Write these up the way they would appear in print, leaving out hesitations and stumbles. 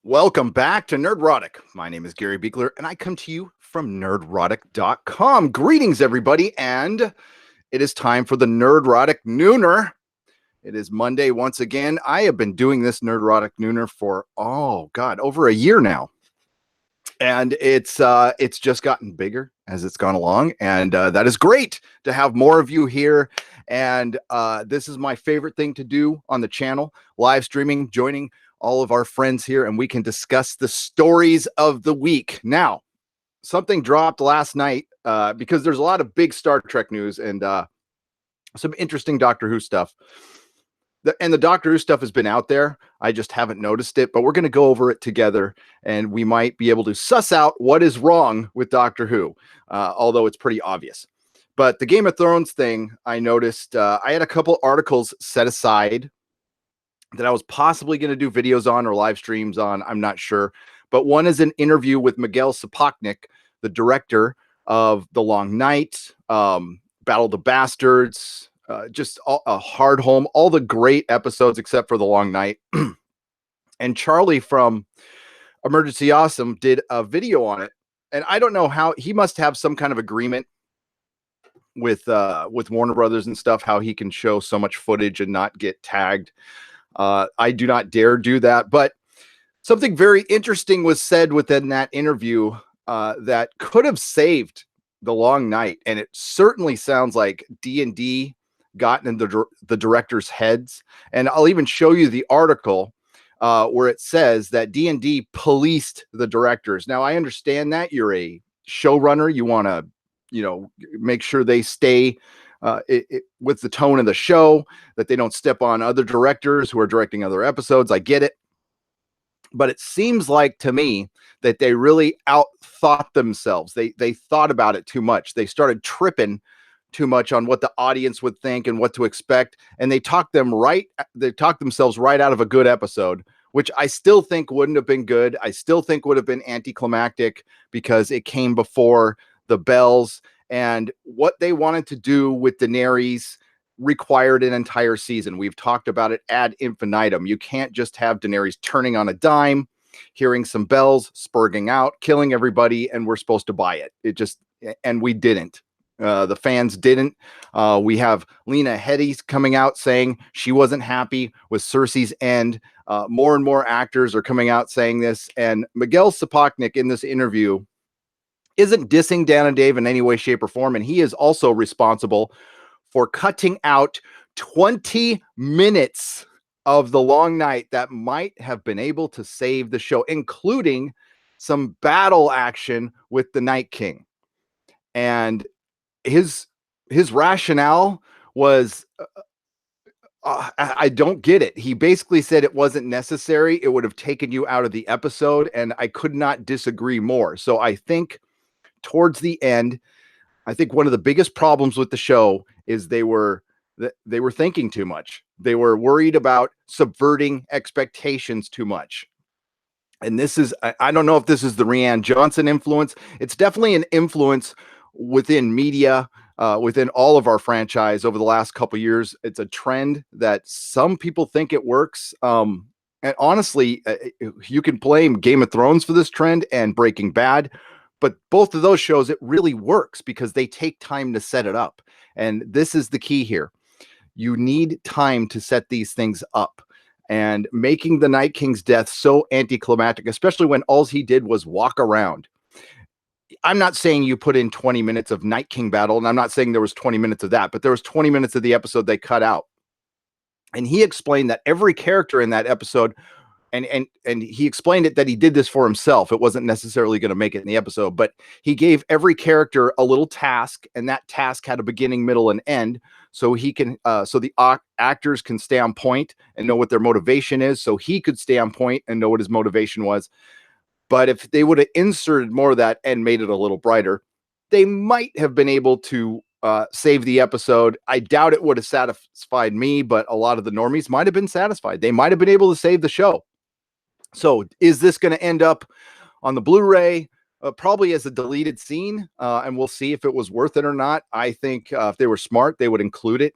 Welcome back to Nerdrotic. My name is Gary Beekler, and I come to you from nerdrotic.com. Greetings, everybody, and it is time for the Nerdrotic Nooner. It is Monday once again. I have been doing this Nerdrotic Nooner for, over a year now. And it's just gotten bigger as it's gone along, and that is great to have more of you here. And this is my favorite thing to do on the channel, live streaming, joining all of our friends here, and we can discuss the stories of the week. Now, something dropped last night because there's a lot of big Star Trek news and some interesting Doctor Who stuff. The Doctor Who stuff has been out there. I just haven't noticed it, but we're going to go over it together, and we might be able to suss out what is wrong with Doctor Who, although it's pretty obvious. But the Game of Thrones thing, I noticed I had a couple articles set aside that I was possibly going to do videos on or live streams on. I'm not sure. But one is an interview with Miguel Sapochnik, the director of The Long Night, Battle of the Bastards, just a Hard Home, all the great episodes except for The Long Night. And Charlie from Emergency Awesome did a video on it. And I don't know how, he must have some kind of agreement with Warner Brothers and stuff, how he can show so much footage and not get tagged. I do not dare do that, but something very interesting was said within that interview that could have saved The Long Night. And it certainly sounds like D&D got in the director's heads. And I'll even show you the article where it says that D&D policed the directors. Now, I understand that you're a showrunner. You want to, make sure they stay with the tone of the show, that they don't step on other directors who are directing other episodes. I get it. But it seems like to me that they really outthought themselves. They thought about it too much. They started tripping too much on what the audience would think and what to expect. And they talked themselves right out of a good episode, which I still think wouldn't have been good. I still think would have been anticlimactic because it came before the bells. And what they wanted to do with Daenerys required an entire season. We've talked about it ad infinitum. You can't just have Daenerys turning on a dime, hearing some bells, spurging out, killing everybody, and we're supposed to buy it. And we didn't. The fans didn't. We have Lena Headey coming out saying she wasn't happy with Cersei's end. More and more actors are coming out saying this. And Miguel Sapochnik in this interview isn't dissing Dan and Dave in any way, shape, or form. And he is also responsible for cutting out 20 minutes of The Long Night that might have been able to save the show, including some battle action with the Night King. And his rationale was, I don't get it. He basically said it wasn't necessary. It would have taken you out of the episode. And I could not disagree more. So I think towards the end, I think one of the biggest problems with the show is they were thinking too much. They were worried about subverting expectations too much. And this is, I don't know if this is the Rianne Johnson influence. It's definitely an influence within media, within all of our franchise over the last couple of years. It's a trend that some people think it works. And honestly, you can blame Game of Thrones for this trend and Breaking Bad. But both of those shows, it really works because they take time to set it up. And this is the key here. You need time to set these things up. And making the Night King's death so anticlimactic, especially when all he did was walk around. I'm not saying you put in 20 minutes of Night King battle, and I'm not saying there was 20 minutes of that, but there was 20 minutes of the episode they cut out. And he explained that every character in that episode, and he explained it that he did this for himself. It wasn't necessarily going to make it in the episode, but he gave every character a little task, and that task had a beginning, middle, and end. So he can, so the actors can stay on point and know what their motivation is. So he could stay on point and know what his motivation was. But if they would have inserted more of that and made it a little brighter, they might have been able to save the episode. I doubt it would have satisfied me, but a lot of the normies might have been satisfied. They might have been able to save the show. So is this going to end up on the Blu-ray? Probably as a deleted scene, and we'll see if it was worth it or not. I think if they were smart, they would include it.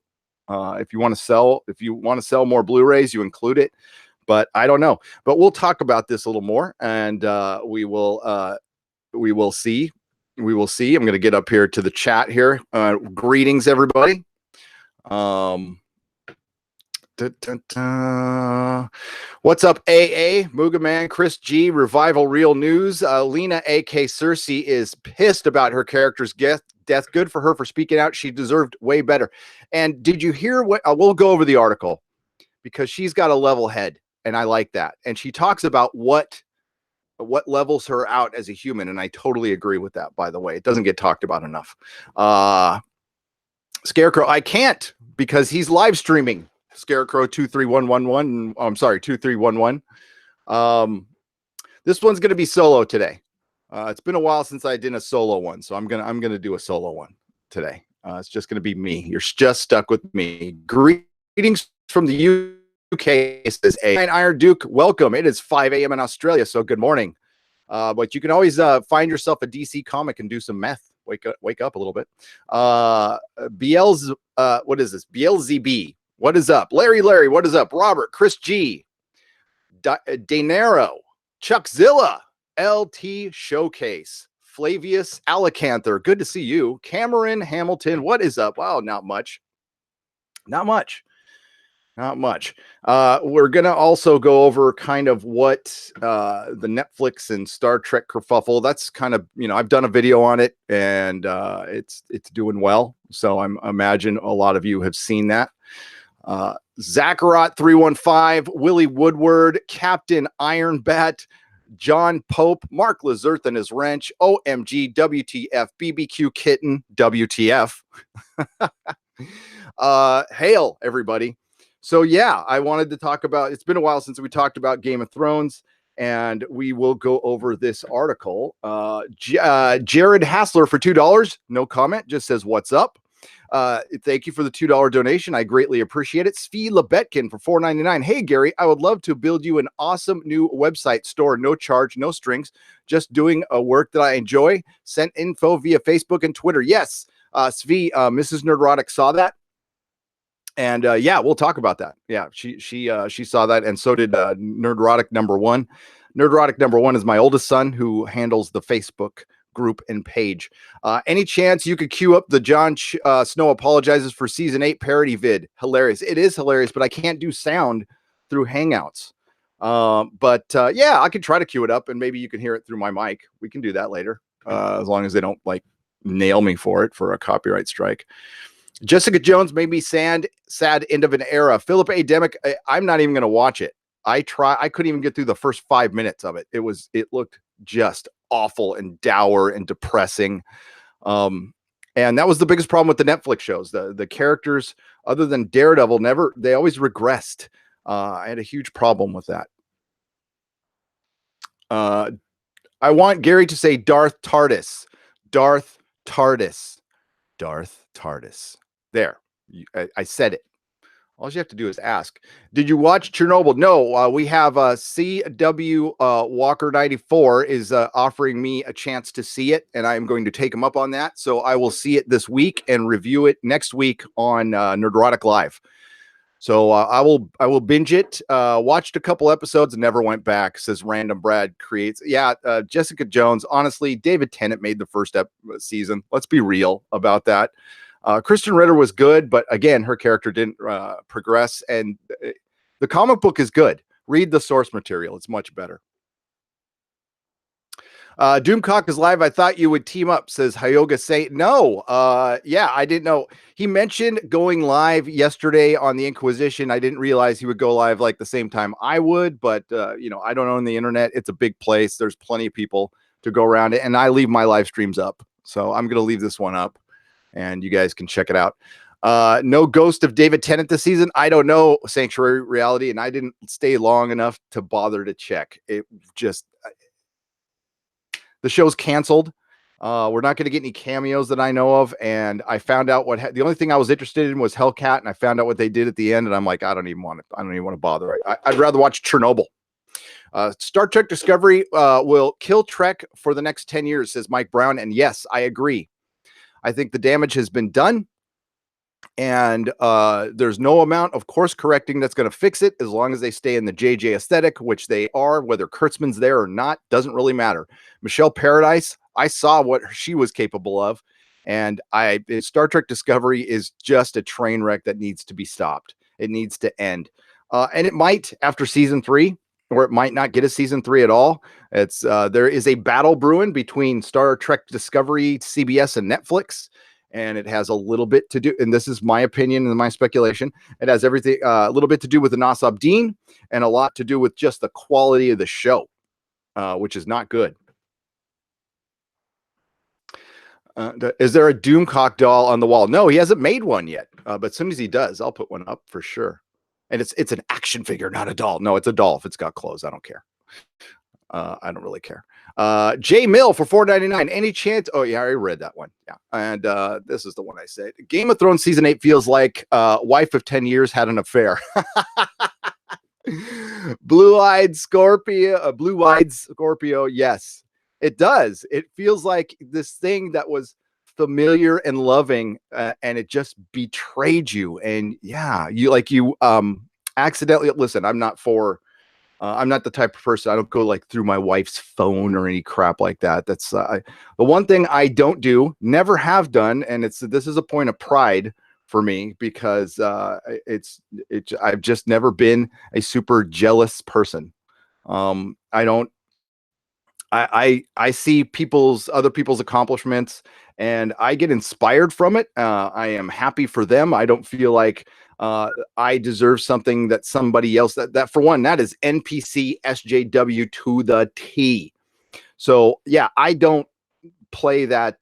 If you want to sell more Blu-rays, you include it. but I don't know. But we'll talk about this a little more, and we will see. We will see. I'm going to get up here to the chat here. Greetings, everybody. What's up, AA, Mooga Man, Chris G, Revival Real News. Lena AK Cersei is pissed about her character's death. Good for her for speaking out. She deserved way better. And did you hear what? We'll go over the article because she's got a level head, and I like that. And she talks about what levels her out as a human, and I totally agree with that. By the way, it doesn't get talked about enough. Scarecrow, I can't because he's live streaming. Scarecrow 23111. I'm sorry, 2311. This one's gonna be solo today. It's been a while since I did a solo one, so I'm gonna do a solo one today. It's just gonna be me. You're just stuck with me. Greetings from the UK. Says Iron Duke. Welcome. It is 5 a.m. in Australia, so good morning. But you can always find yourself a DC comic and do some meth. Wake up a little bit. What is this? BLZB. What is up? Larry, what is up? Robert, Chris G, Danero, Chuckzilla, LT Showcase, Flavius Alicanther. Good to see you. Cameron Hamilton. What is up? Wow, not much. We're going to also go over kind of what the Netflix and Star Trek kerfuffle. That's kind of, I've done a video on it, and it's doing well. So I imagine a lot of you have seen that. Zacharot 315, Willie Woodward, Captain Ironbat, John Pope, Mark Lazerth and his wrench, OMG, WTF, BBQ Kitten, WTF. Hail, everybody. So yeah, I wanted to talk about, it's been a while since we talked about Game of Thrones, and we will go over this article. Jared Hassler for $2, no comment, just says, what's up? Thank you for the $2 donation. I greatly appreciate it. Svi Lebetkin for $4.99. Hey, Gary, I would love to build you an awesome new website store. No charge, no strings, just doing a work that I enjoy. Send info via Facebook and Twitter. Yes, Svi, Mrs. Nerdrotic saw that. And yeah, we'll talk about that. Yeah, she saw that, and so did Nerdrotic number one. Nerdrotic number one is my oldest son who handles the Facebook group and page. Any chance you could queue up the Jon Snow apologizes for season 8 parody vid? Hilarious. It is hilarious, but I can't do sound through Hangouts. But yeah, I could try to queue it up, and maybe you can hear it through my mic. We can do that later, as long as they don't like nail me for it for a copyright strike. Jessica Jones made me sad end of an era. Philip A. Demick, I'm not even going to watch it. I couldn't even get through the first 5 minutes of it. It looked just awful and dour and depressing. And that was the biggest problem with the Netflix shows. The characters, other than Daredevil, they always regressed. I had a huge problem with that. I want Gary to say Darth Tardis. Darth Tardis. Darth Tardis. There. I said it. All you have to do is ask. Did you watch Chernobyl? No, we have CW Walker 94 is offering me a chance to see it, and I'm going to take him up on that. So I will see it this week and review it next week on Nerdrotic Live. So I will binge it. Watched a couple episodes and never went back. Says Random Brad creates. Yeah, Jessica Jones. Honestly, David Tennant made the first season. Let's be real about that. Kristen Ritter was good, but again, her character didn't progress. And the comic book is good. Read the source material. It's much better. Doomcock is live. I thought you would team up, says Hyoga Say. No, yeah, I didn't know. He mentioned going live yesterday on the Inquisition. I didn't realize he would go live like the same time I would, but I don't own the internet. It's a big place. There's plenty of people to go around it, and I leave my live streams up. So I'm going to leave this one up, and you guys can check it out. No ghost of David Tennant this season. I don't know, Sanctuary Reality, and I didn't stay long enough to bother to check. It just... The show's canceled. We're not going to get any cameos that I know of. And I found out the only thing I was interested in was Hellcat, and I found out what they did at the end. And I'm like, I don't even want to bother. I'd rather watch Chernobyl. Star Trek Discovery will kill Trek for the next 10 years, says Mike Brown. And yes, I agree. I think the damage has been done. And there's no amount of course correcting that's going to fix it as long as they stay in the JJ aesthetic, which they are. Whether Kurtzman's there or not doesn't really matter. Michelle Paradise, I saw what she was capable of, and Star Trek Discovery is just a train wreck that needs to be stopped. It needs to end, and it might after season 3, or it might not get a season 3 at all. It's there is a battle brewing between Star Trek Discovery, CBS, and Netflix. And it has a little bit to do, and this is my opinion and my speculation. It has everything, a little bit to do with the Nas Abdeen, and a lot to do with just the quality of the show, which is not good. Is there a Doomcock doll on the wall? No, he hasn't made one yet. But as soon as he does, I'll put one up for sure. And it's an action figure, not a doll. No, it's a doll. If it's got clothes, I don't care. I don't really care. J Mill for $4.99. Any chance? Oh yeah, I already read that one. Yeah, and this is the one I said. Game of Thrones season 8 feels like wife of 10 years had an affair. Blue-eyed Scorpio. Yes, it does. It feels like this thing that was familiar and loving, and it just betrayed you. And yeah, you accidentally listen. I'm not the type of person. I don't go like through my wife's phone or any crap like that. That's the one thing I don't do, never have done, and this is a point of pride for me because I've just never been a super jealous person. I see other people's accomplishments, and I get inspired from it. I am happy for them. I don't feel like I deserve something that somebody else that for one, that is NPC SJW to the T. So yeah, I don't play that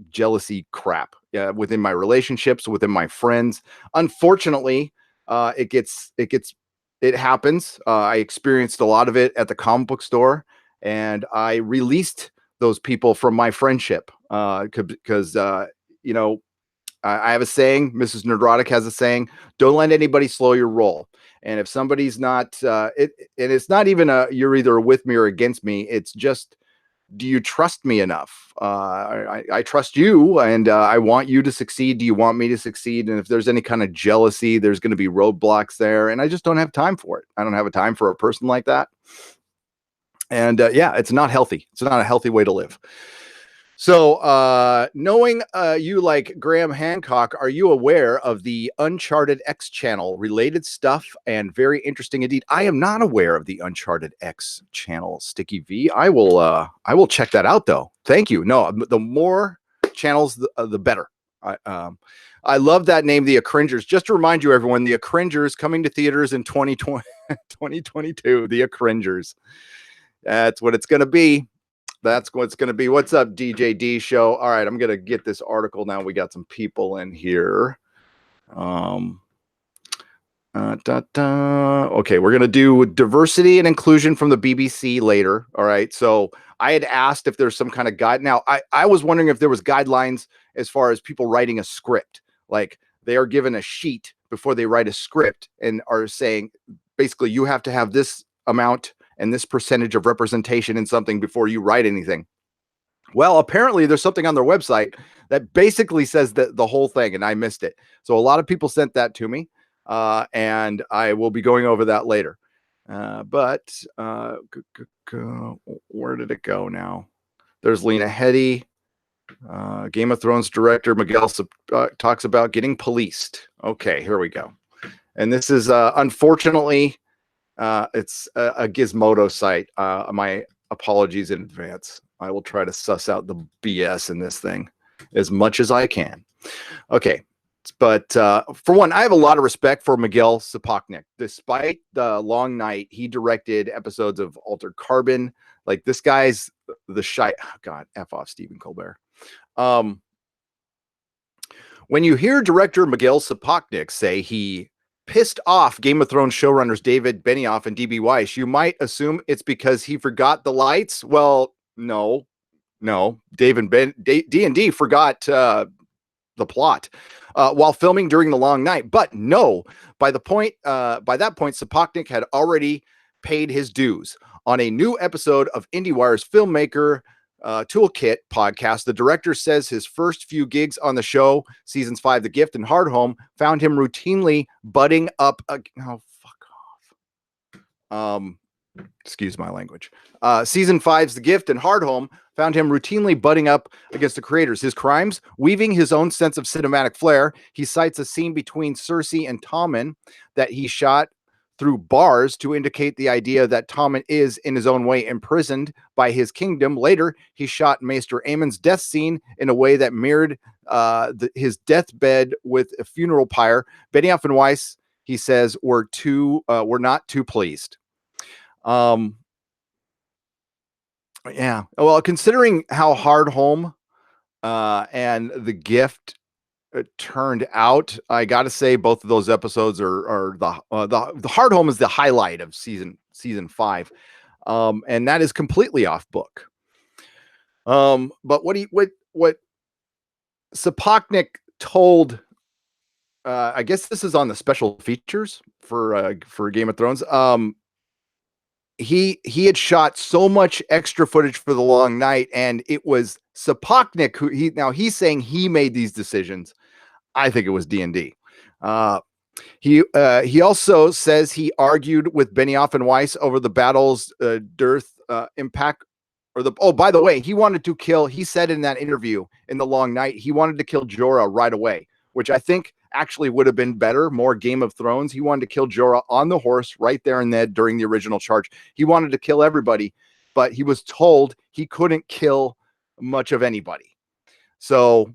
jealousy crap within my relationships, within my friends. Unfortunately, it happens. I experienced a lot of it at the comic book store, and I released those people from my friendship because I have a saying. Mrs. Nerdrotic has a saying: "Don't let anybody slow your roll." And if somebody's not, and it's not even you're either with me or against me. It's just, do you trust me enough? I trust you, and I want you to succeed. Do you want me to succeed? And if there's any kind of jealousy, there's going to be roadblocks there, and I just don't have time for it. I don't have a time for a person like that. And yeah, it's not healthy. It's not a healthy way to live. So knowing you like Graham Hancock, are you aware of the Uncharted X channel? Related stuff and very interesting indeed. I am not aware of the Uncharted X channel, Sticky V. I will check that out though. Thank you. No, the more channels, the better. I love that name, the Acringers. Just to remind you, everyone, the Acringers coming to theaters in 2022. The Acringers. That's what it's going to be. That's what's going to be. What's up, DJ D Show? All right, I'm going to get this article now. We got some people in here. Okay, we're going to do diversity and inclusion from the BBC later. All right, so I had asked if there's some kind of guide. Now, I was wondering if there was guidelines as far as people writing a script. Like they are given a sheet before they write a script and are saying, basically, you have to have this amount and this percentage of representation in something before you write anything. Well, apparently there's something on their website that basically says that the whole thing, and I missed it. So a lot of people sent that to me, and I will be going over that later. But where did it go now? There's Lena Headey. Game of Thrones director Miguel talks about getting policed. Okay, here we go. And this is unfortunately, it's a Gizmodo site. My apologies in advance. I will try to suss out the BS in this thing as much as I can. Okay. But for one, I have a lot of respect for Miguel Sapochnik. Despite the long night, he directed episodes of Altered Carbon. Like this guy's the shy. Oh God, F off Stephen Colbert. When you hear director Miguel Sapochnik say he pissed off Game of Thrones showrunners David Benioff and DB Weiss, you might assume it's because he forgot the lights. Well, no. D&D forgot the plot while filming during the long night. But no, by that point, Sapochnik had already paid his dues on a new episode of IndieWire's filmmaker Toolkit podcast, the director says his first few gigs on the show, seasons 5, The Gift and Hard Home, found him routinely butting up. Oh, fuck off. Excuse my language. Season 5's The Gift and Hard Home found him routinely butting up against the creators. His crimes, weaving his own sense of cinematic flair. He cites a scene between Cersei and Tommen that he shot through bars to indicate the idea that Tommen is, in his own way, imprisoned by his kingdom. Later, he shot Maester Aemon's death scene in a way that mirrored his deathbed with a funeral pyre. Benioff and Weiss, he says, were not too pleased. Yeah. Well, considering how Hard Home and The Gift turned out, I got to say both of those episodes are the Hard Home is the highlight of season 5, and that is completely off book. But what Sapoknik told, I guess this is on the special features for Game of Thrones. He had shot so much extra footage for The Long Night, and it was Sapoknik who he's saying he made these decisions. I think it was D&D. He also says he argued with Benioff and Weiss over the battle's dearth impact. By the way, he said in that interview in The Long Night, he wanted to kill Jorah right away, which I think actually would have been better, more Game of Thrones. He wanted to kill Jorah on the horse right there and then during the original charge. He wanted to kill everybody, but he was told he couldn't kill much of anybody. So,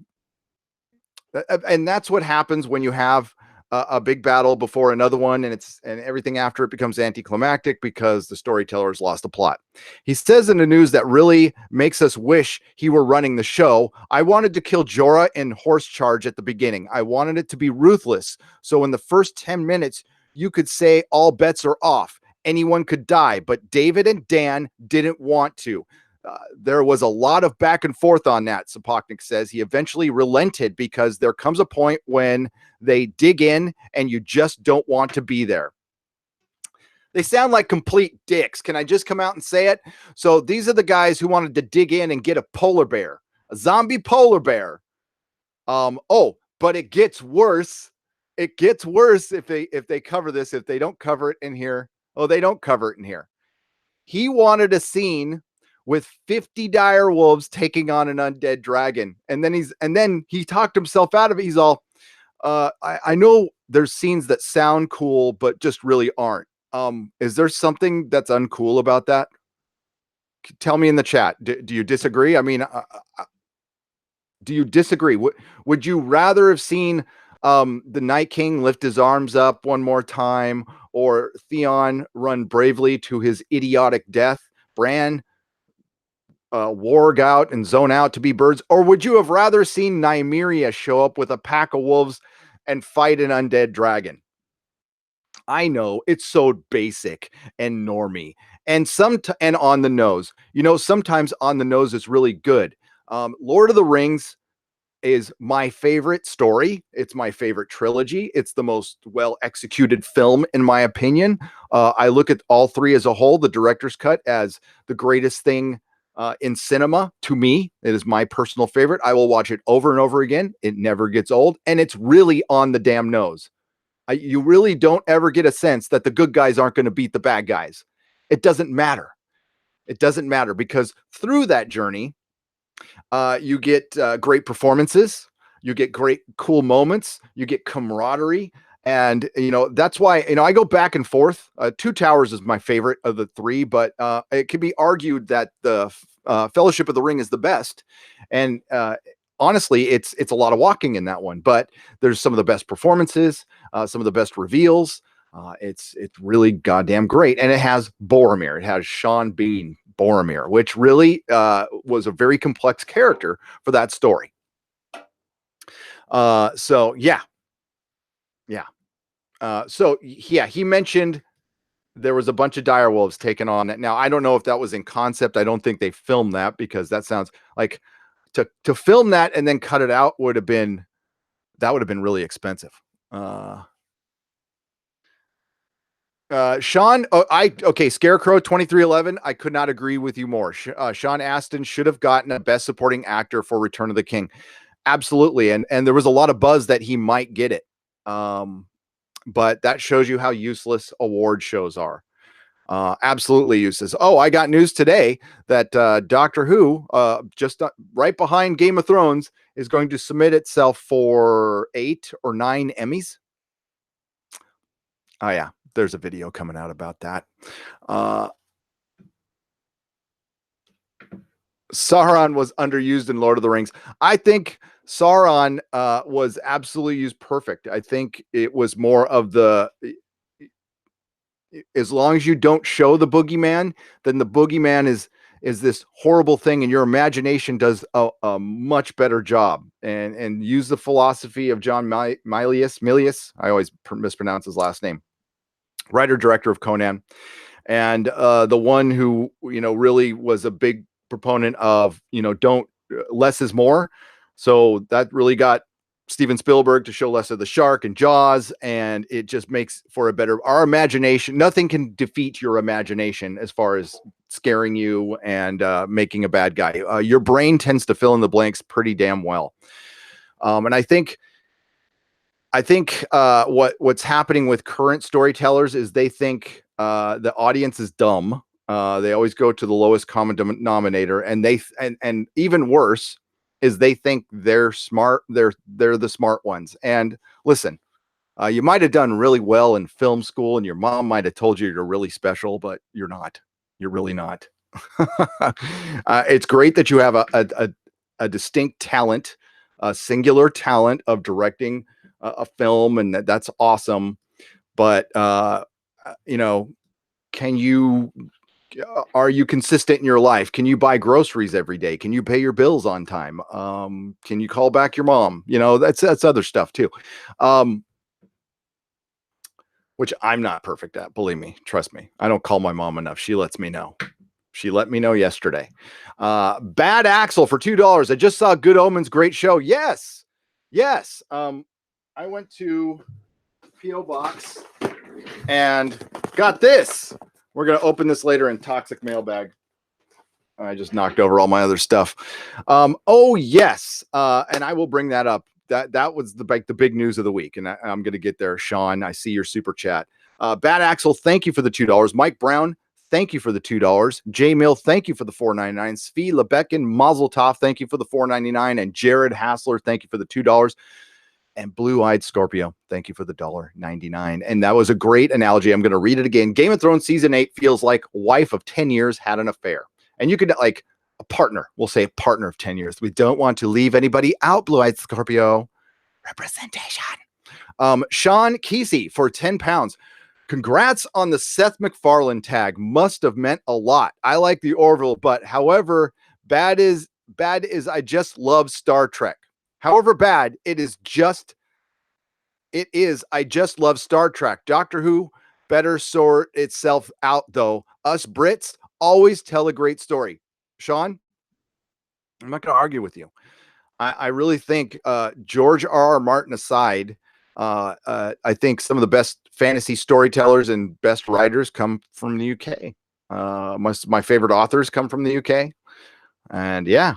and that's what happens when you have a big battle before another one, and everything after it becomes anticlimactic because the storyteller's lost the plot. He says in the news that really makes us wish he were running the show. I wanted to kill Jorah in horse charge at the beginning. I wanted it to be ruthless. So in the first 10 minutes, you could say all bets are off. Anyone could die, but David and Dan didn't want to. There was a lot of back and forth on that, Sapoknik says. He eventually relented because there comes a point when they dig in and you just don't want to be there. They sound like complete dicks. Can I just come out and say it? So these are the guys who wanted to dig in and get a polar bear, a zombie polar bear. But it gets worse. It gets worse if they cover this. If they don't cover it in here. Oh, they don't cover it in here. He wanted a scene with 50 dire wolves taking on an undead dragon. And then he talked himself out of it. He's all, I know there's scenes that sound cool, but just really aren't. Is there something that's uncool about that? Tell me in the chat. Do you disagree? I mean, do you disagree? Would you rather have seen the Night King lift his arms up one more time, or Theon run bravely to his idiotic death? Bran warg out and zone out to be birds? Or would you have rather seen Nymeria show up with a pack of wolves and fight an undead dragon? I know it's so basic and normie and and on the nose. Sometimes on the nose is really good. Lord of the Rings is my favorite story. It's my favorite trilogy. It's the most well-executed film, in my opinion. I look at all three as a whole, the director's cut, as the greatest thing in cinema. To me, it is my personal favorite. I will watch it over and over again. It never gets old, and it's really on the damn nose. You really don't ever get a sense that the good guys aren't going to beat the bad guys. It doesn't matter. It doesn't matter, because through that journey, you get great performances, you get great cool moments, you get camaraderie. And, that's why, I go back and forth. Two Towers is my favorite of the three, but it can be argued that the Fellowship of the Ring is the best. And honestly, it's a lot of walking in that one, but there's some of the best performances, some of the best reveals. It's really goddamn great. And it has Boromir. It has Sean Bean Boromir, which really was a very complex character for that story. So yeah. He mentioned there was a bunch of direwolves taken on it. Now, I don't know if that was in concept. I don't think they filmed that, because that sounds like to film that and then cut it out would have been really expensive. Sean, okay, Scarecrow 2311. I could not agree with you more. Sean Astin should have gotten a Best Supporting Actor for Return of the King. Absolutely, and there was a lot of buzz that he might get it. But that shows you how useless award shows are. Absolutely useless. Oh, I got news today that Doctor Who, just right behind Game of Thrones, is going to submit itself for 8 or 9 Emmys. Oh yeah, there's a video coming out about that. Sauron was underused in Lord of the Rings. I think Sauron was absolutely used perfect. I think it was more of the, as long as you don't show the boogeyman, then the boogeyman is this horrible thing, and your imagination does a much better job. And use the philosophy of John Milius. I always mispronounce his last name. Writer director of Conan, and the one who really was a big proponent of don't less is more. So that really got Steven Spielberg to show less of the shark and Jaws, and it just makes for a better, our imagination. Nothing can defeat your imagination as far as scaring you and making a bad guy. Your brain tends to fill in the blanks pretty damn well. And I think what's happening with current storytellers is they think the audience is dumb. They always go to the lowest common denominator, and and even worse is they think they're smart. They're the smart ones. And listen, you might have done really well in film school, and your mom might have told you you're really special, but you're not. You're really not. It's great that you have a distinct talent, a singular talent of directing a film, and that's awesome. But can you are you consistent in your life? Can you buy groceries every day? Can you pay your bills on time? Can you call back your mom? That's other stuff too, which I'm not perfect at. Believe me, trust me. I don't call my mom enough. She lets me know. She let me know yesterday. Bad Axel for $2. I just saw Good Omens. Great show. Yes. I went to P.O. Box and got this. We're going to open this later in Toxic Mailbag. I just knocked over all my other stuff. Oh, yes. And I will bring that up. That was the big news of the week. And I'm going to get there. Sean, I see your super chat. Bad Axel, thank you for the $2. Mike Brown, thank you for the $2. J Mill, thank you for the $4.99. Svi Lebekin, Mazel Tov, thank you for the $4.99. And Jared Hassler, thank you for the $2. And Blue-Eyed Scorpio, thank you for the $1.99. And that was a great analogy. I'm going to read it again. Game of Thrones season 8 feels like wife of 10 years had an affair. And you could like a partner. We'll say a partner of 10 years. We don't want to leave anybody out, Blue-Eyed Scorpio. Representation. Sean Kesey for 10 pounds. Congrats on the Seth MacFarlane tag. Must have meant a lot. I like the Orville, but however bad is I just love Star Trek. However bad it is, I just love Star Trek. Doctor Who better sort itself out, though. Us Brits always tell a great story. Sean, I'm not going to argue with you. I really think George R.R. Martin aside, I think some of the best fantasy storytellers and best writers come from the UK. My favorite authors come from the UK. And yeah,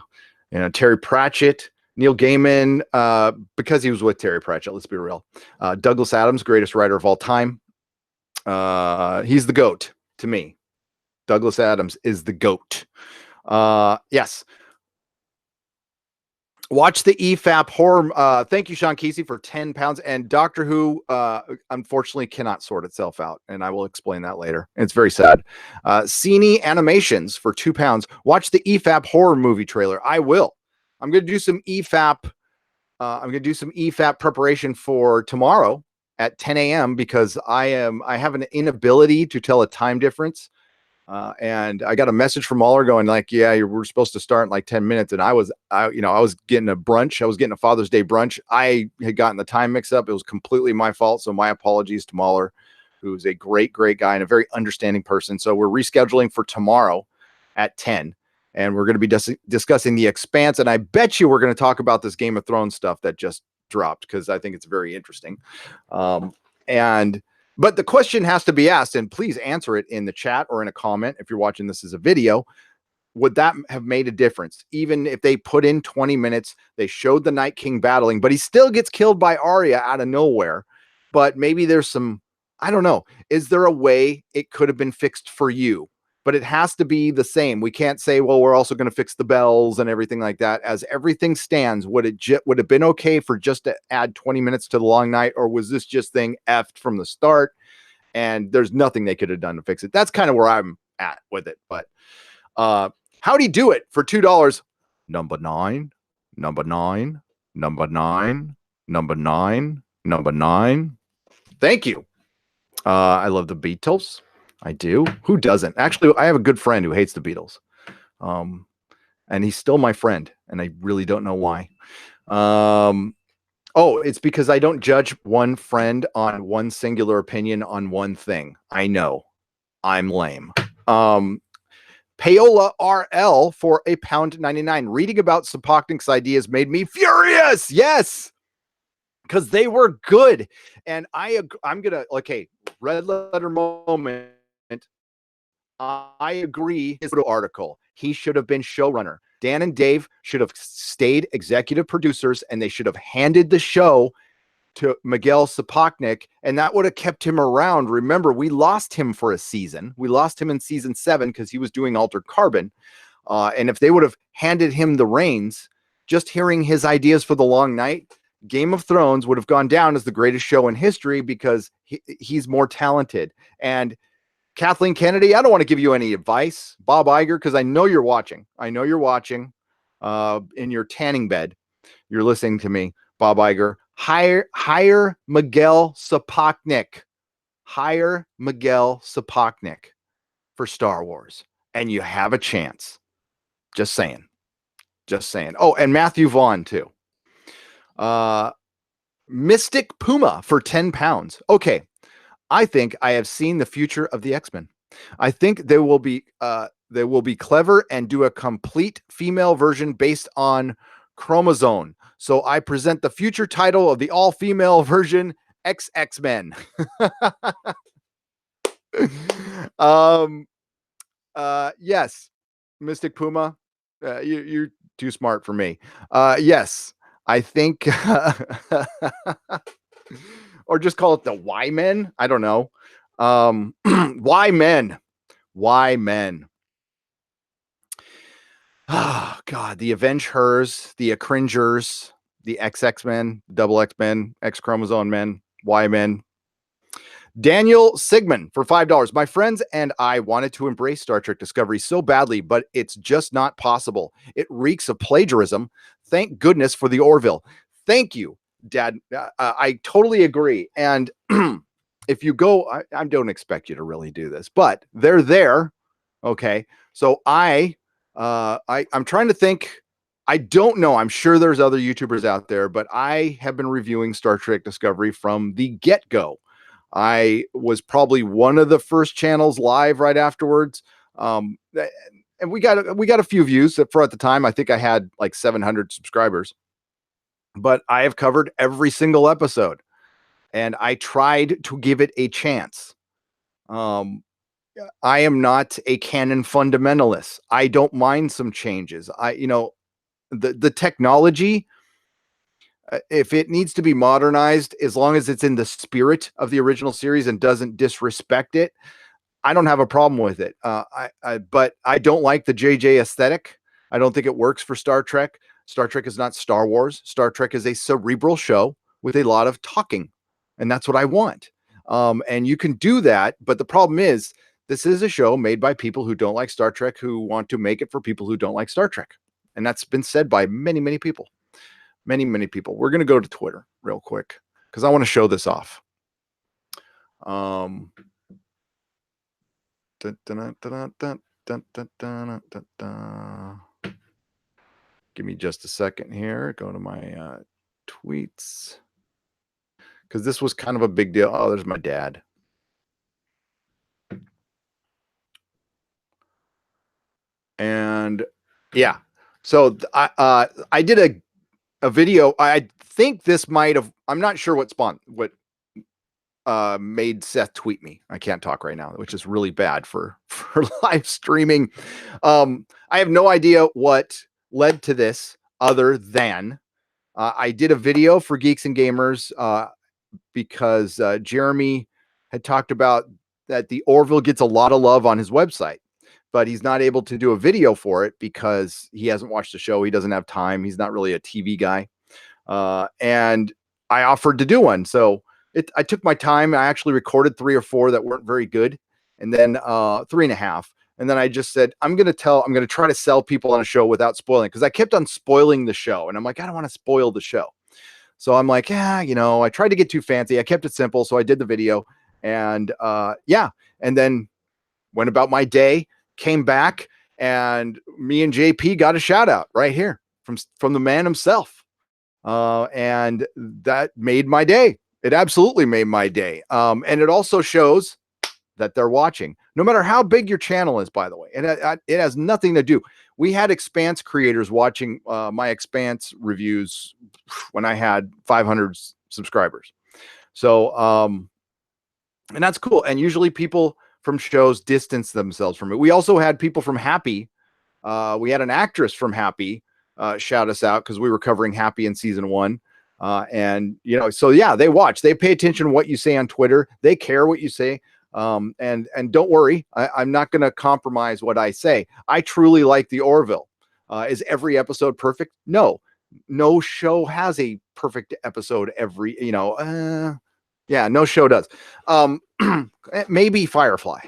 Terry Pratchett, Neil Gaiman, because he was with Terry Pratchett, let's be real. Douglas Adams, greatest writer of all time. He's the GOAT to me. Douglas Adams is the GOAT. Yes. Watch the EFAP horror. Thank you, Sean Kesey, for 10 pounds. And Doctor Who, unfortunately, cannot sort itself out. And I will explain that later. It's very sad. Cine Animations for 2 pounds. Watch the EFAP horror movie trailer. I will. I'm going to do some EFAP. I'm going to do some EFAP preparation for tomorrow at 10 a.m. because I have an inability to tell a time difference. And I got a message from Mahler going like, yeah, we're supposed to start in like 10 minutes. And I was getting a brunch. I was getting a Father's Day brunch. I had gotten the time mixed up. It was completely my fault. So my apologies to Mahler, who's a great, great guy and a very understanding person. So we're rescheduling for tomorrow at 10. And we're going to be discussing The Expanse. And I bet you we're going to talk about this Game of Thrones stuff that just dropped because I think it's very interesting. And But the question has to be asked, and please answer it in the chat or in a comment if you're watching this as a video. Would that have made a difference? Even if they put in 20 minutes, they showed the Night King battling, but he still gets killed by Arya out of nowhere. But maybe there's some, I don't know. Is there a way it could have been fixed for you? But it has to be the same. We can't say, well, we're also going to fix the bells and everything like that. As everything stands, would it have been okay for just to add 20 minutes to the long night, or was this just thing effed from the start? And there's nothing they could have done to fix it. That's kind of where I'm at with it. But how'd he do it for $2? Number 9, number 9, number 9, number 9, number 9. Thank you. I love the Beatles. I do. Who doesn't? Actually, I have a good friend who hates the Beatles. And he's still my friend, and I really don't know why. Oh, it's because I don't judge one friend on one singular opinion on one thing. I know. I'm lame. Paola RL for £1.99. Reading about Sapoknik's ideas made me furious. Yes, because they were good. And I'm gonna, okay, red letter moment. I agree. His article. He should have been showrunner. Dan and Dave should have stayed executive producers, and they should have handed the show to Miguel Sapoknik, and that would have kept him around. Remember, we lost him for a season. We lost him in season 7 because he was doing Altered Carbon. And if they would have handed him the reins, just hearing his ideas for the long night, Game of Thrones would have gone down as the greatest show in history because he's more talented. And Kathleen Kennedy, I don't want to give you any advice. Bob Iger, because I know you're watching. I know you're watching in your tanning bed. You're listening to me, Bob Iger. Hire Miguel Sapoknik. Hire Miguel Sapoknik for Star Wars, and you have a chance. Just saying. Just saying. Oh, and Matthew Vaughn too. Mystic Puma for £10. Okay. I think I have seen the future of the X-Men. I think they will be clever and do a complete female version based on chromosome. So I present the future title of the all-female version, X-Men. Yes, Mystic Puma, you're too smart for me. Yes, I think, or just call it the Y Men. I don't know. Why men? Why men? Oh God, the Avenge Hers, the Cringers, the XX-Men, double X-Men, X chromosome men, Y men. Daniel Sigmund for $5. My friends and I wanted to embrace Star Trek Discovery so badly, but it's just not possible. It reeks of plagiarism. Thank goodness for the Orville. Thank you, Dad. I totally agree. And if you go, I don't expect you to really do this, but they're there. Okay. So I'm trying to think. I don't know. I'm sure there's other YouTubers out there, but I have been reviewing Star Trek Discovery from the get-go. I was probably one of the first channels live right afterwards. And we got a few views for at the time. I think I had like 700 subscribers, but I have covered every single episode and I tried to give it a chance. I am not a canon fundamentalist. I don't mind some changes. The technology, if it needs to be modernized, as long as it's in the spirit of the original series and doesn't disrespect it, I don't have a problem with it. But I don't like the JJ aesthetic. I don't think it works for Star Trek. Star Trek is not Star Wars. Star Trek is a cerebral show with a lot of talking, and that's what I want. And you can do that, but the problem is this is a show made by people who don't like Star Trek, who want to make it for people who don't like Star Trek. And that's been said by many, many people. Many, many people. We're going to go to Twitter real quick because I want to show this off. Give me just a second here. Go to my tweets because this was kind of a big deal. Oh, there's my dad. And yeah, so I did a video. I think this might have, I'm not sure what made Seth tweet me. I can't talk right now, which is really bad for live streaming. I have no idea what led to this other than I did a video for Geeks and Gamers because Jeremy had talked about that the Orville gets a lot of love on his website, but he's not able to do a video for it because he hasn't watched the show. He doesn't have time. He's not really a TV guy. And I offered to do one. So I took my time. I actually recorded 3 or 4 that weren't very good. And then 3.5. And then I just said, I'm going to try to sell people on a show without spoiling, because I kept on spoiling the show. And I'm like, I don't want to spoil the show. So I'm like, yeah, I tried to get too fancy. I kept it simple. So I did the video and and then went about my day, came back, and me and JP got a shout out right here from the man himself. And that made my day. It absolutely made my day. And it also shows that they're watching, no matter how big your channel is, by the way. And it has nothing to do. We had Expanse creators watching my Expanse reviews when I had 500 subscribers. So, and that's cool. And usually people from shows distance themselves from it. We also had people from Happy. We had an actress from Happy shout us out because we were covering Happy in season 1. And, so yeah, they watch. They pay attention to what you say on Twitter. They care what you say. And don't worry, I'm not going to compromise what I say. I truly like the Orville. Is every episode perfect? No show has a perfect episode every, no show does. Maybe Firefly.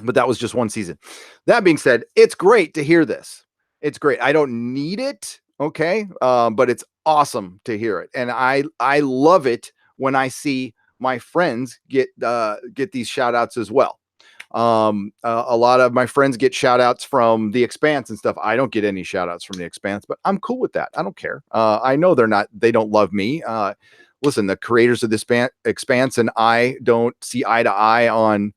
But that was just one season. That being said, it's great to hear this. It's great. I don't need it. Okay. But it's awesome to hear it. And I love it when I see my friends get these shout outs as well. A lot of my friends get shout outs from the Expanse and stuff. I don't get any shout outs from the Expanse, but I'm cool with that. I don't care. I know they don't love me. Listen, the creators of this Expanse and I don't see eye to eye on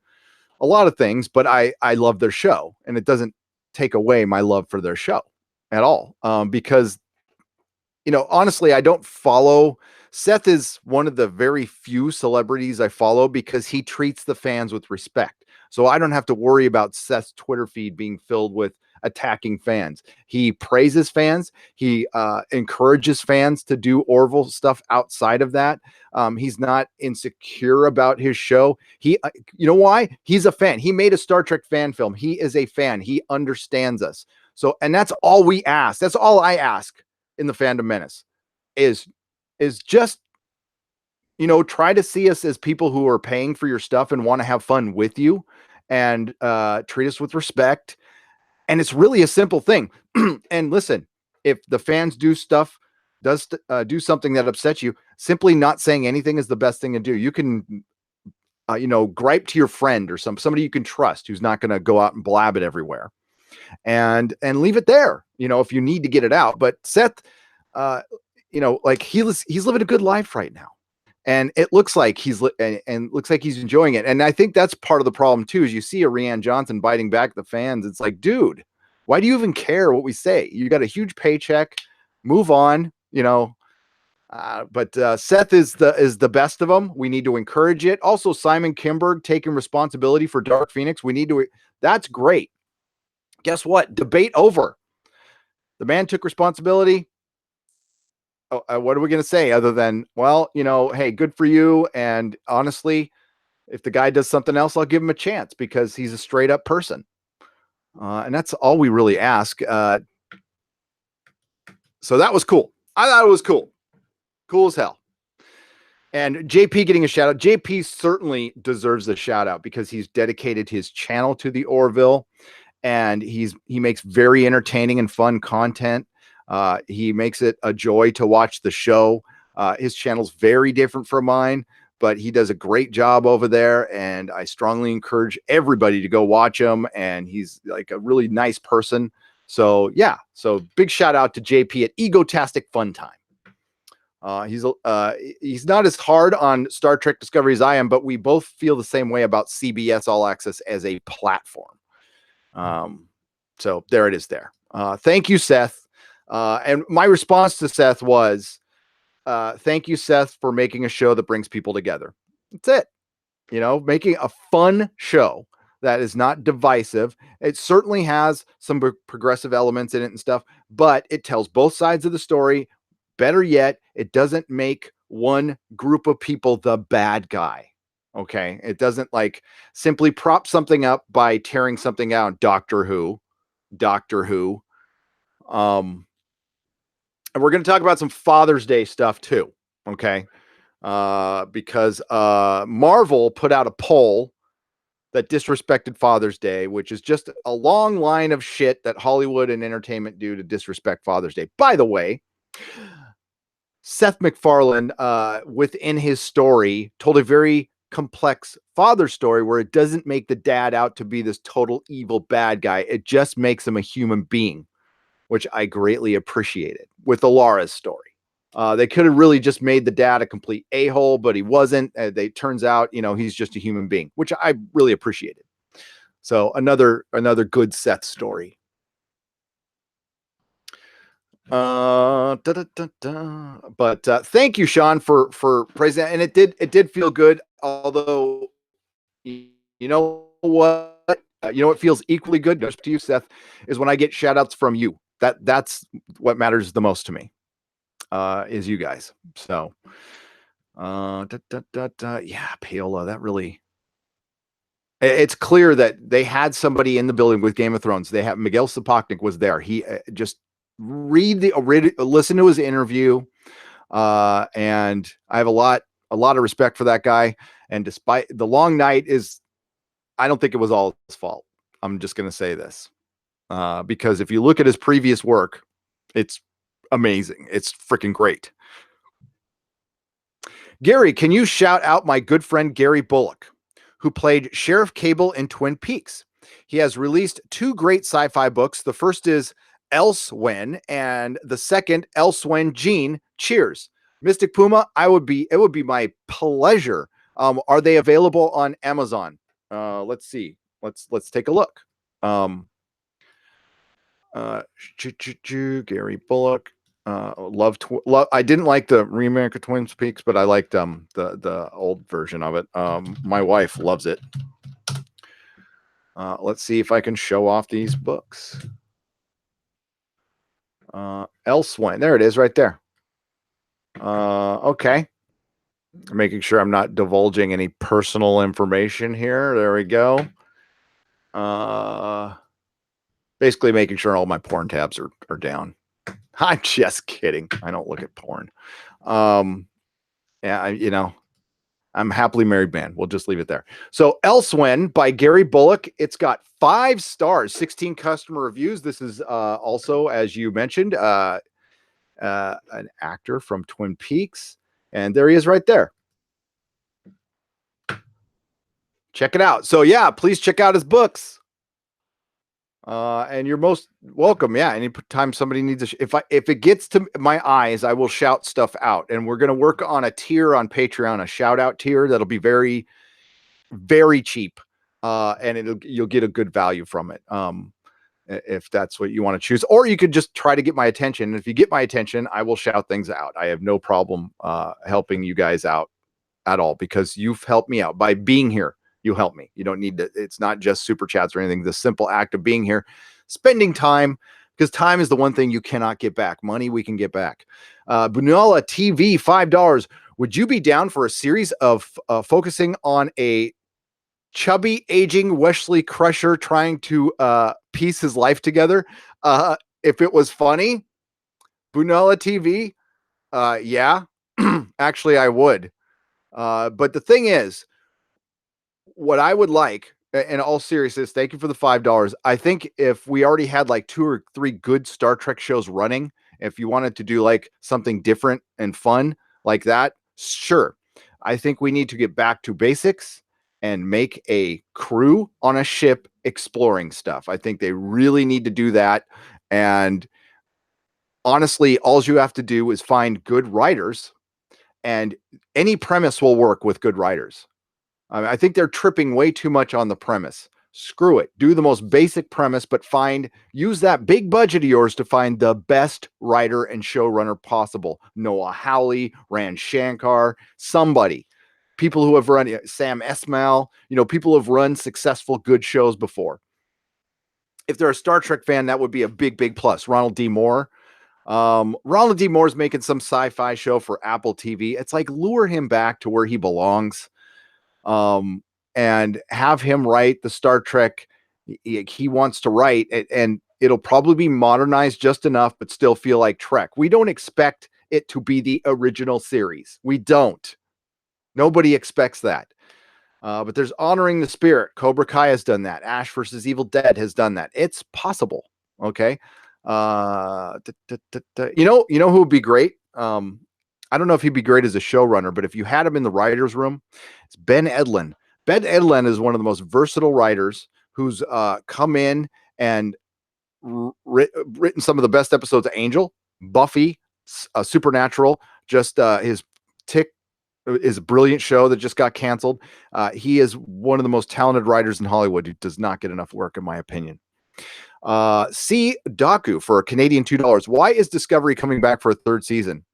a lot of things, but I love their show, and it doesn't take away my love for their show at all. Because, honestly, I don't follow. Seth is one of the very few celebrities I follow because he treats the fans with respect. So I don't have to worry about Seth's Twitter feed being filled with attacking fans. He praises fans. He encourages fans to do Orville stuff outside of that. He's not insecure about his show. You know why? He's a fan. He made a Star Trek fan film. He is a fan. He understands us. So, and that's all we ask. That's all I ask in the Fandom Menace is just, try to see us as people who are paying for your stuff and want to have fun with you, and treat us with respect. And it's really a simple thing. And listen, if the fans do something that upsets you, simply not saying anything is the best thing to do. You can, gripe to your friend or somebody you can trust who's not going to go out and blab it everywhere, and leave it there, if you need to get it out. But Seth, like he's living a good life right now. And it looks like he's enjoying it. And I think that's part of the problem too, is you see a Rianne Johnson biting back the fans. It's like, dude, why do you even care what we say? You got a huge paycheck, move on, but Seth is the best of them. We need to encourage it. Also, Simon Kimberg taking responsibility for Dark Phoenix. That's great. Guess what? Debate over. The man took responsibility. What are we going to say other than, well, hey, good for you. And honestly, if the guy does something else, I'll give him a chance because he's a straight up person. And that's all we really ask. So that was cool. I thought it was cool. Cool as hell. And JP getting a shout out. JP certainly deserves a shout out because he's dedicated his channel to the Orville, and he makes very entertaining and fun content. He makes it a joy to watch the show. His channel's very different from mine, but he does a great job over there. And I strongly encourage everybody to go watch him. And he's like a really nice person. So yeah, so big shout out to JP at Egotastic Fun Time. He's not as hard on Star Trek Discovery as I am, but we both feel the same way about CBS All Access as a platform. So there it is there. Thank you, Seth. And my response to Seth was, Thank you, Seth, for making a show that brings people together. That's it. Making a fun show that is not divisive. It certainly has some progressive elements in it and stuff, but it tells both sides of the story. Better yet, it doesn't make one group of people the bad guy. Okay. It doesn't like simply prop something up by tearing something out. Doctor Who. Um, and we're going to talk about some Father's Day stuff too. Okay. Because Marvel put out a poll that disrespected Father's Day, which is just a long line of shit that Hollywood and entertainment do to disrespect Father's Day. By the way, Seth MacFarlane, within his story, told a very complex father story where it doesn't make the dad out to be this total evil bad guy. It just makes him a human being, which I greatly appreciated with Alara's story. They could have really just made the dad a complete a-hole, but he wasn't. Turns out, he's just a human being, which I really appreciated. So another good Seth story. But thank you, Sean, for praising that. And it did feel good. Although, you know what feels equally good just to you, Seth, is when I get shout outs from you. That's what matters the most to me. Is you guys. So, yeah, Paola, that really, it's clear that they had somebody in the building with Game of Thrones. They have Miguel Sapochnik was there. He just listen to his interview. And I have a lot of respect for that guy. And despite the long night I don't think it was all his fault. I'm just going to say this, because if you look at his previous work, it's amazing. It's freaking great. Gary, can you shout out my good friend Gary Bullock, who played Sheriff Cable in Twin Peaks? He has released 2 great sci-fi books. The first is Elsewhen, and the second, Elsewhen Gene. Cheers. Mystic Puma, it would be my pleasure. Are they available on Amazon? Let's see. Let's take a look. Gary Bullock. Love. I didn't like the remake of Twin Peaks, but I liked the old version of it. My wife loves it. Let's see if I can show off these books. Elsewhere, there it is, right there. Okay. Making sure I'm not divulging any personal information here. There we go. Basically making sure all my porn tabs are down. I'm just kidding. I don't look at porn. Yeah, I'm a happily married man. We'll just leave it there. So Elsewhen by Gary Bullock. It's got 5 stars, 16 customer reviews. This is also, as you mentioned, an actor from Twin Peaks. And there he is right there. Check it out. So yeah, please check out his books. And you're most welcome. Yeah. Anytime somebody needs if it gets to my eyes, I will shout stuff out. And we're going to work on a tier on Patreon, a shout out tier that'll be very, very cheap. And you'll get a good value from it. If that's what you want to choose, or you could just try to get my attention. If you get my attention, I will shout things out. I have no problem helping you guys out at all, because you've helped me out by being here. You help me. You don't need to, it's not just super chats or anything. The simple act of being here, spending time, because time is the one thing you cannot get back. Money we can get back. Bunala TV, $5. Would you be down for a series of focusing on a chubby, aging Wesley Crusher trying to piece his life together? If it was funny, Bunala TV, yeah, actually I would. But the thing is, what I would like, in all seriousness, thank you for the $5. I think if we already had like 2 or 3 good Star Trek shows running, if you wanted to do like something different and fun like that, sure. I think we need to get back to basics and make a crew on a ship exploring stuff. I think they really need to do that. And honestly, all you have to do is find good writers, and any premise will work with good writers. I think they're tripping way too much on the premise. Screw it. Do the most basic premise, but use that big budget of yours to find the best writer and showrunner possible. Noah Hawley, Rand Shankar, somebody. People who have run, Sam Esmail, people who have run successful, good shows before. If they're a Star Trek fan, that would be a big, big plus. Ronald D. Moore. Ronald D. Moore's making some sci-fi show for Apple TV. It's like lure him back to where he belongs. And have him write the Star Trek he wants to write, and it'll probably be modernized just enough, but still feel like Trek. We don't expect it to be the original series. We don't. Nobody expects that. But there's honoring the spirit. Cobra Kai has done that. Ash versus Evil Dead has done that. It's possible. Okay. You know who would be great? I don't know if he'd be great as a showrunner, but if you had him in the writer's room, it's Ben Edlund. Ben Edlund is one of the most versatile writers who's come in and written some of the best episodes of Angel, Buffy, Supernatural. Just his Tick is a brilliant show that just got canceled. He is one of the most talented writers in Hollywood who does not get enough work, in my opinion. C. Daku for a Canadian $2. Why is Discovery coming back for a third season?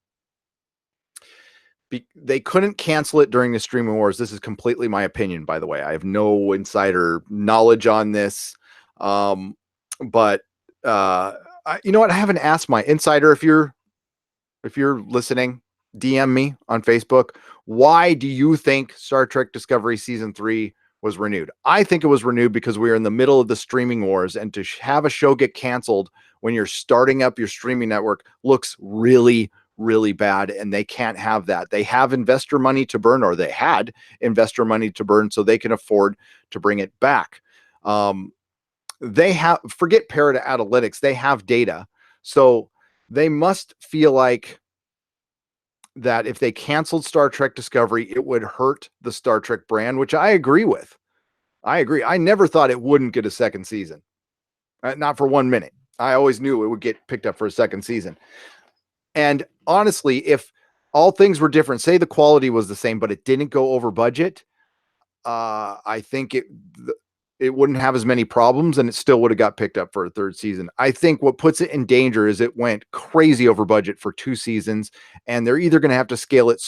They couldn't cancel it during the streaming wars. This is completely my opinion, by the way. I have no insider knowledge on this. But you know what? I haven't asked my insider. If you're listening, DM me on Facebook. Why do you think Star Trek Discovery Season 3 was renewed? I think it was renewed because we are in the middle of the streaming wars, and to have a show get canceled when you're starting up your streaming network looks really, really bad, and they can't have that. They have investor money to burn, or they had investor money to burn, so they can afford to bring it back. They have, forget Parrot Analytics, they have data, so they must feel like that if they canceled Star Trek Discovery, it would hurt the Star Trek brand, which I agree with. I agree. I never thought it wouldn't get a second season. Not for 1 minute. I always knew it would get picked up for a second season. And honestly, if all things were different, say the quality was the same, but it didn't go over budget, I think it wouldn't have as many problems, and it still would have got picked up for a third season. I think what puts it in danger is it went crazy over budget for 2 seasons, and they're either going to have to scale it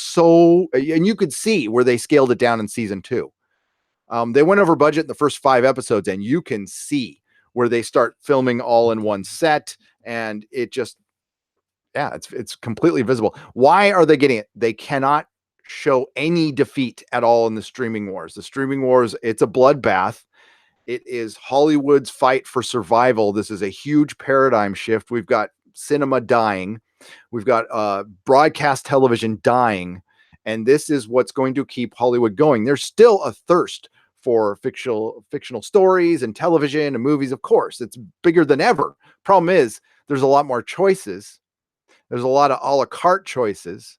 and you could see where they scaled it down in season 2. They went over budget in the first 5 episodes, and you can see where they start filming all in one set, and it just, it's completely visible. Why are they getting it? They cannot show any defeat at all in the streaming wars. The streaming wars, it's a bloodbath. It is Hollywood's fight for survival. This is a huge paradigm shift. We've got cinema dying. We've got broadcast television dying. And this is what's going to keep Hollywood going. There's still a thirst for fictional stories and television and movies. Of course, it's bigger than ever. Problem is, there's a lot more choices. There's a lot of a la carte choices.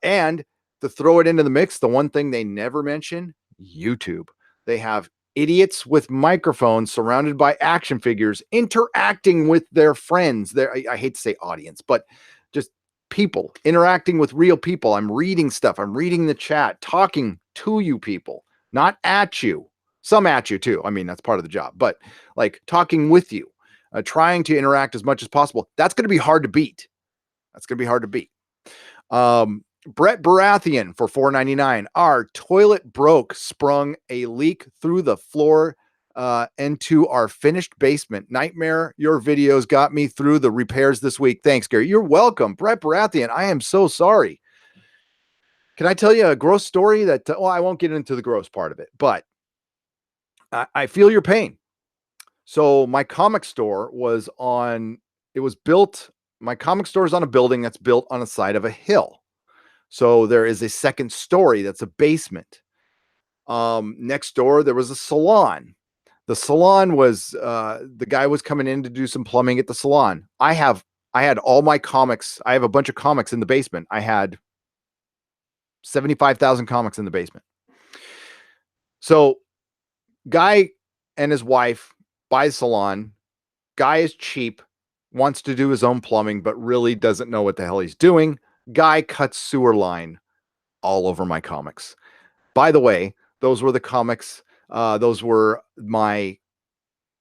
And to throw it into the mix, the one thing they never mention, YouTube. They have idiots with microphones surrounded by action figures interacting with their friends. I hate to say audience, but just people interacting with real people. I'm reading stuff. I'm reading the chat, talking to you people, not at you. Some at you too. I mean, that's part of the job, but like talking with you, trying to interact as much as possible. That's going to be hard to beat. Brett Baratheon for $4.99. Our toilet broke, sprung a leak through the floor into our finished basement. Nightmare, your videos got me through the repairs this week. Thanks, Gary. You're welcome. Brett Baratheon, I am so sorry. Can I tell you a gross story that, I won't get into the gross part of it, but I feel your pain. So my comic store my comic store is on a building that's built on the side of a hill. So there is a second story that's a basement. Next door, there was a salon. The salon was, the guy was coming in to do some plumbing at the salon. I had all my comics. I have a bunch of comics in the basement. I had 75,000 comics in the basement. So guy and his wife buy the salon. Guy is cheap, wants to do his own plumbing, but really doesn't know what the hell he's doing. Guy cuts sewer line all over my comics. By the way, those were the comics Those were my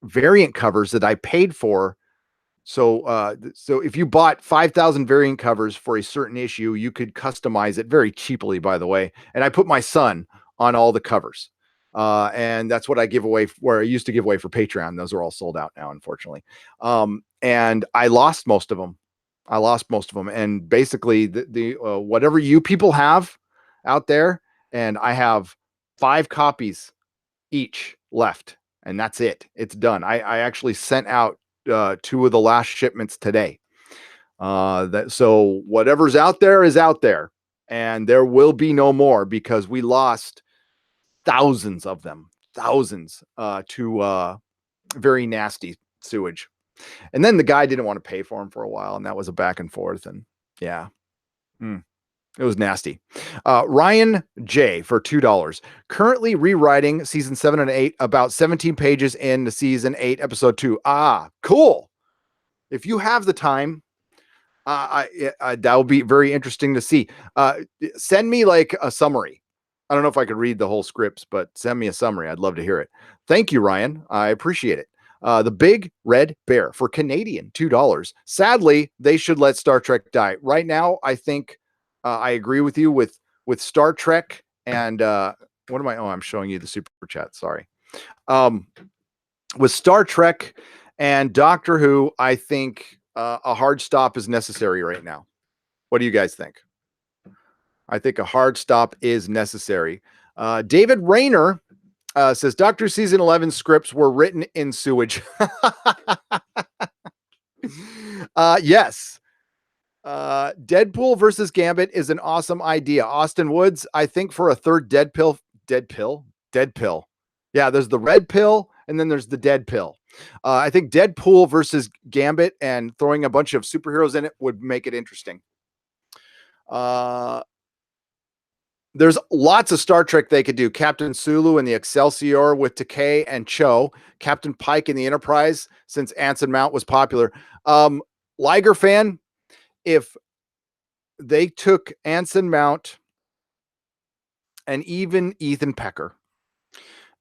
variant covers that I paid for. So if you bought 5,000 variant covers for a certain issue, you could customize it very cheaply, by the way. And I put my son on all the covers. And that's what I give away, where I used to give away for Patreon. Those are all sold out now, unfortunately. And I lost most of them. And basically the whatever you people have out there, and I have 5 copies each left, and that's it. It's done. I actually sent out 2 of the last shipments today. So whatever's out there is out there, and there will be no more, because we lost thousands of them, to very nasty sewage. And then the guy didn't want to pay for them for a while, and that was a back and forth. And yeah. It was nasty. Ryan J for $2. Currently rewriting season 7 and 8, about 17 pages into season 8, episode 2. Ah, cool. If you have the time, that will be very interesting to see. Send me like a summary. I don't know if I could read the whole scripts, but send me a summary. I'd love to hear it. Thank you, Ryan. I appreciate it. The Big Red Bear for Canadian, $2. Sadly, they should let Star Trek die. Right now, I think I agree with you with Star Trek and what am I? Oh, I'm showing you the super chat. Sorry. With Star Trek and Doctor Who, I think a hard stop is necessary right now. What do you guys think? I think a hard stop is necessary. David Rayner says Doctor Season 11 scripts were written in sewage. Yes. Deadpool versus Gambit is an awesome idea. Austin Woods, I think for a third dead pill. Yeah, there's the red pill and then there's the dead pill. I think Deadpool versus Gambit and throwing a bunch of superheroes in it would make it interesting. There's lots of Star Trek they could do. Captain Sulu and the Excelsior with Takei and Cho. Captain Pike in the Enterprise, since Anson Mount was popular. Liger fan, if they took Anson Mount and even Ethan Pecker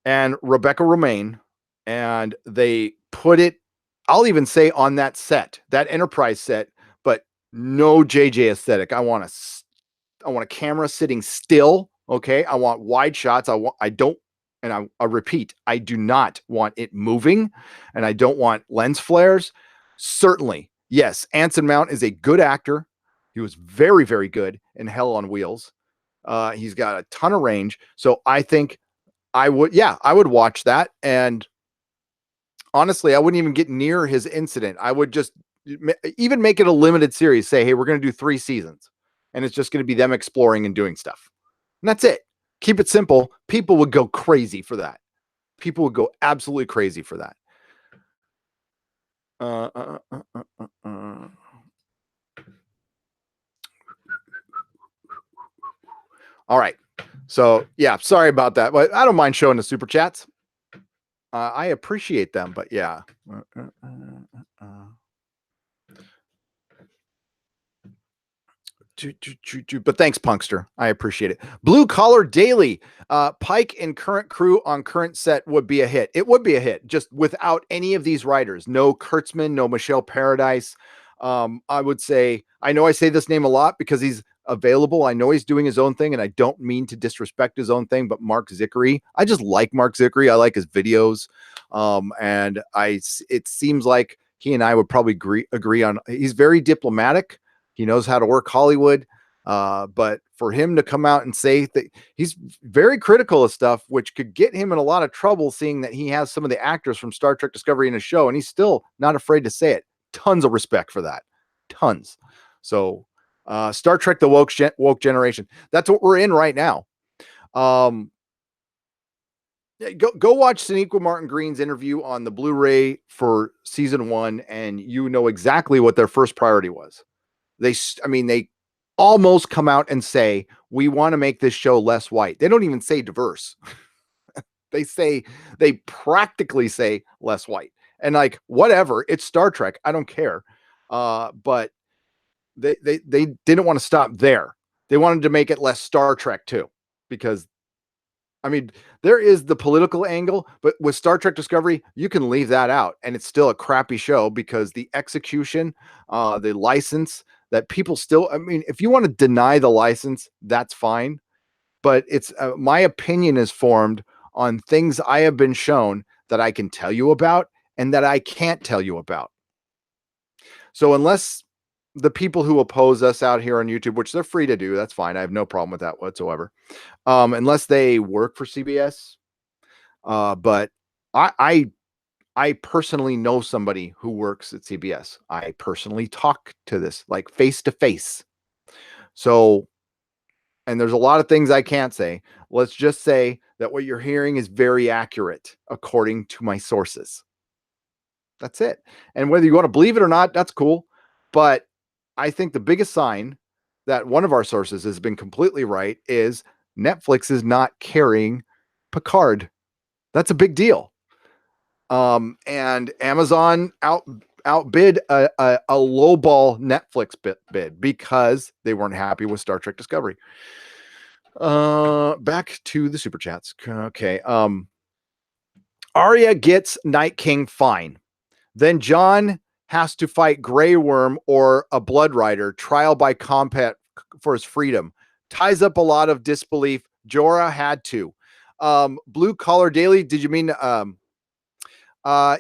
and Rebecca Romaine, and they put it, I'll even say on that set, that Enterprise set, but no JJ aesthetic. I want a camera sitting still. Okay. I want wide shots. I repeat, I do not want it moving, and I don't want lens flares. Certainly. Yes. Anson Mount is a good actor. He was very, very good in Hell on Wheels. He's got a ton of range. So I think I would watch that. And honestly, I wouldn't even get near his incident. I would just even make it a limited series. Say, hey, we're going to do 3 seasons, and it's just going to be them exploring and doing stuff. And that's it. Keep it simple. People would go crazy for that. People would go absolutely crazy for that. All right. So yeah, sorry about that, but I don't mind showing the super chats. I appreciate them, but yeah. But thanks, Punkster. I appreciate it. Blue Collar Daily. Pike and current crew on current set would be a hit. It would be a hit, just without any of these writers. No Kurtzman, no Michelle Paradise. I would say, I know I say this name a lot because he's available. I know he's doing his own thing, and I don't mean to disrespect his own thing, but Mark Zickery. I just like Mark Zickery. I like his videos. And it seems like he and I would probably agree on, he's very diplomatic. He knows how to work Hollywood. But for him to come out and say that he's very critical of stuff, which could get him in a lot of trouble, seeing that he has some of the actors from Star Trek Discovery in his show, and he's still not afraid to say it. Tons of respect for that. Tons. So Star Trek, the woke generation. That's what we're in right now. Go watch Sonequa Martin Green's interview on the Blu-ray for season 1, and you know exactly what their first priority was. They almost come out and say, we want to make this show less white. They don't even say diverse. They practically say less white. And like, whatever, it's Star Trek. I don't care. But they didn't want to stop there. They wanted to make it less Star Trek too, because I mean, there is the political angle, but with Star Trek Discovery, you can leave that out and it's still a crappy show because the execution, the license that people still, I mean, if you want to deny the license, that's fine. But it's my opinion is formed on things I have been shown that I can tell you about and that I can't tell you about. So unless the people who oppose us out here on YouTube, which they're free to do, that's fine. I have no problem with that whatsoever. Unless they work for CBS. But I, I I personally know somebody who works at CBS. I personally talk to this like face to face. So, and there's a lot of things I can't say. Let's just say that what you're hearing is very accurate according to my sources. That's it. And whether you want to believe it or not, that's cool. But I think the biggest sign that one of our sources has been completely right is Netflix is not carrying Picard. That's a big deal. And Amazon outbid a lowball Netflix bid because they weren't happy with Star Trek Discovery. Back to the super chats. Okay. Arya gets Night King fine. Then John has to fight Grey Worm or a Blood Rider, trial by combat for his freedom. Ties up a lot of disbelief. Jorah had to. Blue Collar Daily, did you mean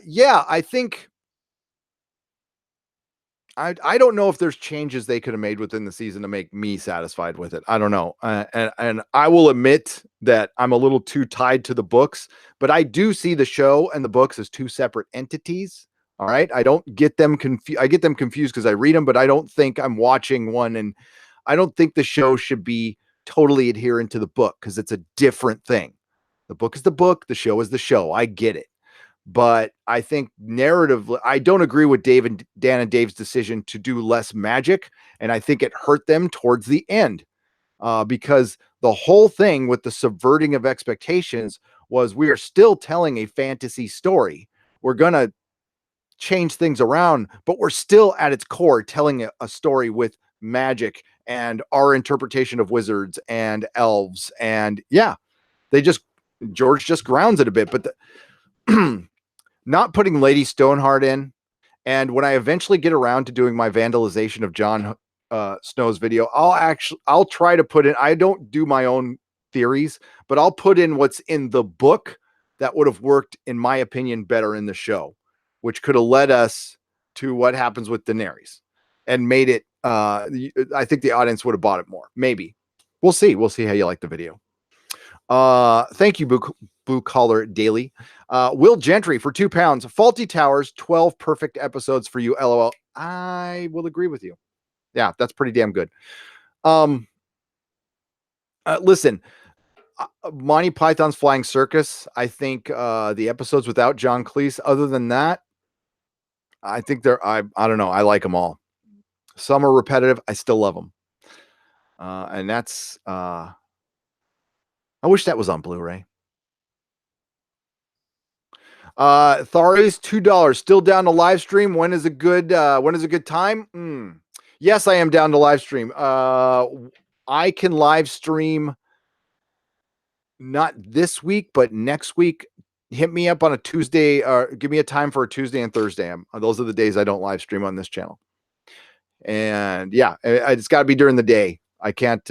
yeah, I think I don't know if there's changes they could have made within the season to make me satisfied with it. I don't know. And I will admit that I'm a little too tied to the books, but I do see the show and the books as two separate entities. All right. I don't get them confused. I get them confused because I read them, but I don't think I'm watching one. And I don't think the show should be totally adherent to the book because it's a different thing. The book is the book. The show is the show. I get it. But I think narratively, I don't agree with Dan and Dave's decision to do less magic. And I think it hurt them towards the end because the whole thing with the subverting of expectations was we are still telling a fantasy story. We're going to change things around, but we're still at its core telling a story with magic and our interpretation of wizards and elves. And yeah, George just grounds it a bit, but not putting Lady Stoneheart in. And when I eventually get around to doing my vandalization of Jon Snow's video, I'll try to put in, I don't do my own theories, but I'll put in what's in the book that would have worked, in my opinion, better in the show, which could have led us to what happens with Daenerys and made it, I think the audience would have bought it more. Maybe. We'll see. We'll see how you like the video. Thank you, Blue Collar Daily. Will Gentry for £2. Faulty Towers, 12 perfect episodes for you. LOL. I will agree with you. Yeah, that's pretty damn good. Listen, Monty Python's Flying Circus. I think the episodes without John Cleese, other than that, I think I don't know. I like them all. Some are repetitive. I still love them. And that's I wish that was on Blu-ray. Tharis, $2. Still down to live stream. When is a good time? Yes, I am down to live stream. I can live stream not this week, but next week. Hit me up on a Tuesday or give me a time for a Tuesday and Thursday. Those are the days I don't live stream on this channel. And yeah, it's got to be during the day. I can't,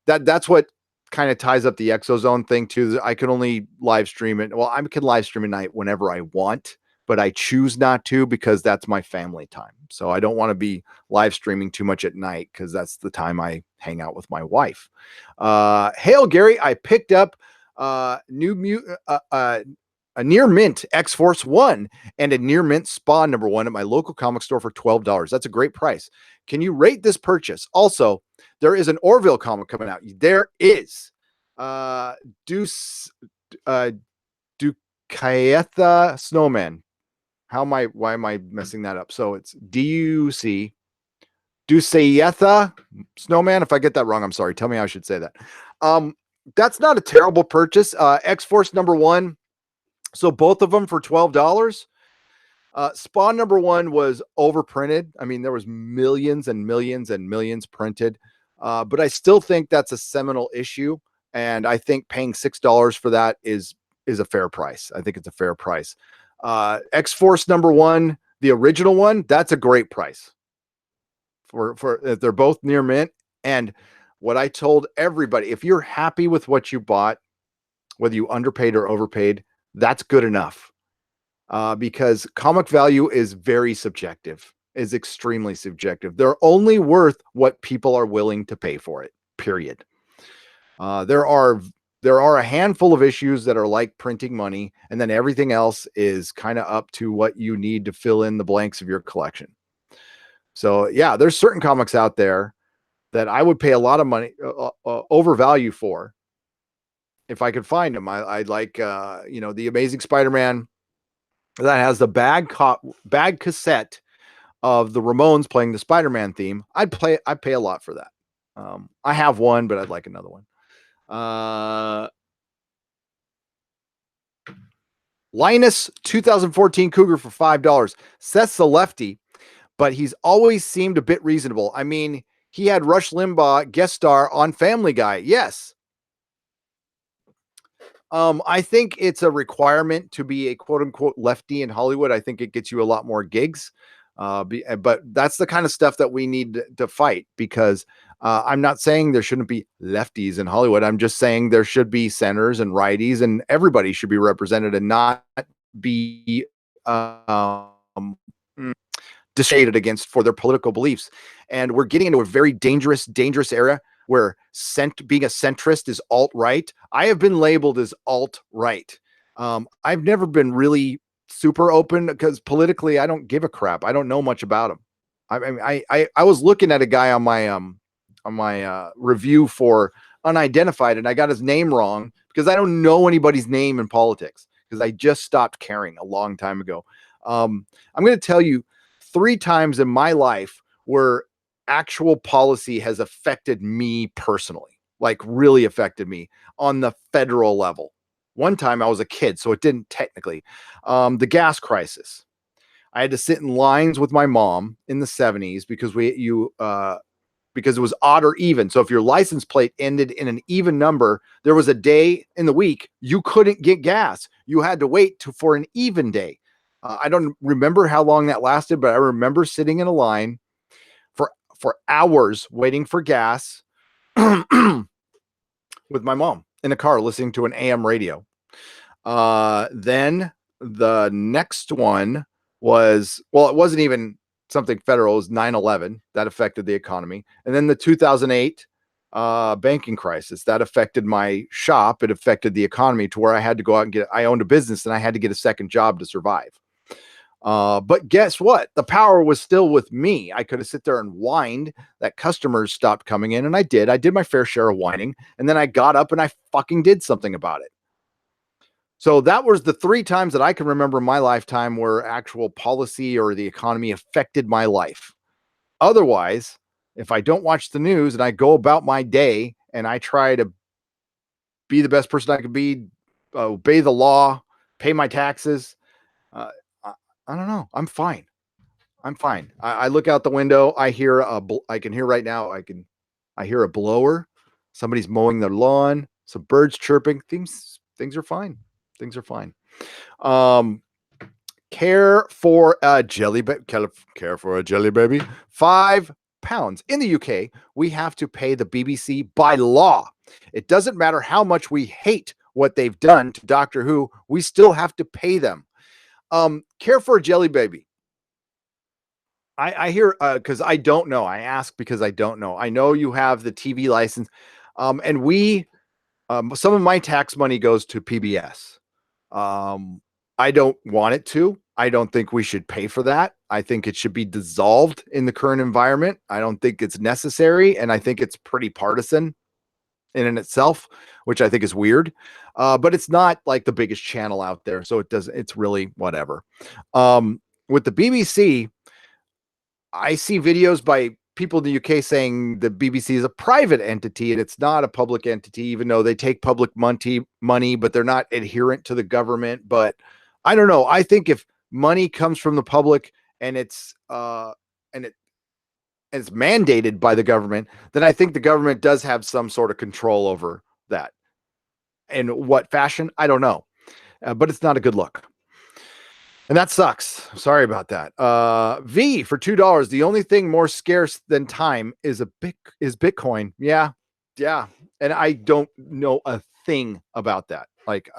that's what kind of ties up the Exozone thing too. I can only live stream it. Well, I can live stream at night whenever I want, but I choose not to because that's my family time. So I don't want to be live streaming too much at night because that's the time I hang out with my wife. Hail Gary, I picked up a near mint X-Force 1 and a near mint Spawn #1 at my local comic store for $12. That's a great price. Can you rate this purchase? Also, there is an Orville comic coming out. There is. Ducaetha Snowman. Why am I messing that up? So it's D-U-C Ducaetha Snowman. If I get that wrong, I'm sorry. Tell me how I should say that. That's not a terrible purchase. X-Force #1. So both of them for $12. Spawn #1 was overprinted. I mean, there was millions and millions and millions printed. But I still think that's a seminal issue And I think paying $6 for that is a fair price. I think it's a fair price. X-Force #1, the original one, that's a great price for they're both near mint. And what I told everybody, if you're happy with what you bought, whether you underpaid or overpaid, that's good enough. Because comic value is very subjective, is extremely subjective. They're only worth what people are willing to pay for it, period. There are a handful of issues that are like printing money, and then everything else is kind of up to what you need to fill in the blanks of your collection. So yeah, there's certain comics out there that I would pay a lot of money overvalue for if I could find them. I like the Amazing Spider-Man that has the bag cassette of the Ramones playing the Spider-Man theme. I'd pay a lot for that. I have one, but I'd like another one. Linus 2014 Cougar for $5. Seth's a lefty, but he's always seemed a bit reasonable. I mean, he had Rush Limbaugh guest star on Family Guy. Yes. I think it's a requirement to be a quote unquote lefty in Hollywood. I think it gets you a lot more gigs. But that's the kind of stuff that we need to fight, because I'm not saying there shouldn't be lefties in Hollywood. I'm just saying there should be centers and righties, and everybody should be represented and not be discriminated against for their political beliefs. And we're getting into a very dangerous area where being a centrist is alt-right. I have been labeled as alt-right. I've never been really super open because politically I don't give a crap. I don't know much about them. I was looking at a guy on my review for Unidentified, and I got his name wrong because I don't know anybody's name in politics, because I just stopped caring a long time ago. I'm going to tell you 3 times in my life where actual policy has affected me personally, like really affected me on the federal level. One time I was a kid, so it didn't technically. The gas crisis. I had to sit in lines with my mom in the 70s because because it was odd or even. So if your license plate ended in an even number, there was a day in the week you couldn't get gas. You had to wait for an even day. I don't remember how long that lasted, but I remember sitting in a line for hours waiting for gas with my mom in a car listening to an AM radio. Then the next one was, well, it wasn't even something federal. It was 9/11 that affected the economy. And then the 2008 banking crisis that affected my shop. It affected the economy to where I had to go out and I owned a business and I had to get a second job to survive. But guess what? The power was still with me. I could have sit there and whined that customers stopped coming in, and I did. I did my fair share of whining, and then I got up and I fucking did something about it. So that was the 3 times that I can remember in my lifetime where actual policy or the economy affected my life. Otherwise, if I don't watch the news and I go about my day and I try to be the best person I could be, obey the law, pay my taxes, I don't know. I'm fine. I look out the window. I can hear right now. I hear a blower. Somebody's mowing their lawn. Some birds chirping. Things are fine. Things are fine. Care for a jelly baby. Care for a jelly baby. £5 in the UK. We have to pay the BBC by law. It doesn't matter how much we hate what they've done to Doctor Who. We still have to pay them. Care for a jelly baby. I hear, because I don't know. I ask because I don't know. I know you have the TV license, and some of my tax money goes to PBS. I don't want it to. I don't think we should pay for that. I think it should be dissolved in the current environment. I don't think it's necessary, and I think it's pretty partisan in itself, which I think is weird. But it's not like the biggest channel out there, so it's really whatever. With the BBC, I see videos by people in the UK saying the BBC is a private entity and it's not a public entity, even though they take public money, but they're not adherent to the government. But I don't know. I think if money comes from the public and it's mandated by the government, then I think the government does have some sort of control over that. in what fashion, I don't know, but it's not a good look. And that sucks. Sorry about that. V for $2. The only thing more scarce than time is Bitcoin. Yeah. Yeah. And I don't know a thing about that. Like,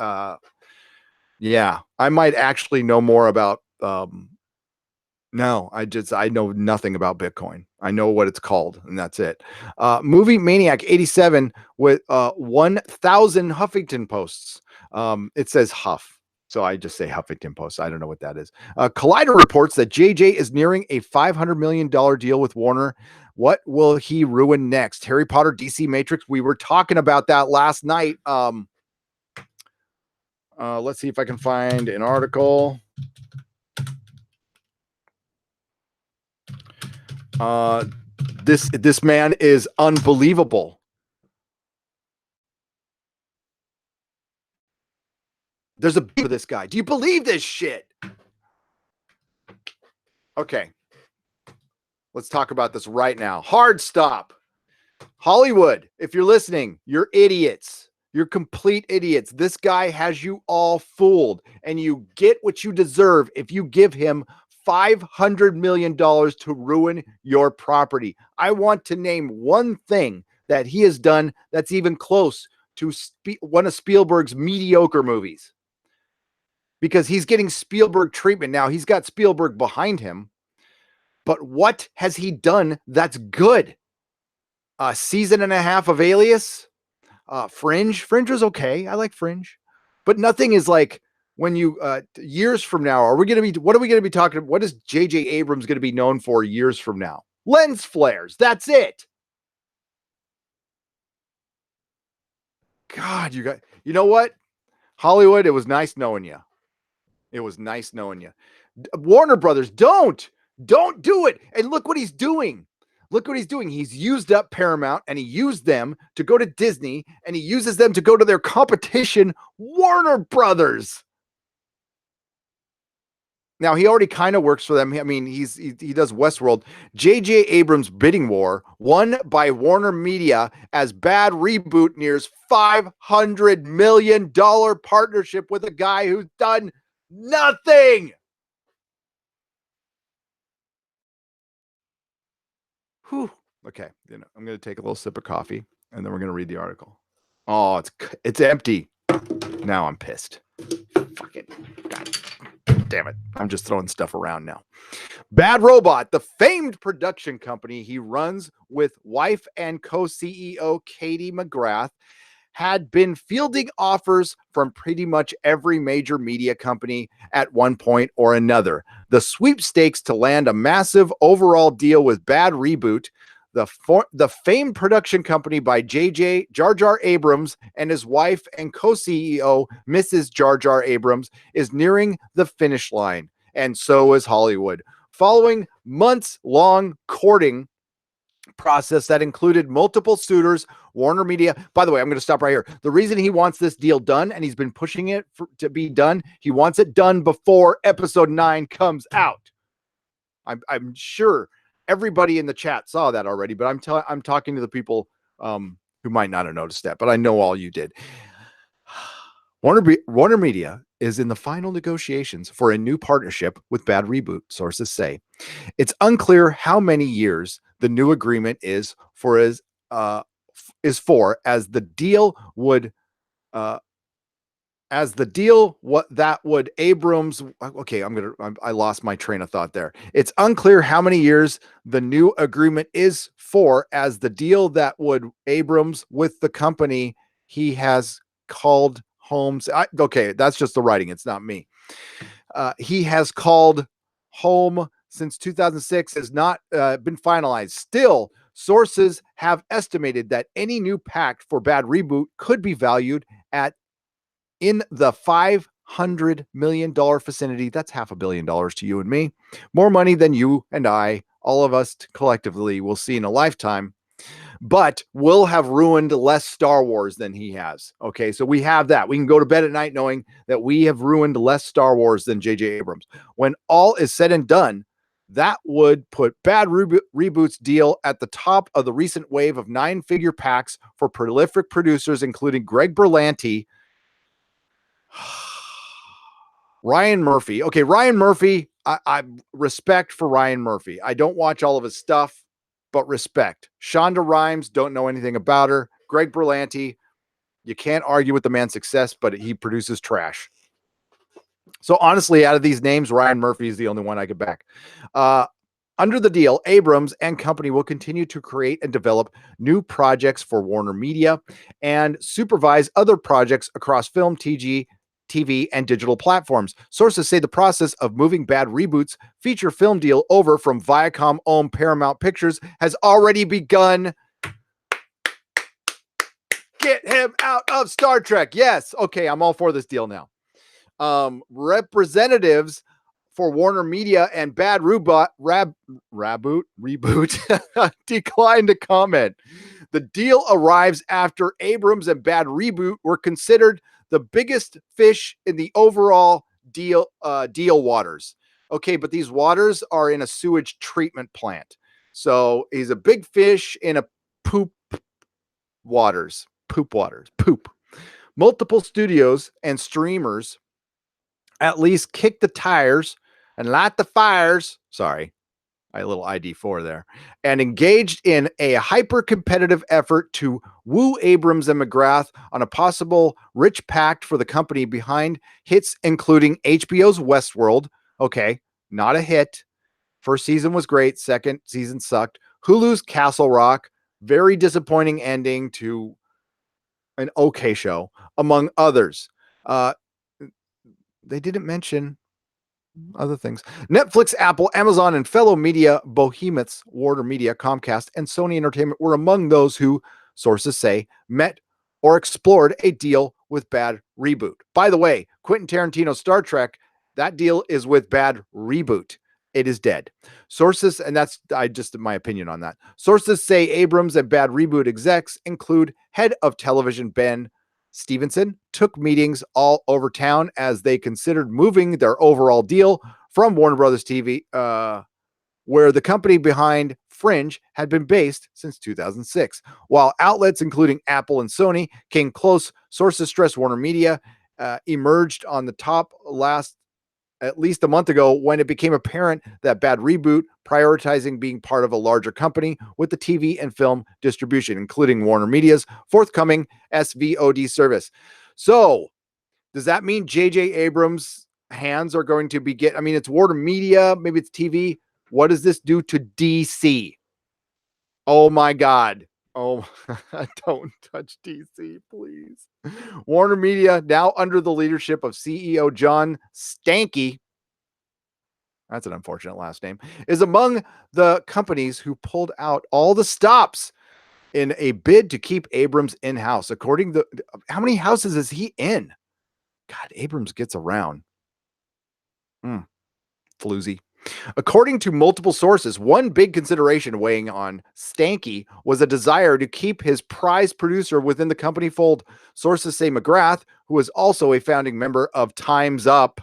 yeah, I might actually know more about, no, I know nothing about Bitcoin. I know what it's called, and that's it. Movie Maniac 87 with 1,000 Huffington Posts. It says Huff. So I just say Huffington Post. I don't know what that is. Collider reports that JJ is nearing a $500 million deal with Warner. What will he ruin next? Harry Potter, DC Matrix. We were talking about that last night. Let's see if I can find an article. This man is unbelievable. There's a beat for this guy. Do you believe this shit? Okay. Let's talk about this right now. Hard stop. Hollywood, if you're listening, you're idiots. You're complete idiots. This guy has you all fooled, and you get what you deserve if you give him $500 million to ruin your property. I want to name one thing that he has done that's even close to one of Spielberg's mediocre movies, because he's getting Spielberg treatment now. He's got Spielberg behind him, but what has he done that's good? A season and a half of Alias, Fringe was okay. I like Fringe, but nothing is like when you years from now, what are we going to be talking about? What is JJ Abrams going to be known for years from now? Lens flares. That's it. God, you know what? Hollywood, it was nice knowing you. It was nice knowing you. Warner Brothers, don't do it. And look what he's doing. Look what he's doing. He's used up Paramount, and he used them to go to Disney, and he uses them to go to their competition, Warner Brothers. Now, he already kind of works for them. I mean, he does Westworld. J.J. Abrams' bidding war, won by Warner Media as Bad Reboot nears $500 million partnership with a guy who's done nothing. Whew. Okay, I'm going to take a little sip of coffee, and then we're going to read the article. Oh, it's empty. Now I'm pissed. Fucking God damn it. I'm just throwing stuff around now. Bad Robot, the famed production company he runs with wife and co-CEO Katie McGrath, had been fielding offers from pretty much every major media company at one point or another. The sweepstakes to land a massive overall deal with Bad Reboot, the famed production company by Jar Jar Abrams and his wife and co-CEO, Mrs. Jar Jar Abrams, is nearing the finish line. And so is Hollywood. Following months-long courting process that included multiple suitors, Warner Media. By the way, I'm going to stop right here. The reason he wants this deal done, and he's been pushing it to be done, he wants it done before episode 9 comes out. I'm sure everybody in the chat saw that already, but I'm talking to the people who might not have noticed that, but I know all you did. Warner Media is in the final negotiations for a new partnership with Bad Reboot, sources say. It's unclear how many years the new agreement is for, as the deal would Abrams. Okay, I lost my train of thought there. It's unclear how many years the new agreement is for, as the deal that would Abrams with the company he has called Holmes. Okay, that's just the writing. It's not me. He has called home since 2006 has not been finalized. Still, sources have estimated that any new pact for Bad Reboot could be valued in the $500 million vicinity. That's $500 million to you and me. More money than you and I, all of us collectively, will see in a lifetime, but will have ruined less Star Wars than he has. Okay, so we have that. We can go to bed at night knowing that we have ruined less Star Wars than J.J. Abrams. When all is said and done, that would put Bad Reboot's deal at the top of the recent wave of 9-figure packs for prolific producers, including Greg Berlanti, Ryan Murphy. Okay, Ryan Murphy. I respect for Ryan Murphy. I don't watch all of his stuff, but respect. Shonda Rhimes, don't know anything about her. Greg Berlanti, you can't argue with the man's success, but he produces trash. So honestly, out of these names, Ryan Murphy is the only one I could back. Under the deal, Abrams and company will continue to create and develop new projects for Warner Media and supervise other projects across film, TV, and digital platforms. Sources say the process of moving bad reboots feature film deal over from Viacom-owned Paramount Pictures has already begun. Get him out of Star Trek. Yes. Okay, I'm all for this deal now. Representatives for Warner Media and Bad Reboot declined to comment. The deal arrives after Abrams and Bad Reboot were considered the biggest fish in the overall deal waters. Okay, but these waters are in a sewage treatment plant. So he's a big fish in a poop waters. Multiple studios and streamers at least kick the tires and light the fires. Sorry, a little ID4 there. And engaged in a hyper-competitive effort to woo Abrams and McGrath on a possible rich pact for the company behind hits including HBO's Westworld. Okay, not a hit. First season was great. Second season sucked. Hulu's Castle Rock. Very disappointing ending to an okay show, among others. They didn't mention other things. Netflix, Apple, Amazon, and fellow media behemoths, Warner Media, Comcast, and Sony Entertainment were among those who, sources say, met or explored a deal with Bad Reboot. By the way, Quentin Tarantino's Star Trek, that deal is with Bad Reboot. It is dead. Sources, and that's just my opinion on that. Sources say Abrams and Bad Reboot execs include head of television Ben Stevenson took meetings all over town as they considered moving their overall deal from Warner Brothers TV, where the company behind Fringe had been based since 2006. While outlets including Apple and Sony came close, sources stress Warner Media emerged on the top at least a month ago when it became apparent that Bad Reboot prioritizing being part of a larger company with the TV and film distribution, including Warner Media's forthcoming SVOD service. So does that mean J.J. Abrams' hands are going to be it's Warner Media, maybe it's TV. What does this do to DC? Oh my God. Oh, don't touch DC, please. Warner Media, now under the leadership of CEO John Stankey, that's an unfortunate last name, is among the companies who pulled out all the stops in a bid to keep Abrams in-house. According to how many houses is he in? God, Abrams gets around. Floozy. According to multiple sources, one big consideration weighing on Stankey was a desire to keep his prized producer within the company fold. Sources say McGrath, who is also a founding member of Time's Up,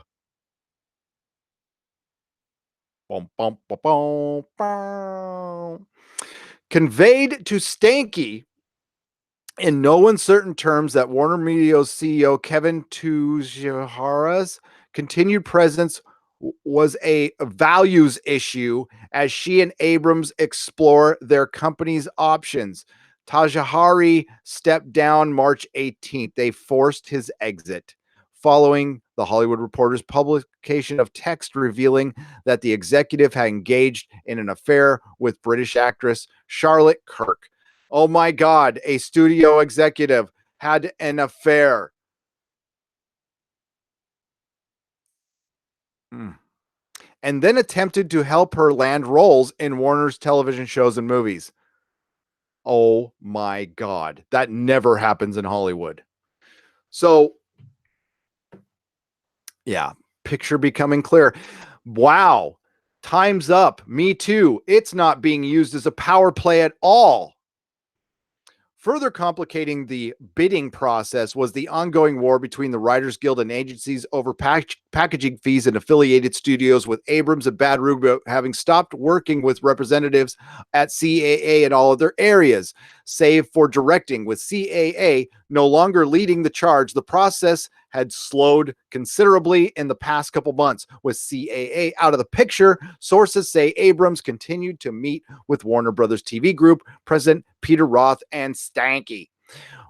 conveyed to Stankey in no uncertain terms that Warner Media's CEO Kevin Tujihara's continued presence was a values issue as she and Abrams explore their company's options. Tajahari stepped down March 18th. They forced his exit following the Hollywood Reporter's publication of text revealing that the executive had engaged in an affair with British actress Charlotte Kirk. Oh my God, a studio executive had an affair. And then attempted to help her land roles in Warner's television shows and movies. Oh my God. That never happens in Hollywood. So, yeah, picture becoming clear. Wow. Time's up. Me too. It's not being used as a power play at all. Further complicating the bidding process was the ongoing war between the Writers Guild and agencies over packaging fees and affiliated studios, with Abrams and Bad Reboot having stopped working with representatives at CAA in all other areas, save for directing. With CAA no longer leading the charge, the process had slowed considerably in the past couple months. With CAA out of the picture, sources say Abrams continued to meet with Warner Brothers TV Group president Peter Roth and Stanky,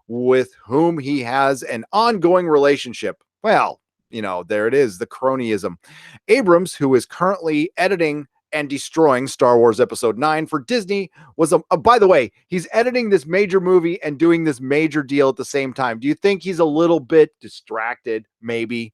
with whom he has an ongoing relationship. Well, there it is, the cronyism. Abrams, who is currently editing and destroying Star Wars Episode 9 for Disney, was by the way, he's editing this major movie and doing this major deal at the same time. Do you think he's a little bit distracted? Maybe.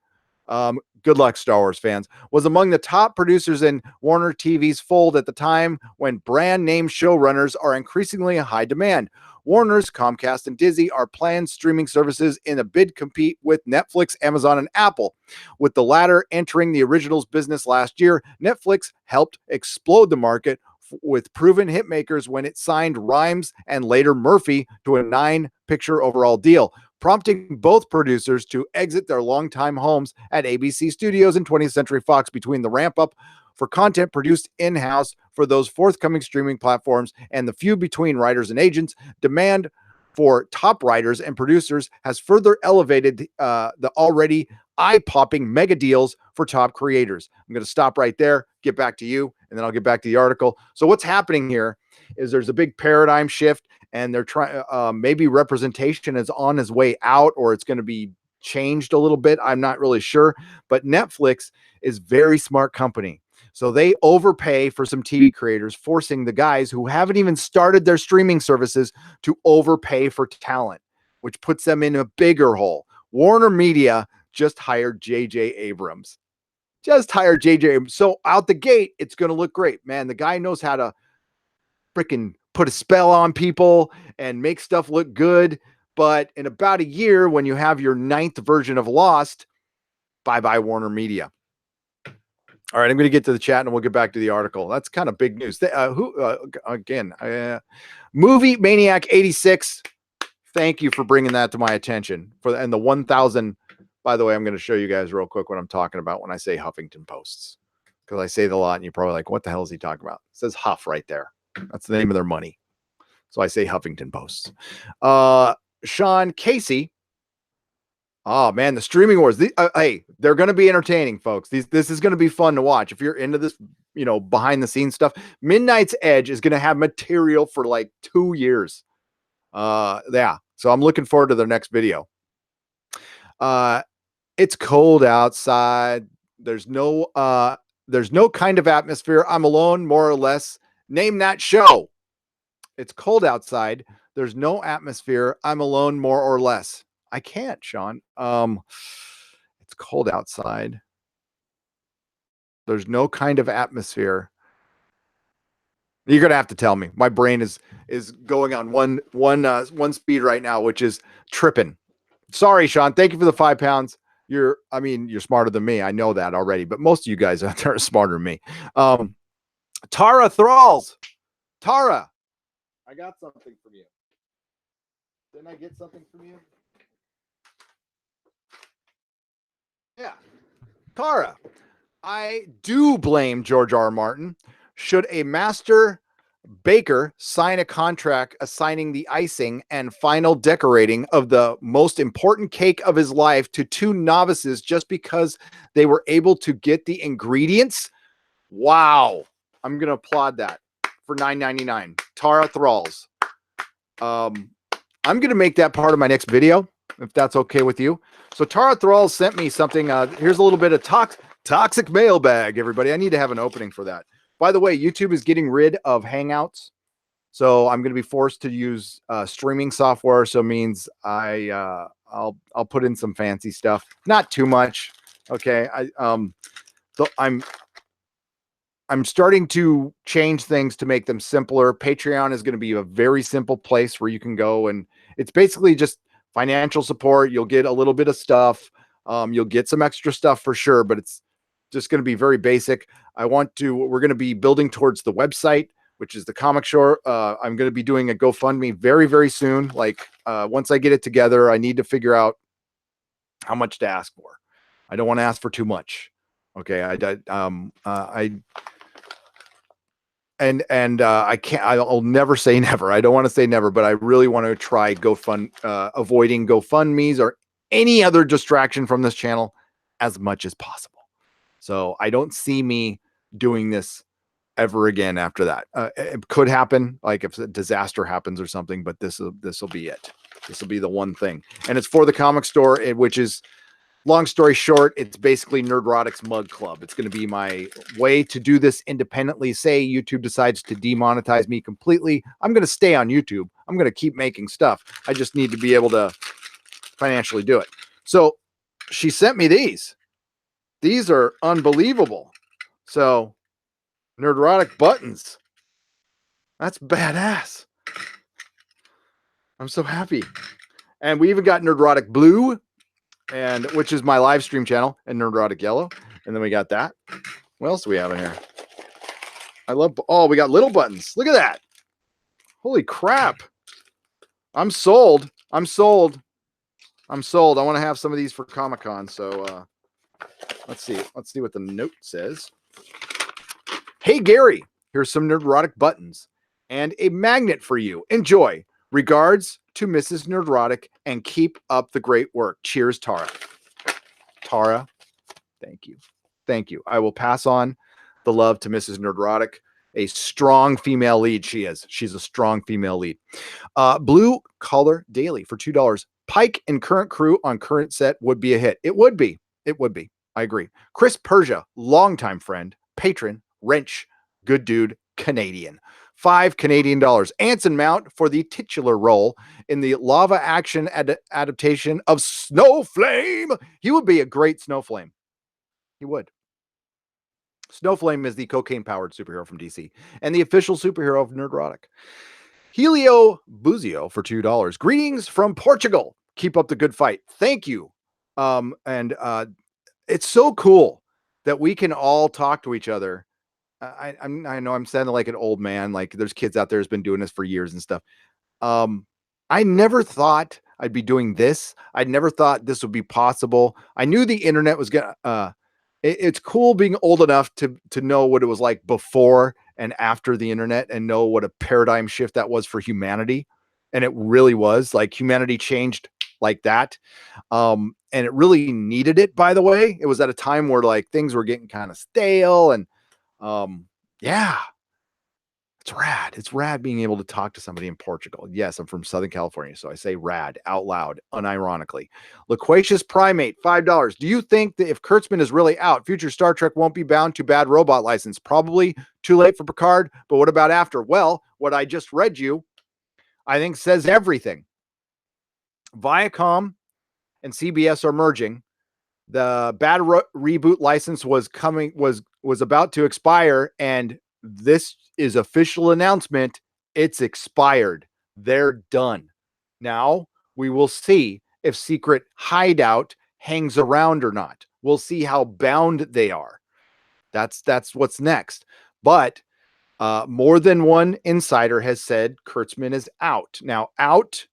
Good luck, Star Wars fans. Was among the top producers in Warner TV's fold at the time when brand name showrunners are increasingly in high demand. Warner's, Comcast, and Disney are planned streaming services in a bid compete with Netflix, Amazon, and Apple. With the latter entering the originals business last year, Netflix helped explode the market with proven hitmakers when it signed Rhimes and later Murphy to a 9-picture overall deal, prompting both producers to exit their longtime homes at ABC Studios and 20th Century Fox between the ramp-up for content produced in-house for those forthcoming streaming platforms and the feud between writers and agents. Demand for top writers and producers has further elevated the already eye-popping mega deals for top creators. I'm going to stop right there, get back to you, and then I'll get back to the article. So what's happening here is there's a big paradigm shift, and they're trying, maybe representation is on its way out, or it's going to be changed a little bit. I'm not really sure, but Netflix is very smart company. So they overpay for some TV creators, forcing the guys who haven't even started their streaming services to overpay for talent, which puts them in a bigger hole. Warner Media just hired J.J. Abrams. So out the gate, it's going to look great. Man, the guy knows how to freaking put a spell on people and make stuff look good. But in about a year, when you have your 9th version of Lost, bye-bye Warner Media. All right, I'm going to get to the chat and we'll get back to the article. That's kind of big news. Movie Maniac 86. Thank you for bringing that to my attention. And the 1,000. By the way, I'm going to show you guys real quick what I'm talking about when I say Huffington Posts, because I say it a lot and you're probably like, what the hell is he talking about? It says Huff right there. That's the name of their money. So I say Huffington Posts. Sean Casey. Oh man, the streaming wars. Hey, they're going to be entertaining, folks. This is going to be fun to watch. If you're into this, behind the scenes stuff, Midnight's Edge is going to have material for like 2 years. Yeah. So I'm looking forward to their next video. It's cold outside. There's no kind of atmosphere. I'm alone, more or less. Name that show. It's cold outside. There's no atmosphere. I'm alone, more or less. I can't, Sean. It's cold outside. There's no kind of atmosphere. You're gonna have to tell me. My brain is going on one speed right now, which is tripping. Sorry, Sean. Thank you for the 5 pounds. You're smarter than me. I know that already, but most of you guys out there are smarter than me. Tara Thralls. Tara, I got something from you. Didn't I get something from you? Yeah. Tara, I do blame George R. R. Martin. Should a master baker sign a contract assigning the icing and final decorating of the most important cake of his life to 2 novices just because they were able to get the ingredients? Wow. I'm going to applaud that for $9.99. Tara Thralls. I'm going to make that part of my next video, if that's okay with you. So Tara Thralls sent me something. Here's a little bit of toxic mailbag, everybody. I need to have an opening for that. By the way, YouTube is getting rid of Hangouts. So I'm going to be forced to use streaming software. So it means I'll put in some fancy stuff. Not too much. Okay. I'm starting to change things to make them simpler. Patreon is going to be a very simple place where you can go, and it's basically just financial support. You'll get a little bit of stuff. You'll get some extra stuff for sure, but it's just going to be very basic. We're going to be building towards the website, which is the comic shore. I'm going to be doing a GoFundMe very, very soon. Like once I get it together, I need to figure out how much to ask for. I don't want to ask for too much. Okay. I can't, I'll never say never. I don't want to say never, but I really want to try avoiding GoFundMes or any other distraction from this channel as much as possible. So I don't see me doing this ever again after that. It could happen, like if a disaster happens or something, but this will be it. This will be the one thing. And it's for the comic store, which is, long story short, it's basically Nerdrotic's mug club. It's going to be my way to do this independently. Say YouTube decides to demonetize me completely, I'm going to stay on YouTube. I'm going to keep making stuff. I just need to be able to financially do it. So she sent me these. These are unbelievable. So Nerdrotic buttons. That's badass. I'm so happy. And we even got Nerdrotic blue, and which is my live stream channel, and Nerdrotic yellow. And then we got that. What else do we have in here? We got little buttons. Look at that. Holy crap. I'm sold. I want to have some of these for Comic-Con. So let's see what the note says. Hey, Gary, here's some Nerdrotic buttons and a magnet for you. Enjoy. Regards to Mrs. Nerdrotic, and keep up the great work. Cheers, Tara. Tara, thank you. Thank you. I will pass on the love to Mrs. Nerdrotic. A strong female lead she is. She's a strong female lead. Blue Collar Daily for $2. Pike and current crew on current set would be a hit. It would be. It would be. I agree. Chris Persia, longtime friend, patron, wrench, good dude, Canadian. $5 Canadian. Anson Mount for the titular role in the lava action adaptation of Snowflame. He would be a great Snowflame. He would. Snowflame is the cocaine-powered superhero from DC and the official superhero of Nerdrotic. Helio Buzio for $2. Greetings from Portugal. Keep up the good fight. Thank you. It's so cool that we can all talk to each other. I know I'm sounding like an old man. Like there's kids out there who's been doing this for years and stuff. I never thought I'd be doing this. I never thought this would be possible. I knew the internet was gonna. It's cool being old enough to know what it was like before and after the internet, and know what a paradigm shift that was for humanity. And it really was. Like humanity changed like that. And it really needed it, by the way. It was at a time where like things were getting kind of stale, and yeah, it's rad. It's rad being able to talk to somebody in Portugal. Yes, I'm from Southern California, so I say rad out loud, unironically. Loquacious Primate, $5. Do you think that if Kurtzman is really out, future Star Trek won't be bound to bad robot license? Probably too late for Picard, but what about after? Well, what I just read you, I think says everything. Viacom and CBS are merging. The bad reboot license was about to expire, and this is official announcement. It's expired. They're done. Now we will see if Secret Hideout hangs around or not. We'll see how bound they are. That's what's next. But more than one insider has said Kurtzman is out. Now, out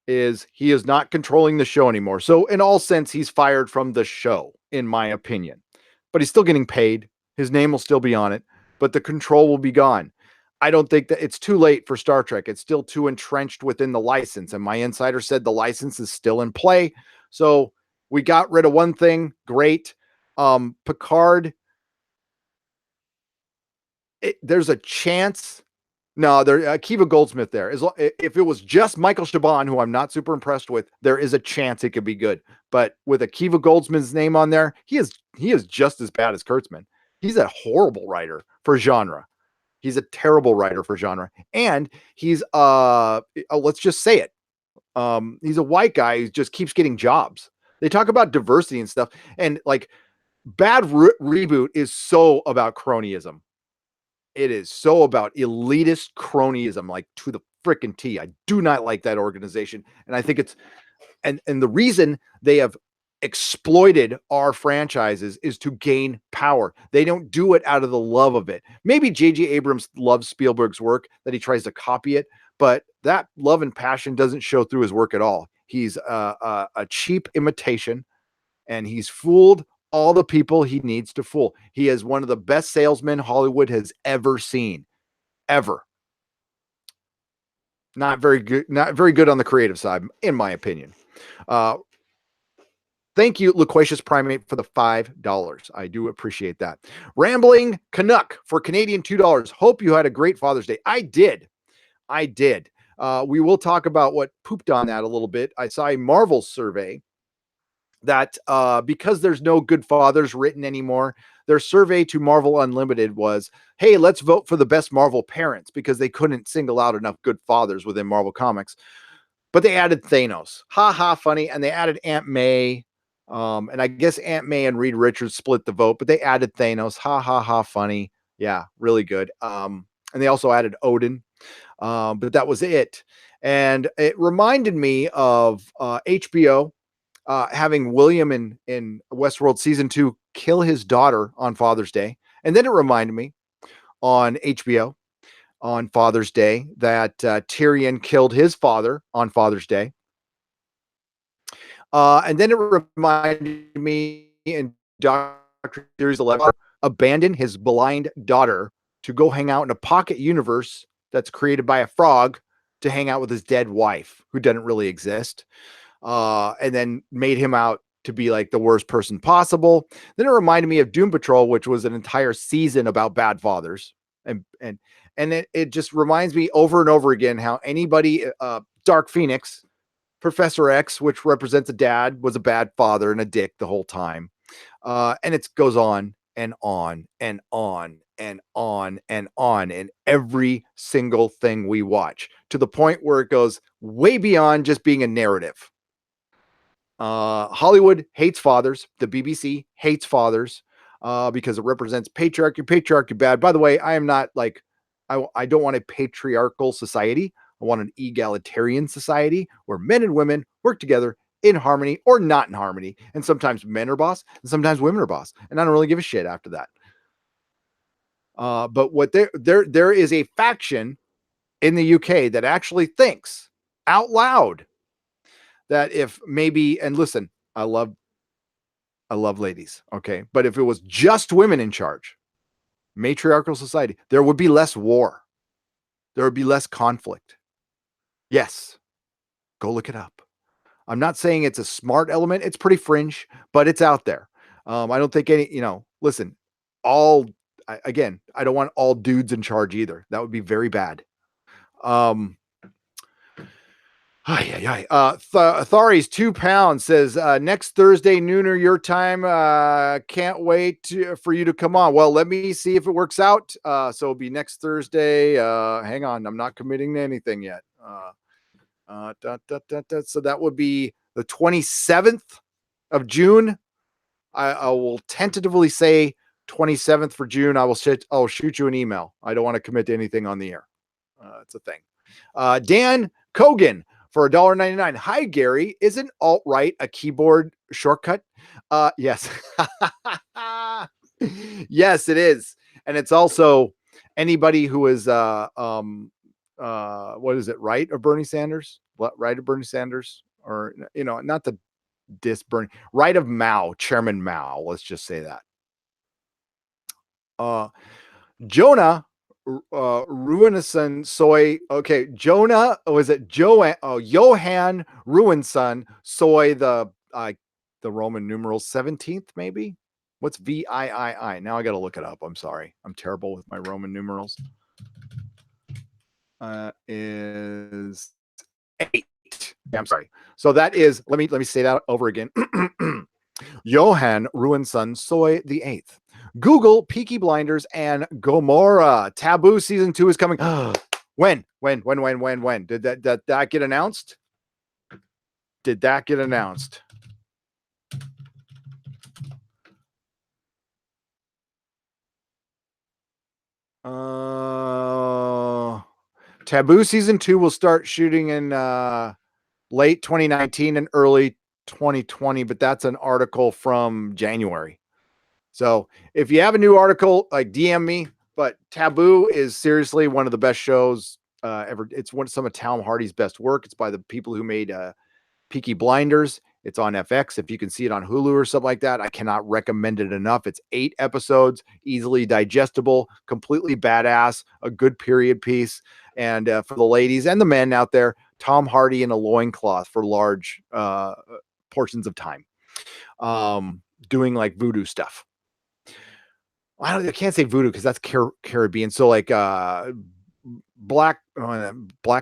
is he is not controlling the show anymore. So in all sense, he's fired from the show, in my opinion. But he's still getting paid. His name will still be on it, but the control will be gone. I don't think that it's too late for Star Trek. It's still too entrenched within the license. And my insider said the license is still in play. So we got rid of one thing. Great. Picard, there's a chance. No, Akiva Goldsmith there. If it was just Michael Chabon, who I'm not super impressed with, there is a chance it could be good. But with Akiva Goldsmith's name on there, he is just as bad as Kurtzman. He's a horrible writer for genre. He's a terrible writer for genre. And he's let's just say it. He's a white guy who just keeps getting jobs. They talk about diversity and stuff. And like bad reboot is so about cronyism. It is so about elitist cronyism, like to the frickin' T. I do not like that organization. And I think it's, and the reason they have exploited our franchises is to gain power. They don't do it out of the love of it. Maybe J.J. Abrams loves Spielberg's work, that he tries to copy it, but that love and passion doesn't show through his work at all. He's a cheap imitation, and he's fooled all the people he needs to fool. He is one of the best salesmen Hollywood has ever seen, ever. Not very good on the creative side, in my opinion. Thank you, Loquacious Primate, for the $5. I do appreciate that. Rambling Canuck for Canadian $2. Hope you had a great Father's Day. I did. I did. We will talk about what pooped on that a little bit. I saw a Marvel survey that because there's no good fathers written anymore, their survey to Marvel Unlimited was, hey, let's vote for the best Marvel parents, because they couldn't single out enough good fathers within Marvel Comics. But they added Thanos. Ha ha, funny. And they added Aunt May. And I guess Aunt May and Reed Richards split the vote, but they added Thanos. Ha ha ha, funny. Yeah, really good. And they also added Odin. But that was it. And it reminded me of HBO having William in Westworld season 2 kill his daughter on Father's Day. And then it reminded me on HBO on Father's Day that Tyrion killed his father on Father's Day. And then it reminded me in Doctor Series 11 abandoned his blind daughter to go hang out in a pocket universe that's created by a frog to hang out with his dead wife, who doesn't really exist. And then made him out to be like the worst person possible. Then it reminded me of Doom Patrol, which was an entire season about bad fathers. And it just reminds me over and over again how anybody, Dark Phoenix, Professor X, which represents a dad, was a bad father and a dick the whole time. And it goes on and on and on and on and on in every single thing we watch, to the point where it goes way beyond just being a narrative. Hollywood hates fathers. The BBC hates fathers because it represents patriarchy bad. By the way, I am not like, I don't want a patriarchal society. I want an egalitarian society where men and women work together in harmony or not in harmony. And sometimes men are boss and sometimes women are boss. And I don't really give a shit after that. But what there is a faction in the UK that actually thinks out loud that if maybe, and listen, I love ladies, okay, but if it was just women in charge, matriarchal society, there would be less war, there would be less conflict. Yes, go look it up. I'm not saying it's a smart element, it's pretty fringe, but it's out there. I don't think any, listen, again, I don't want all dudes in charge either. That would be very bad. Thari's £2 says next Thursday nooner your time. Can't wait for you to come on. Well, let me see if it works out. So it'll be next Thursday. Hang on, I'm not committing to anything yet. So that would be the 27th of June. I will tentatively say 27th for June. I'll shoot you an email. I don't want to commit to anything on the air. It's a thing. Dan Kogan for $1.99. Hi, Gary. Isn't alt-right a keyboard shortcut? Yes. Yes, it is. And it's also anybody who is what is it, right of Bernie Sanders? What, right of Bernie Sanders? Or, not the Bernie, right of Mao, Chairman Mao. Let's just say that. Jonah Ruinson Soy. Okay, Jonah, was it Johan? Oh, Johan Ruinson Soy, the Roman numeral 17th, maybe. What's VIII? Now I got to look it up. I'm sorry, I'm terrible with my Roman numerals. Is 8. Yeah, I'm sorry. So that is. Let me say that over again. Johan Ruinson Soy the 8th. Google Peaky Blinders and Gomorrah. Taboo season 2 is coming. When? Did that get announced? Did that get announced? Taboo season 2 will start shooting in late 2019 and early 2020, but that's an article from January. So if you have a new article, like, DM me. But Taboo is seriously one of the best shows ever. It's some of Tom Hardy's best work. It's by the people who made Peaky Blinders. It's on FX. If you can see it on Hulu or something like that, I cannot recommend it enough. It's 8 episodes, easily digestible, completely badass, a good period piece. And for the ladies and the men out there, Tom Hardy in a loincloth for large portions of time. doing like voodoo stuff. I can't say voodoo because that's Caribbean. So like black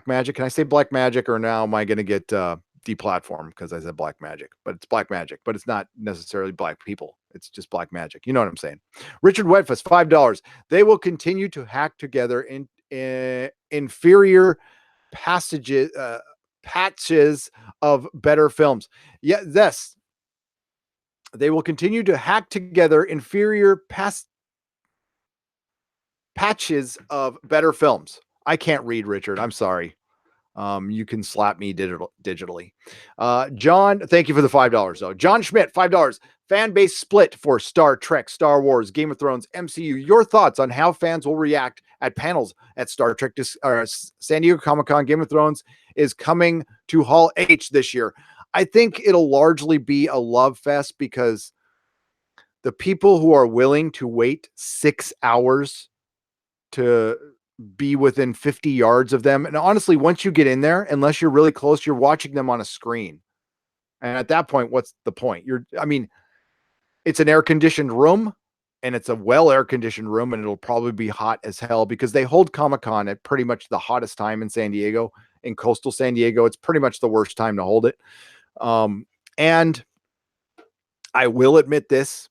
magic. Can I say black magic, or now am I going to get deplatformed because I said black magic? But it's black magic, but it's not necessarily black people. It's just black magic. You know what I'm saying? Richard Wetfuss, $5. They will continue to hack together in inferior passages patches of better films. Yeah, this. They will continue to hack together inferior patches of better films. I can't read, Richard. I'm sorry. You can slap me digitally. John, thank you for the $5 though. John Schmidt, $5. Fan base split for Star Trek, Star Wars, Game of Thrones, MCU. Your thoughts on how fans will react at panels at Star Trek, San Diego Comic-Con. Game of Thrones is coming to Hall H this year. I think it'll largely be a love fest because the people who are willing to wait 6 hours to be within 50 yards of them. And honestly, once you get in there, unless you're really close, you're watching them on a screen. And at that point, what's the point? It's an air-conditioned room, and it's a air-conditioned room, and it'll probably be hot as hell because they hold Comic-Con at pretty much the hottest time in San Diego. In coastal San Diego, it's pretty much the worst time to hold it. And I will admit this.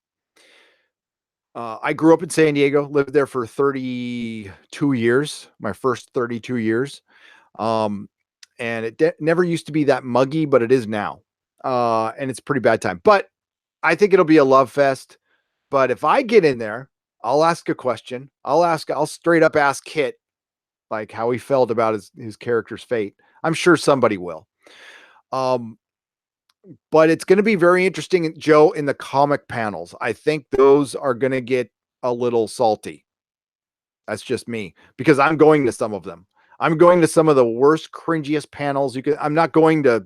I grew up in San Diego, lived there for 32 years, my first 32 years. And it never used to be that muggy, but it is now. And it's a pretty bad time. But I think it'll be a love fest. But if I get in there, I'll ask a question. I'll straight up ask Kit, like how he felt about his character's fate. I'm sure somebody will. But it's going to be very interesting, Joe, in the comic panels. I think those are going to get a little salty. That's just me, because I'm going to some of them. I'm going to some of the worst, cringiest panels. I'm not going to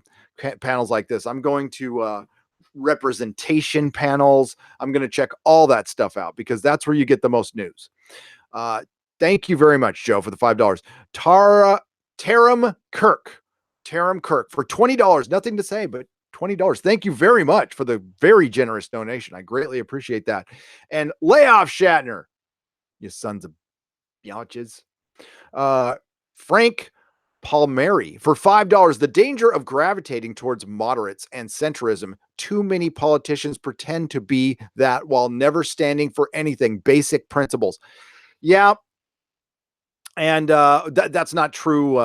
panels like this. I'm going to representation panels. I'm going to check all that stuff out because that's where you get the most news. Thank you very much, Joe, for the $5. Taram Kirk for $20. Nothing to say, but $20. Thank you very much for the very generous donation. I greatly appreciate that. And lay off Shatner, you sons of biatches. Frank Palmieri for $5. The danger of gravitating towards moderates and centrism. Too many politicians pretend to be that while never standing for anything. Basic principles. Yeah. And that's not true.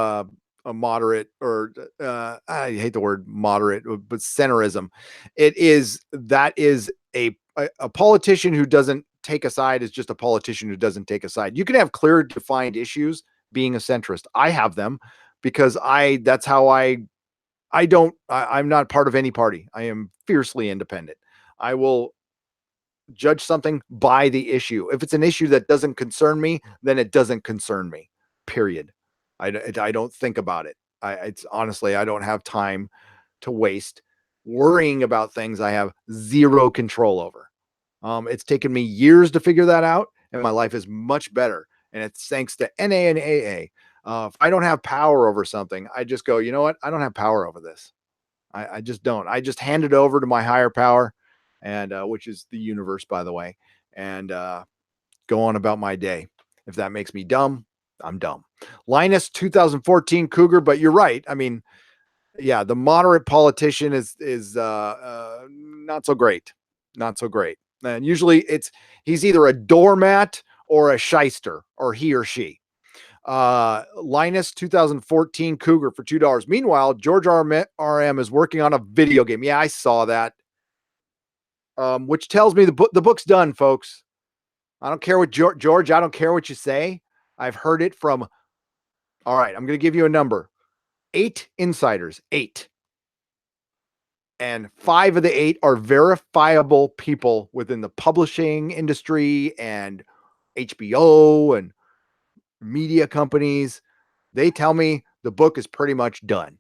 A moderate, or I hate the word moderate, but centerism. That is a politician who doesn't take a side is just a politician who doesn't take a side. You can have clear defined issues being a centrist. I have them because I'm not part of any party. I am fiercely independent. I will judge something by the issue. If it's an issue that doesn't concern me, then it doesn't concern me, period. I don't think about it. It's honestly, I don't have time to waste worrying about things I have zero control over. It's taken me years to figure that out, and my life is much better. And it's thanks to NA and AA. If I don't have power over something, I just go, you know what? I don't have power over this. I just don't. I just hand it over to my higher power, and which is the universe, by the way, and go on about my day. If that makes me dumb, I'm dumb. Linus 2014 Cougar, but you're right. I mean, yeah, the moderate politician is not so great. Not so great. And usually he's either a doormat or a shyster, or he or she. Linus 2014 Cougar for $2. Meanwhile, George RM is working on a video game. Yeah, I saw that. Which tells me the book's done, folks. I don't care what George, I don't care what you say. I've heard it from, all right, I'm going to give you a number. 8 insiders, 8. And 5 of the 8 are verifiable people within the publishing industry and HBO and media companies. They tell me the book is pretty much done.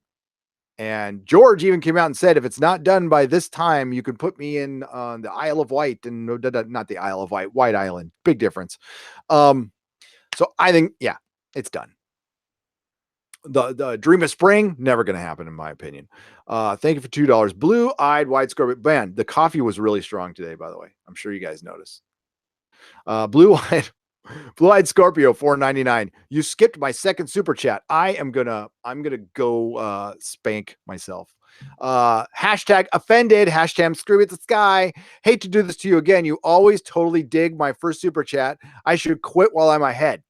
And George even came out and said, if it's not done by this time, you can put me in the Isle of Wight, and not the Isle of Wight, White Island. Big difference. So I think, yeah, it's done. The Dream of Spring, never going to happen, in my opinion. Thank you for $2. Blue-eyed white scorpion. Man, the coffee was really strong today, by the way. I'm sure you guys noticed. Blue-eyed Blue-eyed Scorpio, $4.99. You skipped my second super chat. I'm gonna go spank myself. Hashtag offended. Hashtag scream at the sky. Hate to do this to you again. You always totally dig my first super chat. I should quit while I'm ahead.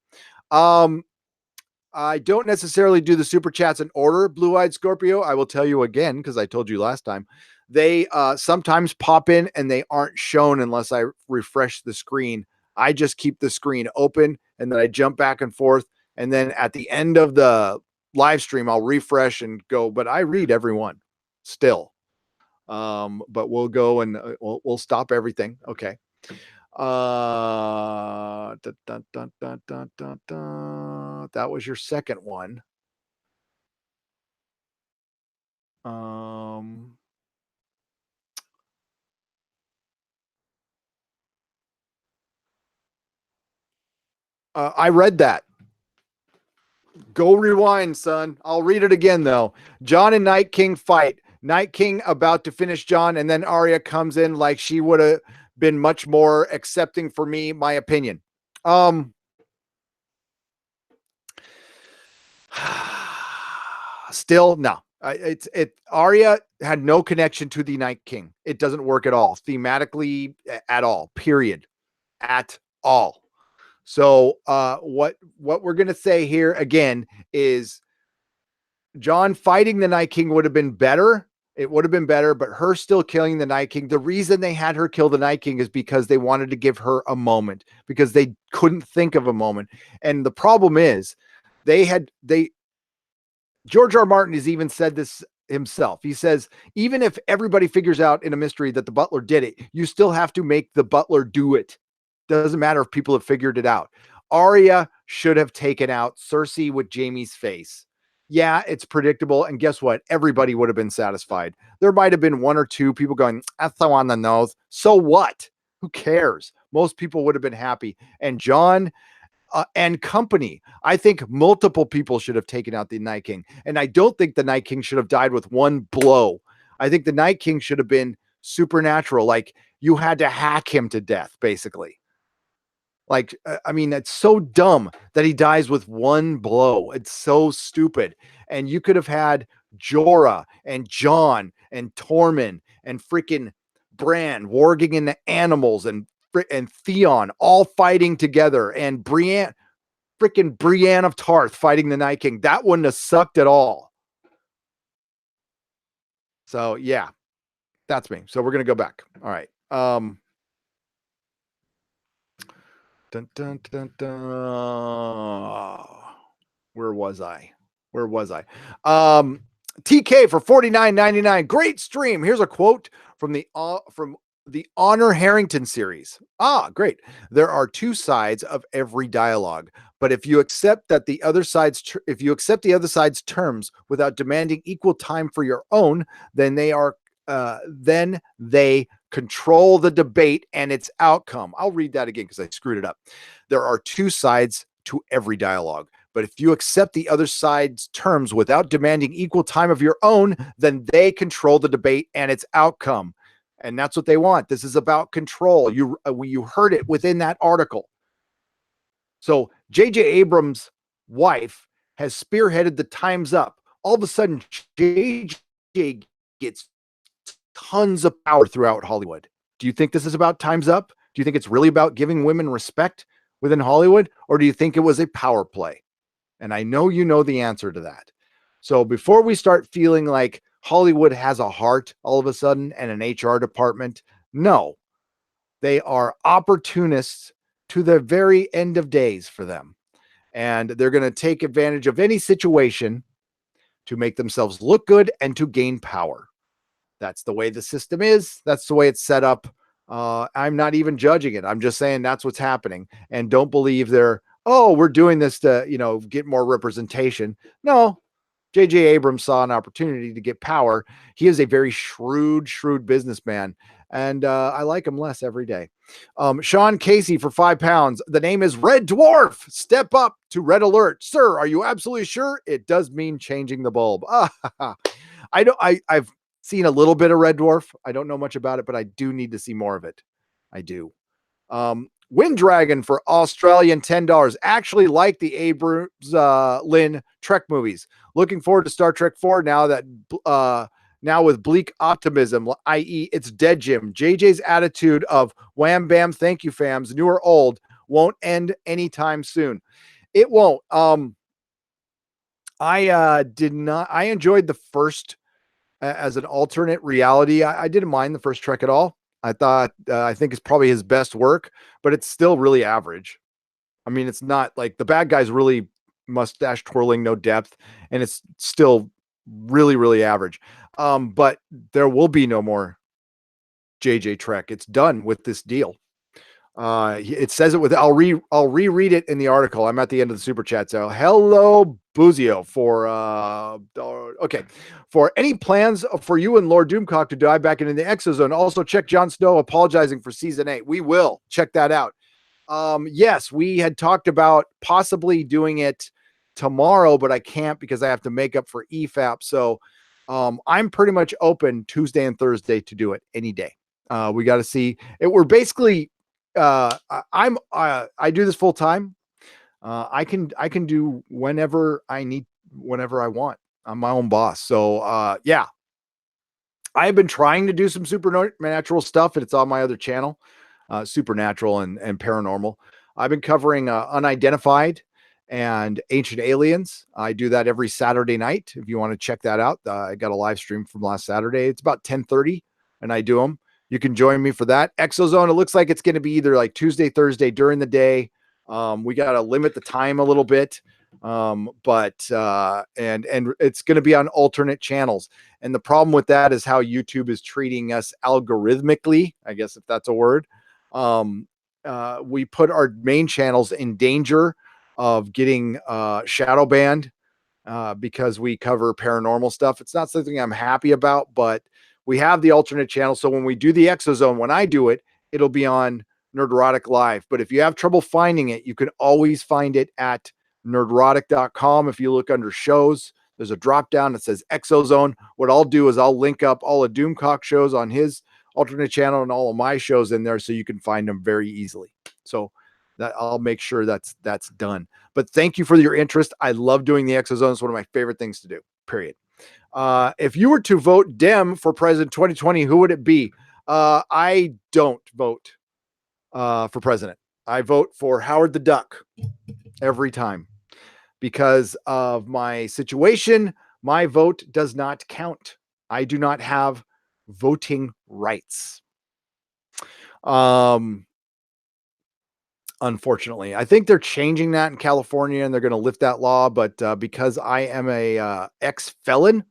I don't necessarily do the super chats in order, Blue-eyed Scorpio. I will tell you again, because I told you last time. They sometimes pop in and they aren't shown unless I refresh the screen. I just keep the screen open and then I jump back and forth. And then at the end of the live stream, I'll refresh and go, but I read everyone still. But we'll go and we'll stop everything. Okay. That was your second one. I read that. Go rewind, son. I'll read it again, though. Jon and Night King fight. Night King about to finish Jon, and then Arya comes in like she would have been much more accepting for me, my opinion. Still, no. Arya had no connection to the Night King. It doesn't work at all, thematically at all, period. At all. So what we're going to say here again is Jon fighting the Night King would have been better. It would have been better, but her still killing the Night King. The reason they had her kill the Night King is because they wanted to give her a moment, because they couldn't think of a moment. And the problem is George R. Martin has even said this himself. He says, even if everybody figures out in a mystery that the butler did it, you still have to make the butler do it. Doesn't matter if people have figured it out. Arya should have taken out Cersei with Jaime's face. Yeah, it's predictable. And guess what? Everybody would have been satisfied. There might have been one or two people going, that's so on the nose. So what? Who cares? Most people would have been happy. And Jon and company, I think multiple people should have taken out the Night King. And I don't think the Night King should have died with one blow. I think the Night King should have been supernatural. Like you had to hack him to death, basically. Like, I mean, it's so dumb that he dies with one blow. It's so stupid. And you could have had Jorah and Jon and Tormund and freaking Bran warging in the animals and Theon all fighting together, and Brienne of Tarth fighting the Night King. That wouldn't have sucked at all. So yeah, that's me. So we're going to go back. All right. Dun, dun, dun, dun. Where was I? TK for $49.99. Great stream. Here's a quote from the Honor Harrington series. Great. There are two sides of every dialogue, but if you accept the other side's terms without demanding equal time for your own, then they control the debate and its outcome. I'll read that again because I screwed it up. There are two sides to every dialogue, but if you accept the other side's terms without demanding equal time of your own, then they control the debate and its outcome. And that's what they want. This is about control. You heard it within that article. So J.J. Abrams' wife has spearheaded the Time's Up. All of a sudden, J.J. gets tons of power throughout Hollywood. Do you think this is about Time's Up? Do you think it's really about giving women respect within Hollywood? Or do you think it was a power play? And I know you know the answer to that. So before we start feeling like Hollywood has a heart all of a sudden and an HR department, no, they are opportunists to the very end of days for them. And they're going to take advantage of any situation to make themselves look good and to gain power. That's the way the system is. That's the way it's set up. I'm not even judging it. I'm just saying that's what's happening. And don't believe we're doing this to, get more representation. No, J.J. Abrams saw an opportunity to get power. He is a very shrewd businessman. and I like him less every day. Sean Casey for £5. The name is Red Dwarf. Step up to Red Alert. Sir, are you absolutely sure? It does mean changing the bulb. I've seen a little bit of Red Dwarf. I don't know much about it, but I do need to see more of it. I do. Wind Dragon for Australian $10. Actually like the Abrams Lynn Trek movies. Looking forward to Star Trek 4 now that now with bleak optimism, i.e. it's dead Jim. JJ's attitude of wham bam thank you fams, new or old, won't end anytime soon. It won't. I enjoyed the first as an alternate reality. I didn't mind the first Trek at all. I think it's probably his best work, but it's still really average. I mean, it's not like the bad guy's really mustache twirling, no depth, and it's still really, really average. But there will be no more JJ Trek. It's done with this deal. It says it with I'll reread it in the article. I'm at the end of the super chat. So hello Buzio for okay. For any plans for you and Lord Doomcock to dive back into the Exozone. Also check Jon Snow apologizing for season 8. We will check that out. Yes, we had talked about possibly doing it tomorrow, but I can't because I have to make up for EFAP. So I'm pretty much open Tuesday and Thursday to do it any day. We got to see it. We're basically I do this full time. I can do whenever I need, whenever I want. I'm my own boss. So yeah, I've been trying to do some supernatural stuff, and it's on my other channel, supernatural and paranormal. I've been covering unidentified and ancient aliens. I do that every Saturday night. If you want to check that out, I got a live stream from last Saturday. It's about 10:30, and I do them. You can join me for that. Exozone, it looks like it's going to be either like Tuesday, Thursday during the day. We got to limit the time a little bit. But it's going to be on alternate channels. And the problem with that is how YouTube is treating us algorithmically, I guess, if that's a word. We put our main channels in danger of getting shadow banned because we cover paranormal stuff. It's not something I'm happy about, but we have the alternate channel. So when we do the Exozone, when I do it, it'll be on Nerdrotic Live. But if you have trouble finding it, you can always find it at nerdrotic.com. If you look under shows, there's a drop down that says Exozone. What I'll do is I'll link up all of Doomcock shows on his alternate channel and all of my shows in there so you can find them very easily. So that I'll make sure that's done. But thank you for your interest. I love doing the Exozone. It's one of my favorite things to do, period. If you were to vote Dem for president 2020, who would it be? I don't vote for president. I vote for Howard the Duck every time because of my situation. My vote does not count. I do not have voting rights. Unfortunately, I think they're changing that in California and they're going to lift that law. But because I am a ex-felon,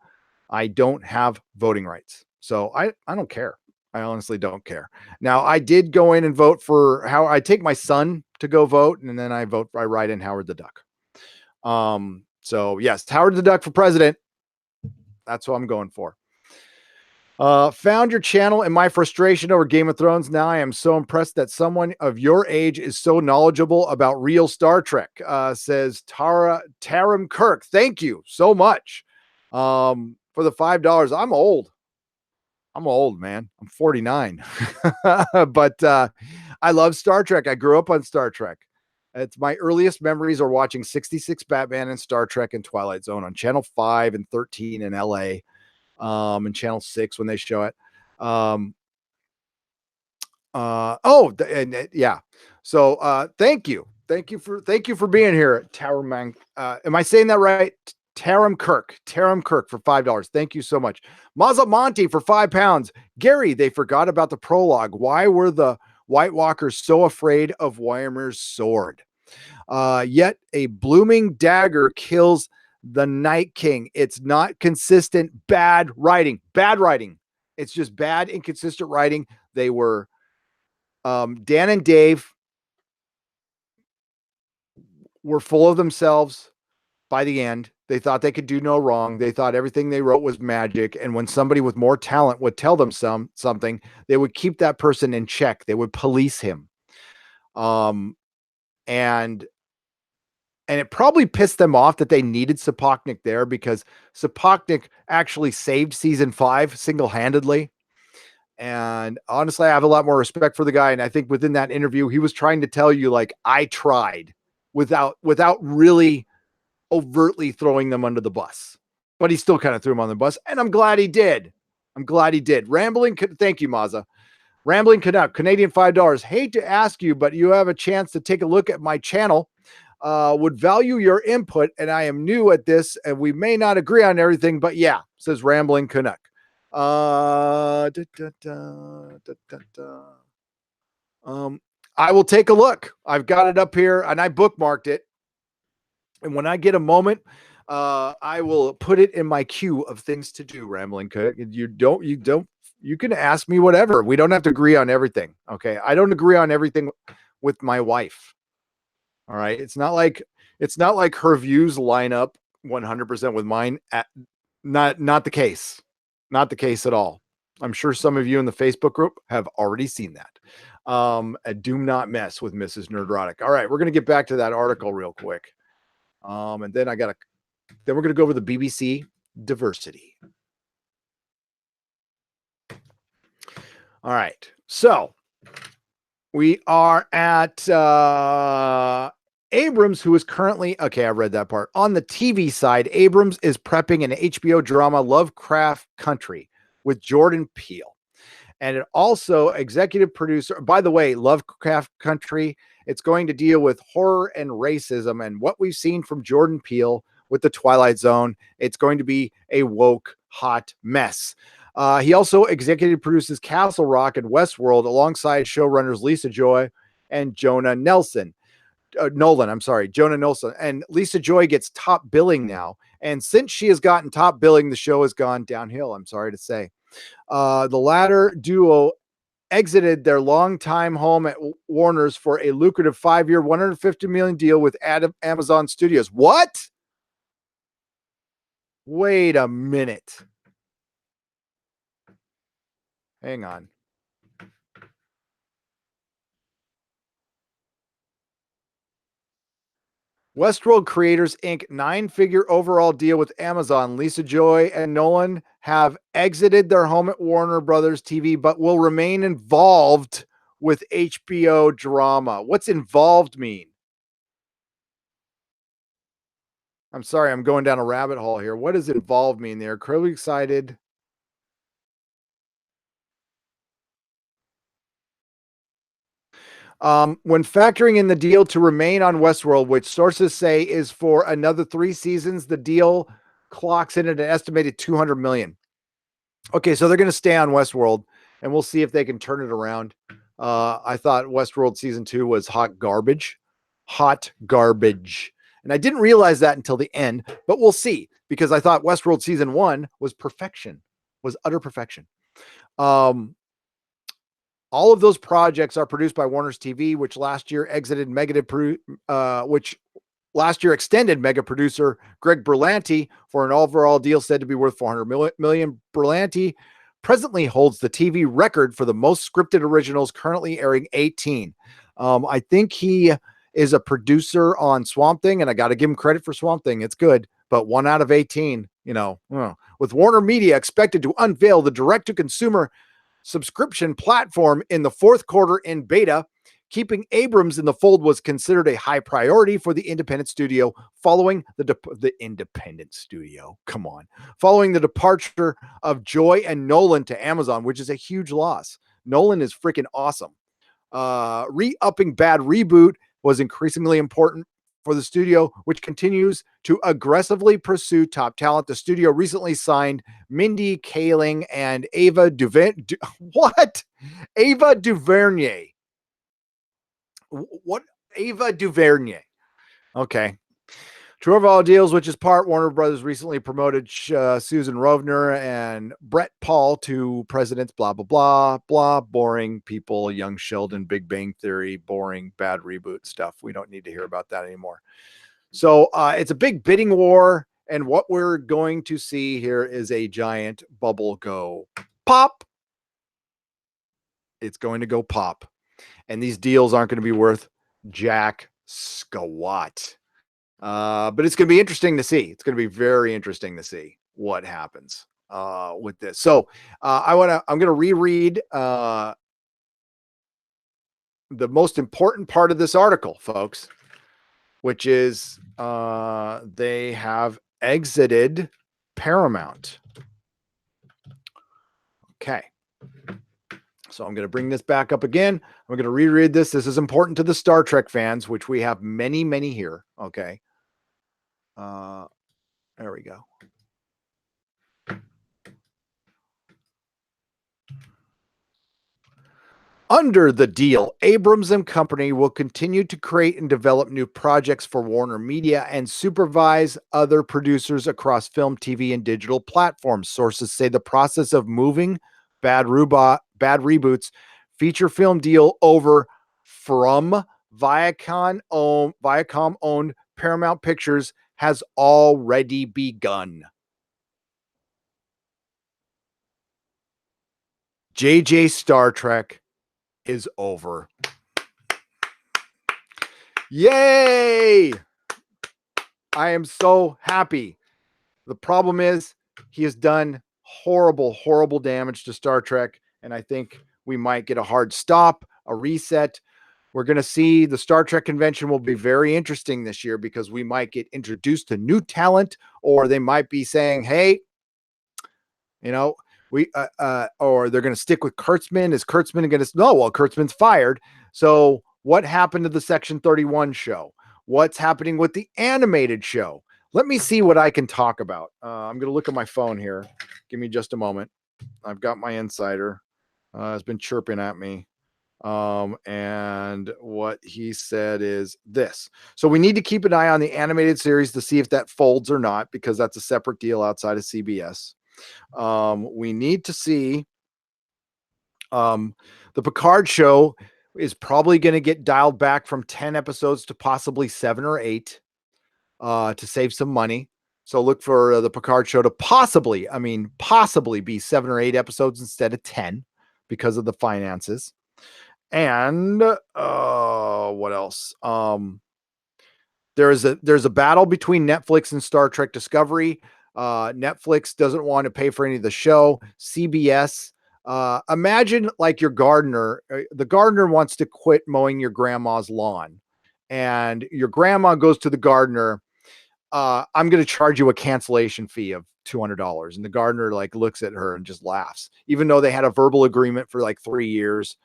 I don't have voting rights. So I don't care. I honestly don't care. Now, I did go in and vote for how I take my son to go vote, and then I write in Howard the Duck. So yes, Howard the Duck for president. That's what I'm going for. Found your channel and my frustration over Game of Thrones. Now I am so impressed that someone of your age is so knowledgeable about real Star Trek, says Taram Kirk. Thank you so much for the $5. I'm old, man. I'm 49. But I love Star Trek. I grew up on Star Trek. It's my earliest memories are watching 66 Batman and Star Trek and Twilight Zone on channel 5 and 13 in LA. And channel 6 when they show it. Yeah. So thank you for being here, Taram. Am I saying that right? Taram Kirk for $5. Thank you so much. Mazamonte for £5. Gary, they forgot about the prologue. Why were the White Walkers so afraid of Wymer's sword? Yet a blooming dagger kills the Night King. It's not consistent. Bad writing. It's just bad, inconsistent writing. They were Dan and Dave were full of themselves. by the end. They thought they could do no wrong. They thought everything they wrote was magic. And when somebody with more talent would tell them something, they would keep that person in check. They would police him. Um, and it probably pissed them off that they needed Sapochnik there, because Sapochnik actually saved season 5 single-handedly. And honestly, I have a lot more respect for the guy. And I think within that interview, he was trying to tell you, like, I tried, without really overtly throwing them under the bus. But he still kind of threw him on the bus. And I'm glad he did. Rambling. Thank you, Maza. Rambling Canuck, Canadian $5. Hate to ask you, but you have a chance to take a look at my channel. Would value your input, and I am new at this, and we may not agree on everything, but yeah, says Rambling Canuck. I will take a look. I've got it up here, and I bookmarked it. And when I get a moment, I will put it in my queue of things to do. Rambling Canuck. You can ask me whatever. We don't have to agree on everything. Okay. I don't agree on everything with my wife. All right. It's not like her views line up 100% with mine. Not the case. Not the case at all. I'm sure some of you in the Facebook group have already seen that. Do not mess with Mrs. Nerdrotic. All right. We're going to get back to that article real quick. And then we're going to go over the BBC diversity. All right. So we are at Abrams, who is currently, okay, I read that part. On the TV side, Abrams is prepping an HBO drama, Lovecraft Country, with Jordan Peele. And it also executive producer, by the way, Lovecraft Country, it's going to deal with horror and racism and what we've seen from Jordan Peele with the Twilight Zone. It's going to be a woke, hot mess. He also executive produces Castle Rock and Westworld alongside showrunners Lisa Joy and Jonah Nolan. Jonah Nolan. And Lisa Joy gets top billing now. And since she has gotten top billing, the show has gone downhill, I'm sorry to say. The latter duo exited their longtime home at Warner's for a lucrative 5-year, $150 million deal with Amazon Studios. What? Wait a minute. Hang on. Westworld Creators Inc. 9-figure overall deal with Amazon. Lisa Joy and Nolan have exited their home at Warner Brothers TV, but will remain involved with HBO drama. What's involved mean? I'm sorry, I'm going down a rabbit hole here. What does involved mean? They're incredibly excited. When factoring in the deal to remain on Westworld, which sources say is for another 3 seasons, the deal clocks in at an estimated $200 million. Okay, so they're going to stay on Westworld, and we'll see if they can turn it around. I thought Westworld season 2 was hot garbage. And I didn't realize that until the end, but we'll see, because I thought Westworld season 1 was perfection, was utter perfection. All of those projects are produced by Warner's TV, which last year extended mega producer Greg Berlanti for an overall deal said to be worth $400 million. Berlanti presently holds the TV record for the most scripted originals, currently airing 18. I think he is a producer on Swamp Thing, and I got to give him credit for Swamp Thing. It's good, but 1 out of 18, with Warner Media expected to unveil the direct-to-consumer subscription platform in the 4th quarter in beta, keeping Abrams in the fold was considered a high priority for the independent studio following the independent studio. Come on. Following the departure of Joy and Nolan to Amazon, which is a huge loss. Nolan is freaking awesome. Re-upping Bad Reboot was increasingly important for the studio, which continues to aggressively pursue top talent. The studio recently signed Mindy Kaling and Ava DuVernay. What? Ava DuVernay. Okay. True of all deals, which is part Warner Brothers recently promoted Susan Rovner and Brett Paul to presidents, blah, blah, blah, blah, boring people, Young Sheldon, Big Bang Theory, boring, Bad Reboot stuff. We don't need to hear about that anymore. So it's a big bidding war. And what we're going to see here is a giant bubble go pop. It's going to go pop. And these deals aren't going to be worth jack squat. But it's going to be interesting to see. It's going to be very interesting to see what happens with this. So I'm going to reread the most important part of this article, folks, which is they have exited Paramount. Okay. So I'm going to bring this back up again. I'm going to reread this. This is important to the Star Trek fans, which we have many, many here. Okay. There we go. Under the deal, Abrams and company will continue to create and develop new projects for Warner Media and supervise other producers across film, TV, and digital platforms. Sources say the process of moving bad reboots feature film deal over from Viacom-owned Paramount Pictures has already begun. JJ Star Trek is over. Yay! I am so happy. The problem is he has done horrible, horrible damage to Star Trek. And I think we might get a hard stop, a reset. We're going to see the Star Trek convention will be very interesting this year because we might get introduced to new talent, or they might be saying, hey, you know, or they're going to stick with Kurtzman. Is Kurtzman going to, no, well, Kurtzman's fired. So what happened to the Section 31 show? What's happening with the animated show? Let me see what I can talk about. I'm going to look at my phone here. Give me just a moment. I've got my insider. Has been chirping at me. And what he said is this. So we need to keep an eye on the animated series to see if that folds or not, because that's a separate deal outside of CBS. We need to see the Picard show is probably going to get dialed back from 10 episodes to possibly 7 or 8 to save some money. So look for the Picard show to possibly be 7 or 8 episodes instead of 10 because of the finances. And what else? There's a battle between Netflix and Star Trek Discovery. Netflix doesn't want to pay for any of the show. CBS, imagine like your gardener. The gardener wants to quit mowing your grandma's lawn, and your grandma goes to the gardener. I'm going to charge you a cancellation fee of $200. And the gardener like looks at her and just laughs, even though they had a verbal agreement for like 3 years.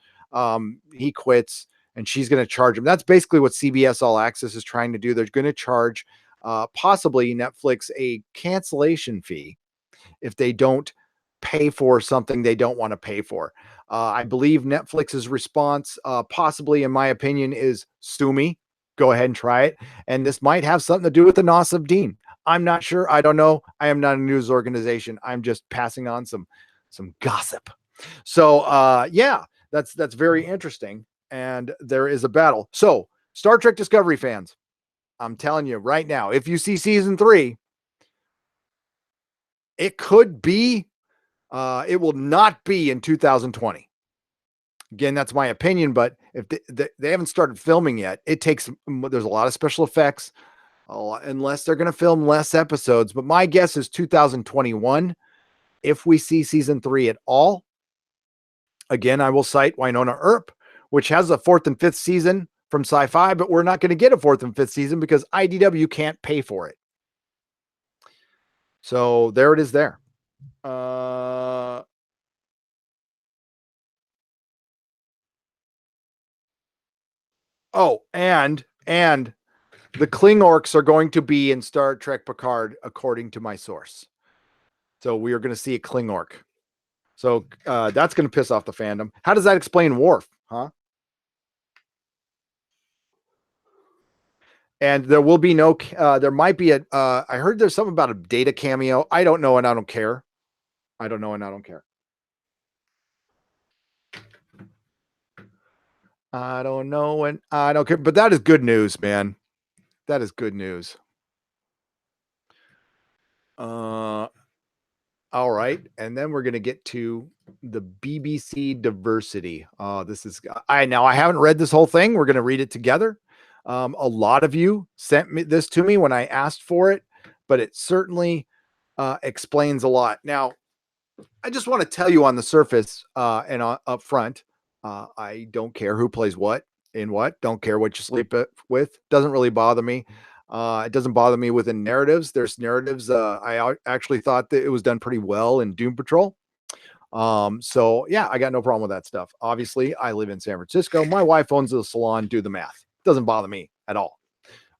He quits and she's going to charge him. That's basically what CBS All Access is trying to do. They're going to charge possibly Netflix a cancellation fee if they don't pay for something they don't want to pay for. I believe Netflix's response, possibly in my opinion, is sue me. Go ahead and try it. And this might have something to do with the Nos of Dean. I'm not sure. I don't know. I am not a news organization. I'm just passing on some gossip. So yeah, that's very interesting. And there is a battle. So Star Trek Discovery fans, I'm telling you right now, if you see season 3, it could be, it will not be in 2020. Again, that's my opinion, but if they haven't started filming yet, there's a lot of special effects, unless they're going to film less episodes. But my guess is 2021, if we see season 3 at all. Again, I will cite Winona Earp, which has a 4th and 5th season from Sci-Fi, but we're not going to get a 4th and 5th season because IDW can't pay for it. So there it is there. And the Klingorks are going to be in Star Trek Picard, according to my source. So we are going to see a Klingork. So that's going to piss off the fandom. How does that explain Worf, huh? And there will be no, there might be I heard there's something about a Data cameo. I don't know, and I don't care. I don't know, and I don't care. I don't know, and I don't care. But that is good news, man. That is good news. All right, and then we're gonna get to the BBC diversity. This is I haven't read this whole thing. We're gonna read it together. A lot of you sent me this to me when I asked for it, but it certainly explains a lot. Now, I just want to tell you on the surface and up front, I don't care who plays what in what. Don't care what you sleep with. Doesn't really bother me. It doesn't bother me within narratives. There's narratives. Actually thought that it was done pretty well in Doom Patrol. So yeah, I got no problem with that stuff. Obviously, I live in San Francisco. My wife owns a salon. Do the math. Doesn't bother me at all.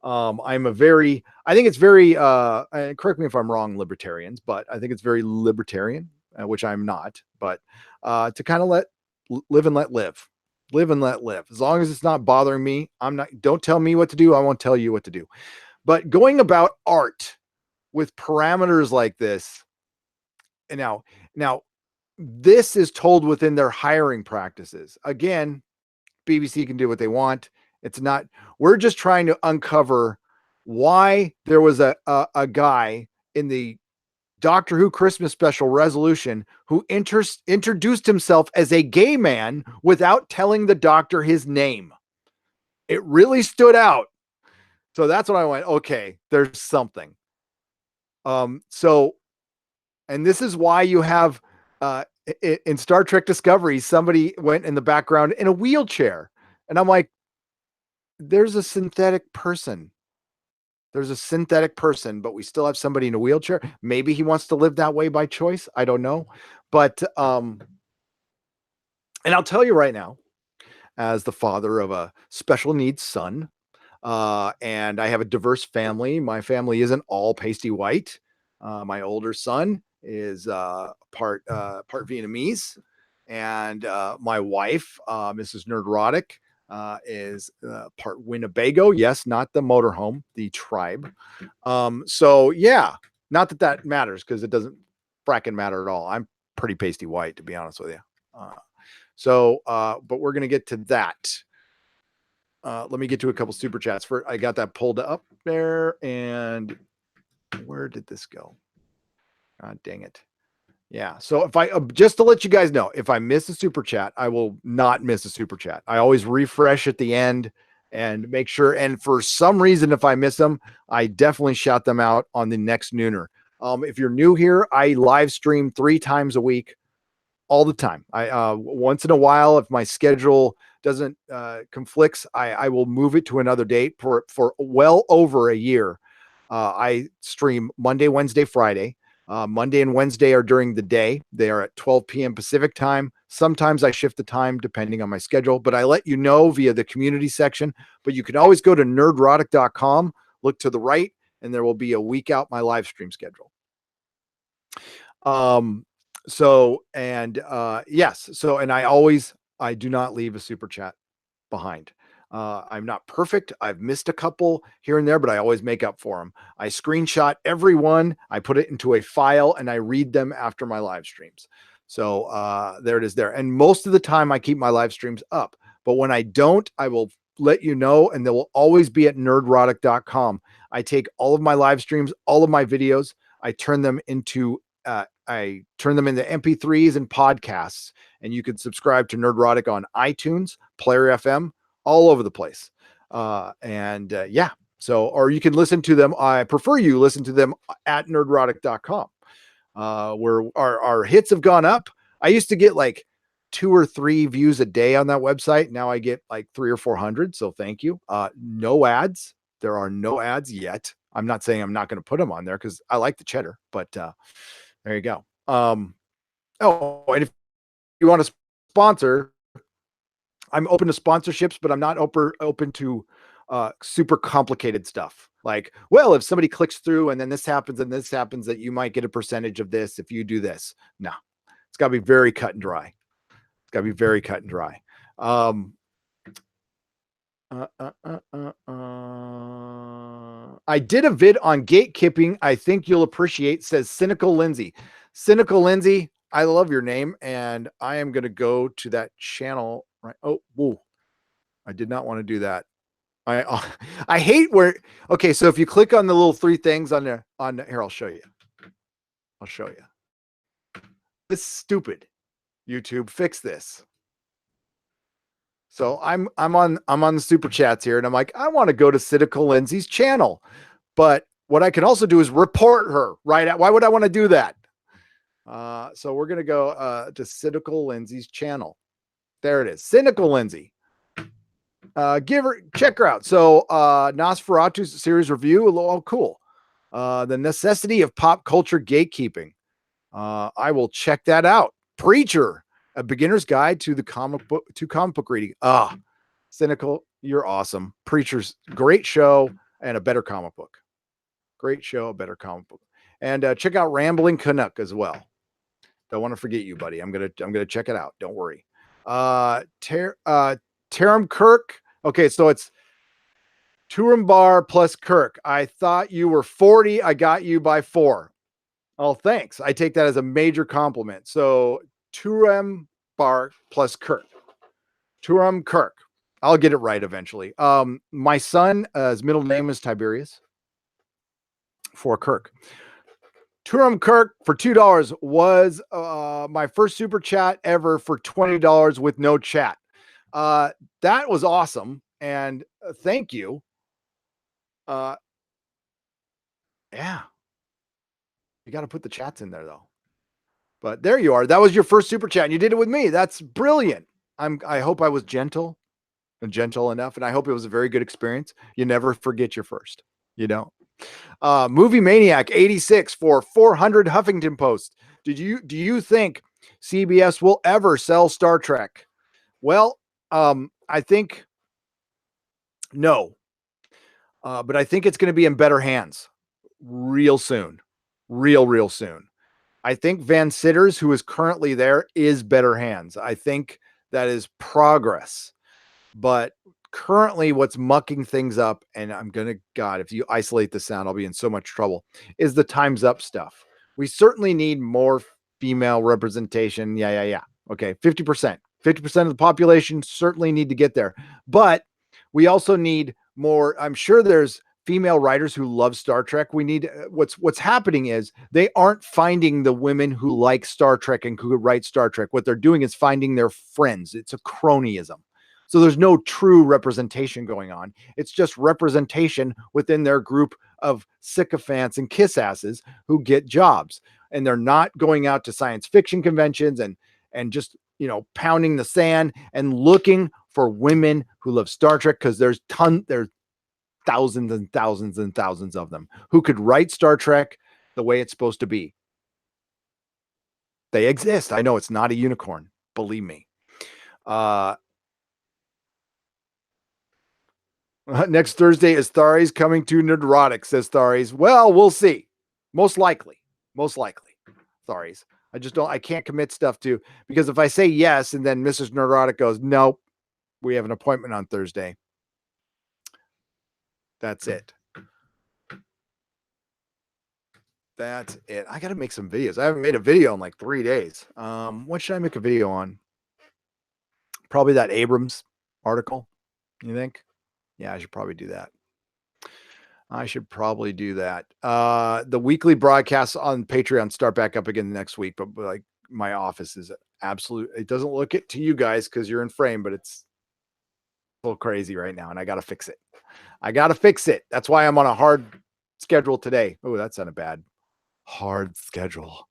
I think it's very, correct me if I'm wrong, libertarians, but I think it's very libertarian, which I'm not, but to kind of live and let live, live and let live. As long as it's not bothering me, don't tell me what to do. I won't tell you what to do. But going about art with parameters like this, and now this is told within their hiring practices. Again, BBC can do what they want. It's not, we're just trying to uncover why there was a guy in the Doctor Who Christmas special Resolution who introduced himself as a gay man without telling the doctor his name. It really stood out. So that's when I went, okay, there's something. And this is why you have, in Star Trek Discovery, somebody went in the background in a wheelchair. And I'm like, there's a synthetic person. There's a synthetic person, but we still have somebody in a wheelchair. Maybe he wants to live that way by choice. I don't know. But, and I'll tell you right now, as the father of a special needs son, and I have a diverse family. My family isn't all pasty white. My older son is part Vietnamese, and my wife, Mrs. Nerdrotic, is part Winnebago. Yes, not the motorhome, the tribe. So yeah, not that matters because it doesn't fracking matter at all. I'm pretty pasty white, to be honest with you. But we're gonna get to that. Let me get to a couple super chats. I got that pulled up there, and where did this go? God dang it. Yeah. So if I just to let you guys know, if I miss a super chat, I will not miss a super chat. I always refresh at the end and make sure. And for some reason, if I miss them, I definitely shout them out on the next Nooner. If you're new here, I live stream 3 times a week, all the time. I once in a while, if my schedule doesn't conflicts, I will move it to another date. For well over a year, I stream Monday, Wednesday, Friday. Monday and Wednesday are during the day. They are at 12 p.m. Pacific time. Sometimes I shift the time depending on my schedule, but I let you know via the community section. But you can always go to nerdrotic.com, look to the right, and there will be a week out my live stream schedule. Yes. So, and I do not leave a super chat behind. I'm not perfect. I've missed a couple here and there, but I always make up for them. I screenshot every one. I put it into a file and I read them after my live streams. So there it is there. And most of the time I keep my live streams up, but when I don't, I will let you know, and they will always be at nerdrotic.com. I take all of my live streams, all of my videos, I turn them into MP3s and podcasts, and you can subscribe to Nerdrotic on iTunes, Player FM, all over the place. Yeah. So, or you can listen to them. I prefer you listen to them at nerdrotic.com, where our hits have gone up. I used to get like 2 or 3 views a day on that website. Now I get like 300 or 400. So thank you. No ads. There are no ads yet. I'm not saying I'm not going to put them on there because I like the cheddar, but there you go. And if you want to sponsor, I'm open to sponsorships, but I'm not open to super complicated stuff. Like, well, if somebody clicks through and then this happens and this happens, that you might get a percentage of this if you do this. No, it's got to be very cut and dry. It's got to be very cut and dry. I did a vid on gatekeeping. I think you'll appreciate, says Cynical Lindsay. Cynical Lindsay, I love your name, and I am going to go to that channel. Right. Oh, whoa. I did not want to do that. I hate where. Okay, so if you click on the little three things on there, here, I'll show you. I'll show you. This is stupid. YouTube, fix this. So I'm on the super chats here, and I'm like, I want to go to Cynical Lindsay's channel, but what I can also do is report her right at. Why would I want to do that? So we're gonna go to Cynical Lindsay's channel. There it is, Cynical Lindsay. Check her out. So Nosferatu's series review. Oh, cool. The necessity of pop culture gatekeeping. I will check that out. Preacher, a beginner's guide to the comic book reading. Cynical, you're awesome. Preacher's great show and a better comic book. Great show, a better comic book. And check out Rambling Canuck as well. Don't want to forget you, buddy. I'm gonna check it out. Don't worry. Taram Kirk. Okay, so it's Turam Bar plus Kirk. I thought you were 40. I got you by 4. Oh, thanks. I take that as a major compliment. So Turam Bar plus Kirk. Turam Kirk. I'll get it right eventually. My son, his middle name is Tiberius. For Kirk. Turam Kirk for $2 was my first super chat ever for $20 with no chat. That was awesome. And thank you. Yeah. You got to put the chats in there though. But there you are. That was your first super chat. And you did it with me. That's brilliant. I hope I was gentle enough. And I hope it was a very good experience. You never forget your first, you know? Movie Maniac 86 for 400 Huffington Post. Do you think CBS will ever sell Star Trek? Well, I think no. But I think it's going to be in better hands real soon. Real soon. I think Van Sitters, who is currently there, is better hands. I think that is progress. But currently what's mucking things up, and God, if you isolate the sound, I'll be in so much trouble, is the Time's Up stuff. We certainly need more female representation. Yeah. Okay, 50%. 50% of the population certainly need to get there. But we also need more. I'm sure there's female writers who love Star Trek. We need what's happening is they aren't finding the women who like Star Trek and who write Star Trek. What they're doing is finding their friends. It's a cronyism. So there's no true representation going on. It's just representation within their group of sycophants and kiss asses who get jobs. And they're not going out to science fiction conventions and just, pounding the sand and looking for women who love Star Trek, because there's thousands and thousands and thousands of them who could write Star Trek the way it's supposed to be. They exist. I know it's not a unicorn. Believe me. Next Thursday is Tharies coming to Nerdrotic, says Tharies. Well, we'll see. Most likely. Tharies. I can't commit stuff to, because if I say yes and then Mrs. Nerdrotic goes, nope, we have an appointment on Thursday. That's it. I got to make some videos. I haven't made a video in like 3 days. What should I make a video on? Probably that Abrams article. You think? Yeah, I should probably do that. The weekly broadcasts on Patreon start back up again next week, but like my office is absolute. It doesn't look it to you guys because you're in frame, but it's a little crazy right now, and I got to fix it. That's why I'm on a hard schedule today. Oh, that sounded bad. Hard schedule.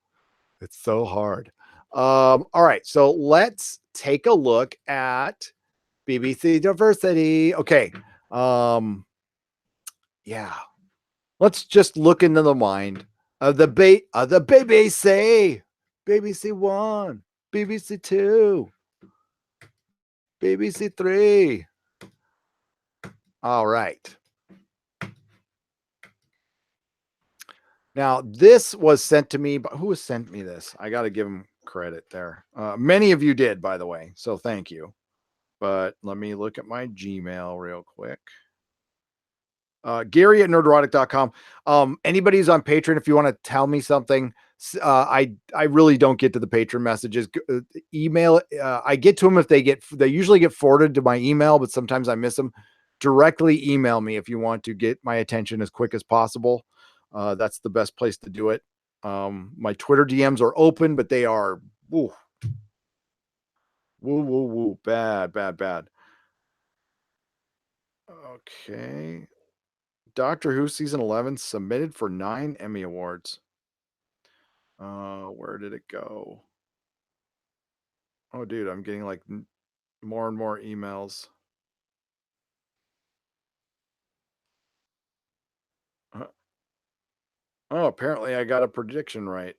It's so hard. All right, so let's take a look at BBC diversity. Okay. Yeah. Let's just look into the mind of the BBC. BBC 1, BBC 2, BBC 3. All right. Now, this was sent to me, but who sent me this? I got to give him credit there. Many of you did, by the way, so thank you. But let me look at my Gmail real quick. Gary at nerdrotic.com. Anybody who's on Patreon, if you want to tell me something, I really don't get to the Patreon messages. Email. I get to them if they usually get forwarded to my email, but sometimes I miss them. directly email me if you want to get my attention as quick as possible. That's the best place to do it. My Twitter DMs are open, but they are woo, woo, woo, woo, bad, bad, bad. Okay. Doctor Who season 11 submitted for 9 Emmy Awards. Where did it go? Oh, dude, I'm getting like more and more emails. Uh, Oh, apparently I got a prediction right.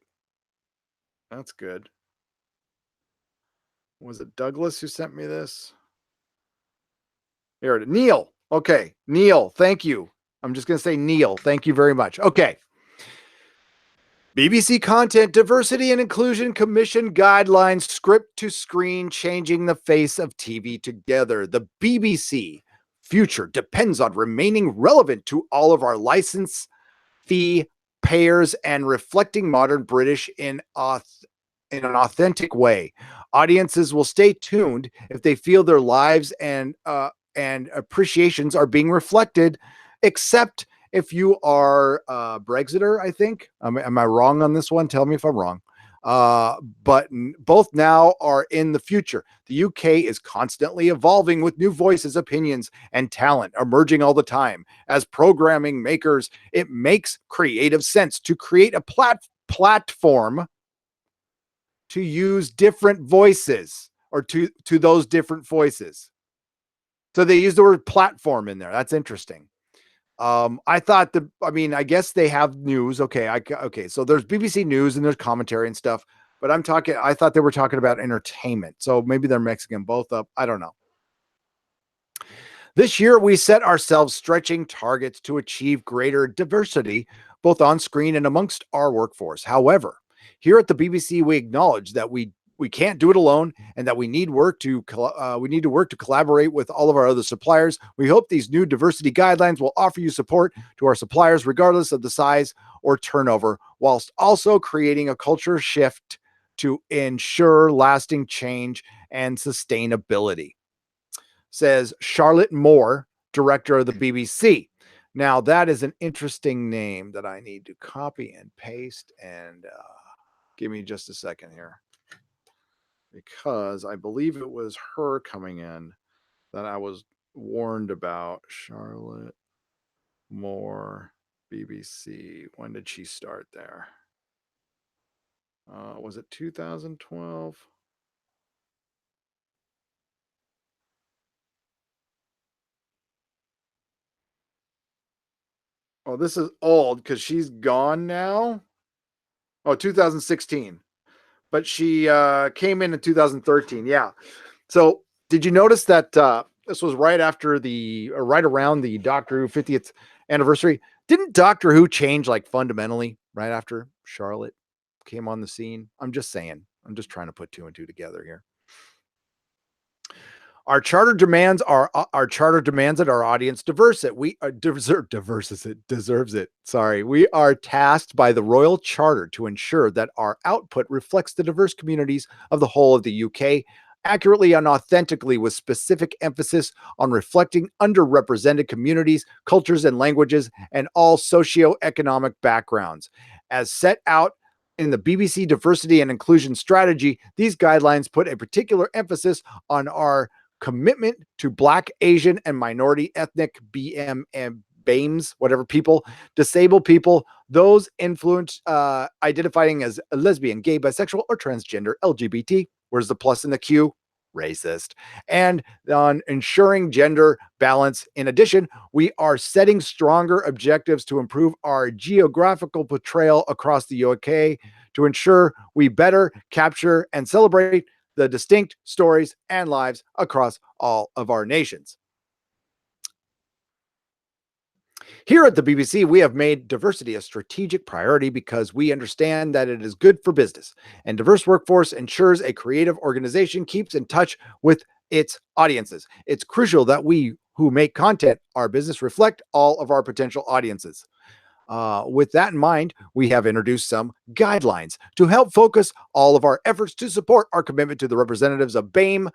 That's good. Was it Douglas who sent me this? Here it is. Neil. Okay. Neil, thank you. I'm just going to say Neil. Thank you very much. Okay. BBC Content Diversity and Inclusion Commission Guidelines Script to Screen Changing the Face of TV Together. The BBC future depends on remaining relevant to all of our license fee payers and reflecting modern British in an authentic way. Audiences will stay tuned if they feel their lives and appreciations are being reflected, except if you are Brexiter, I think. Am I wrong on this one? Tell me if I'm wrong. But both now are in the future. The UK is constantly evolving with new voices, opinions, and talent emerging all the time. As programming makers, it makes creative sense to create a platform to use different voices or to those different voices. So they use the word platform in there. That's interesting. I thought I guess they have news. Okay. Okay. So there's BBC News and there's commentary and stuff, but I thought they were talking about entertainment. So maybe they're mixing them both up. I don't know. This year, we set ourselves stretching targets to achieve greater diversity, both on screen and amongst our workforce. However, here at the BBC, we acknowledge that we can't do it alone, and that we need to work to collaborate with all of our other suppliers. We hope these new diversity guidelines will offer you support to our suppliers, regardless of the size or turnover, whilst also creating a culture shift to ensure lasting change and sustainability. Says Charlotte Moore, director of the BBC. Now, that is an interesting name that I need to copy and paste, and give me just a second here, because I believe it was her coming in that I was warned about. Charlotte Moore, BBC. When did she start there? Was it 2012? Oh, this is old because she's gone now. Oh, 2016. But she came in 2013. Yeah. So did you notice that this was right around the Doctor Who 50th anniversary? Didn't Doctor Who change like fundamentally right after Charlotte came on the scene? I'm just saying. I'm just trying to put two and two together here. Our charter demands that our audience deserves it. Sorry, we are tasked by the Royal Charter to ensure that our output reflects the diverse communities of the whole of the UK accurately and authentically, with specific emphasis on reflecting underrepresented communities, cultures, and languages, and all socioeconomic backgrounds. As set out in the BBC Diversity and Inclusion Strategy, these guidelines put a particular emphasis on our commitment to Black, Asian, and minority ethnic BAMEs, whatever people, disabled people, those influenced, identifying as lesbian, gay, bisexual, or transgender, LGBT. Where's the plus in the Q? Racist. And on ensuring gender balance. In addition, we are setting stronger objectives to improve our geographical portrayal across the UK to ensure we better capture and celebrate the distinct stories and lives across all of our nations. Here at the BBC, we have made diversity a strategic priority because we understand that it is good for business, and diverse workforce ensures a creative organization keeps in touch with its audiences. It's crucial that we who make content, our business, reflect all of our potential audiences. With that in mind, we have introduced some guidelines to help focus all of our efforts to support our commitment to the representatives of BAME,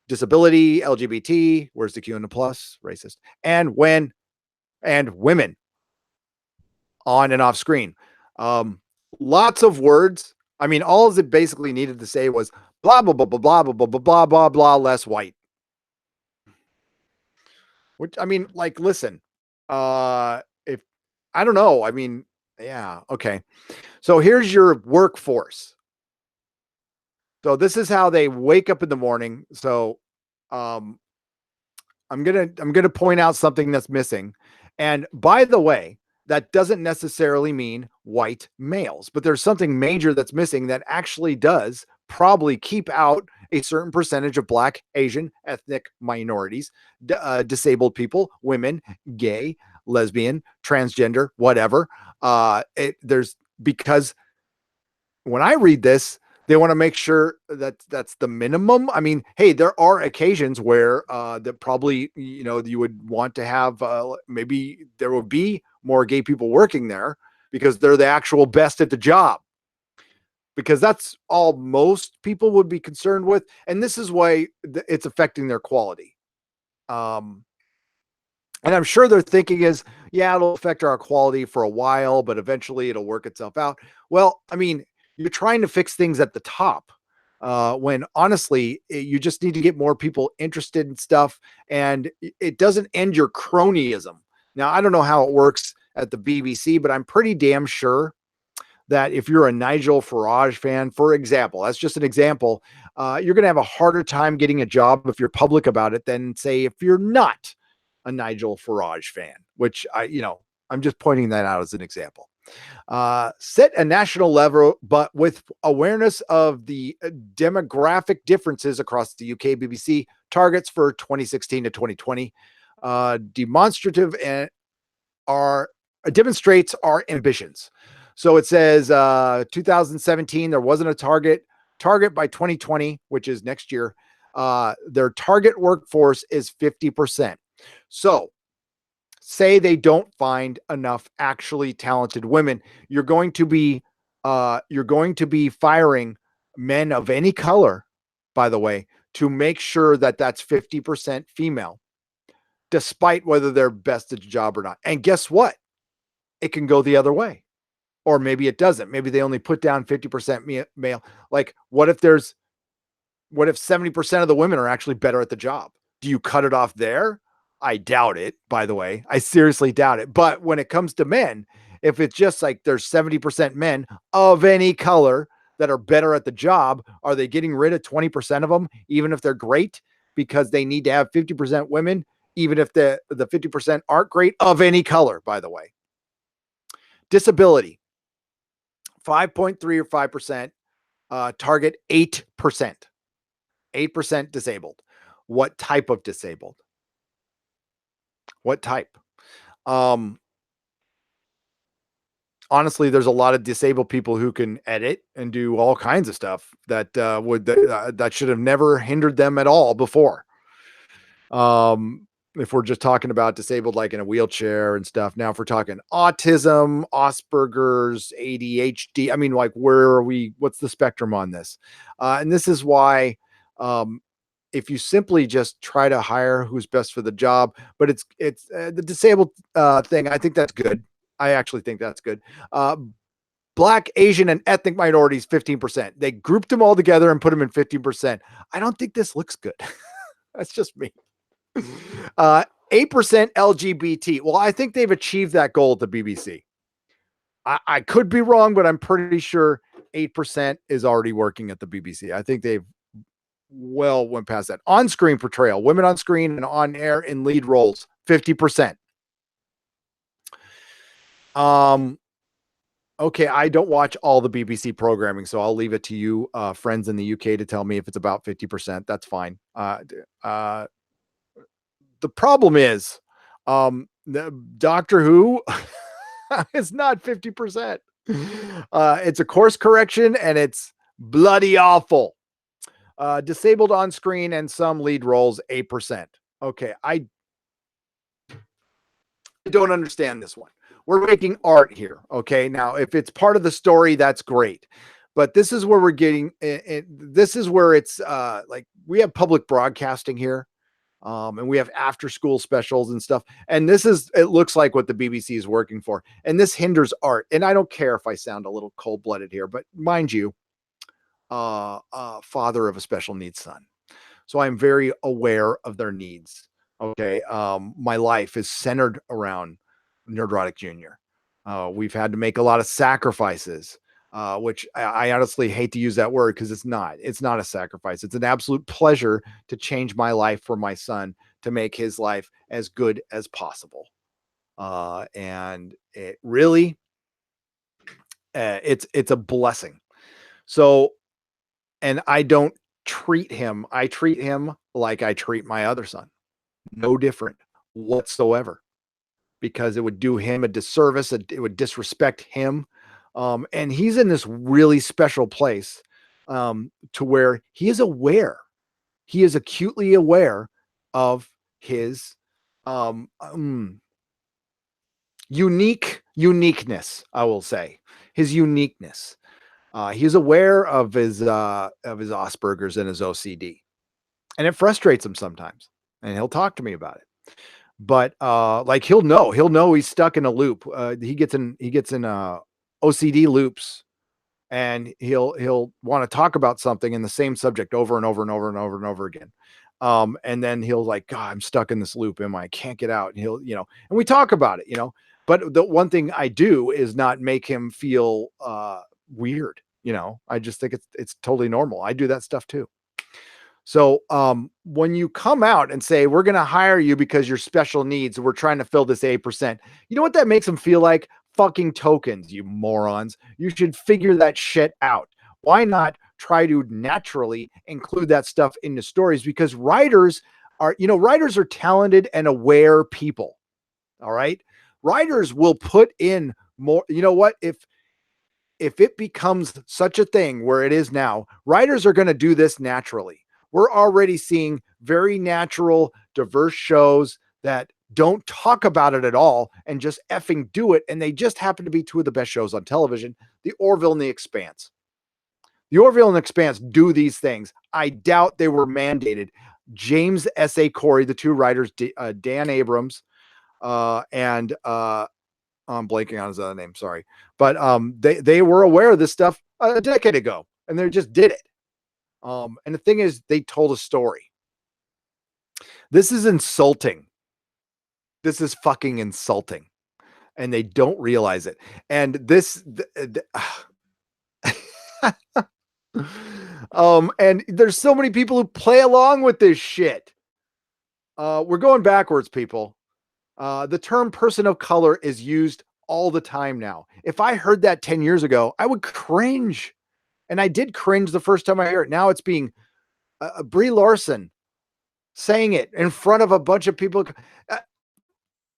disability, LGBT, where's the Q and the plus, racist, and women on and off screen. Um, Lots of words. I mean, all it basically needed to say was blah, blah, blah, blah, blah, blah, blah, blah, blah, blah, less white. Which, I mean, like, listen, if I don't know, I mean, yeah, okay. So here's your workforce. So this is how they wake up in the morning. So, um, I'm gonna point out something that's missing. And by the way, that doesn't necessarily mean white males, but there's something major that's missing that actually does probably keep out a certain percentage of Black, Asian, ethnic minorities, disabled people, women, gay, lesbian, transgender, whatever. There's because when I read this, they want to make sure that that's the minimum. I mean, hey, there are occasions where that probably you would want to have maybe there would be more gay people working there because they're the actual best at the job. Because that's all most people would be concerned with, and this is why it's affecting their quality. Um, and I'm sure their thinking is, yeah, it'll affect our quality for a while, but eventually it'll work itself out. Well, I mean, you're trying to fix things at the top. When honestly, you just need to get more people interested in stuff, and it doesn't end your cronyism. Now, I don't know how it works at the BBC, but I'm pretty damn sure that if you're a Nigel Farage fan, for example, that's just an example, you're going to have a harder time getting a job if you're public about it than, say, if you're not a Nigel Farage fan, which I'm just pointing that out as an example. Set a national level, but with awareness of the demographic differences across the UK. BBC targets for 2016 to 2020. Demonstrative and are demonstrates our ambitions. So it says 2017 there wasn't a target by 2020, which is next year. Their target workforce is 50%. So say they don't find enough actually talented women, you're going to be firing men of any color, by the way, to make sure that that's 50% female, despite whether they're best at the job or not. And guess what? It can go the other way. Or maybe it doesn't. Maybe they only put down 50% male. Like, what if 70% of the women are actually better at the job? Do you cut it off there? I doubt it, by the way. I seriously doubt it. But when it comes to men, if it's just like there's 70% men of any color that are better at the job, are they getting rid of 20% of them, even if they're great? Because they need to have 50% women, even if the 50% aren't great of any color, by the way. Disability, 5.3 or 5%, target 8%. 8% disabled. What type of disabled? What type? Honestly, there's a lot of disabled people who can edit and do all kinds of stuff that that should have never hindered them at all before. If we're just talking about disabled, like in a wheelchair and stuff. Now, if we're talking autism, Asperger's, ADHD, I mean, like, where are we? What's the spectrum on this? And this is why, if you simply just try to hire who's best for the job, but it's the disabled thing, I think that's good. I actually think that's good. Black, Asian, and ethnic minorities, 15%. They grouped them all together and put them in 15%. I don't think this looks good. That's just me. 8% LGBT. Well, I think they've achieved that goal at the BBC. I could be wrong, but I'm pretty sure 8% is already working at the BBC. I think they've went past that. On-screen portrayal, women on screen and on air in lead roles, 50%. Okay, I don't watch all the BBC programming, so I'll leave it to you, friends in the UK, to tell me if it's about 50%. That's fine. The problem is, the Doctor Who is not 50%. It's a course correction, and it's bloody awful. Disabled on screen and some lead roles, 8%. Okay, I don't understand this one. We're making art here. Okay, now if it's part of the story, that's great. But this is where we're getting it. This is where it's like we have public broadcasting here. And we have after school specials and stuff. And it looks like what the BBC is working for. And this hinders art. And I don't care if I sound a little cold blooded here, but mind you, father of a special needs son. So I'm very aware of their needs. Okay. My life is centered around Nerdrotic Jr. We've had to make a lot of sacrifices, which I honestly hate to use that word because it's not. It's not a sacrifice. It's an absolute pleasure to change my life for my son to make his life as good as possible. And it really, it's a blessing. So, and I don't treat him. I treat him like I treat my other son. No different whatsoever, because it would do him a disservice. It would disrespect him. And he's in this really special place to where he is aware. He is acutely aware of his uniqueness, I will say. His uniqueness. He's aware of his Asperger's and his OCD. And it frustrates him sometimes. And he'll talk to me about it. But like he'll know he's stuck in a loop. He gets in OCD loops, and he'll want to talk about something in the same subject over and over and over and over and over again. And then he'll like, God, I'm stuck in this loop. I can't get out. And he'll, and we talk about it, but the one thing I do is not make him feel weird. I just think it's totally normal. I do that stuff too. So when you come out and say, we're going to hire you because you're special needs, we're trying to fill this 8%, you know what that makes them feel like? Fucking tokens, you morons. You should figure that shit out. Why not try to naturally include that stuff into stories? Because writers are talented and aware people. All right. Writers will put in more. You know what? If it becomes such a thing where it is now, writers are going to do this naturally. We're already seeing very natural, diverse shows that don't talk about it at all and just effing do it. And they just happen to be two of the best shows on television, The Orville and The Expanse. The Orville and The Expanse do these things. I doubt they were mandated. James S.A. Corey, the two writers, Dan Abrams, and I'm blanking on his other name, sorry. But they were aware of this stuff a decade ago, and they just did it. And the thing is, they told a story. This is insulting. This is fucking insulting. And they don't realize it. And and there's so many people who play along with this shit. We're going backwards, people. The term person of color is used all the time now. If I heard that 10 years ago, I would cringe. And I did cringe the first time I heard it. Now it's being Brie Larson saying it in front of a bunch of people.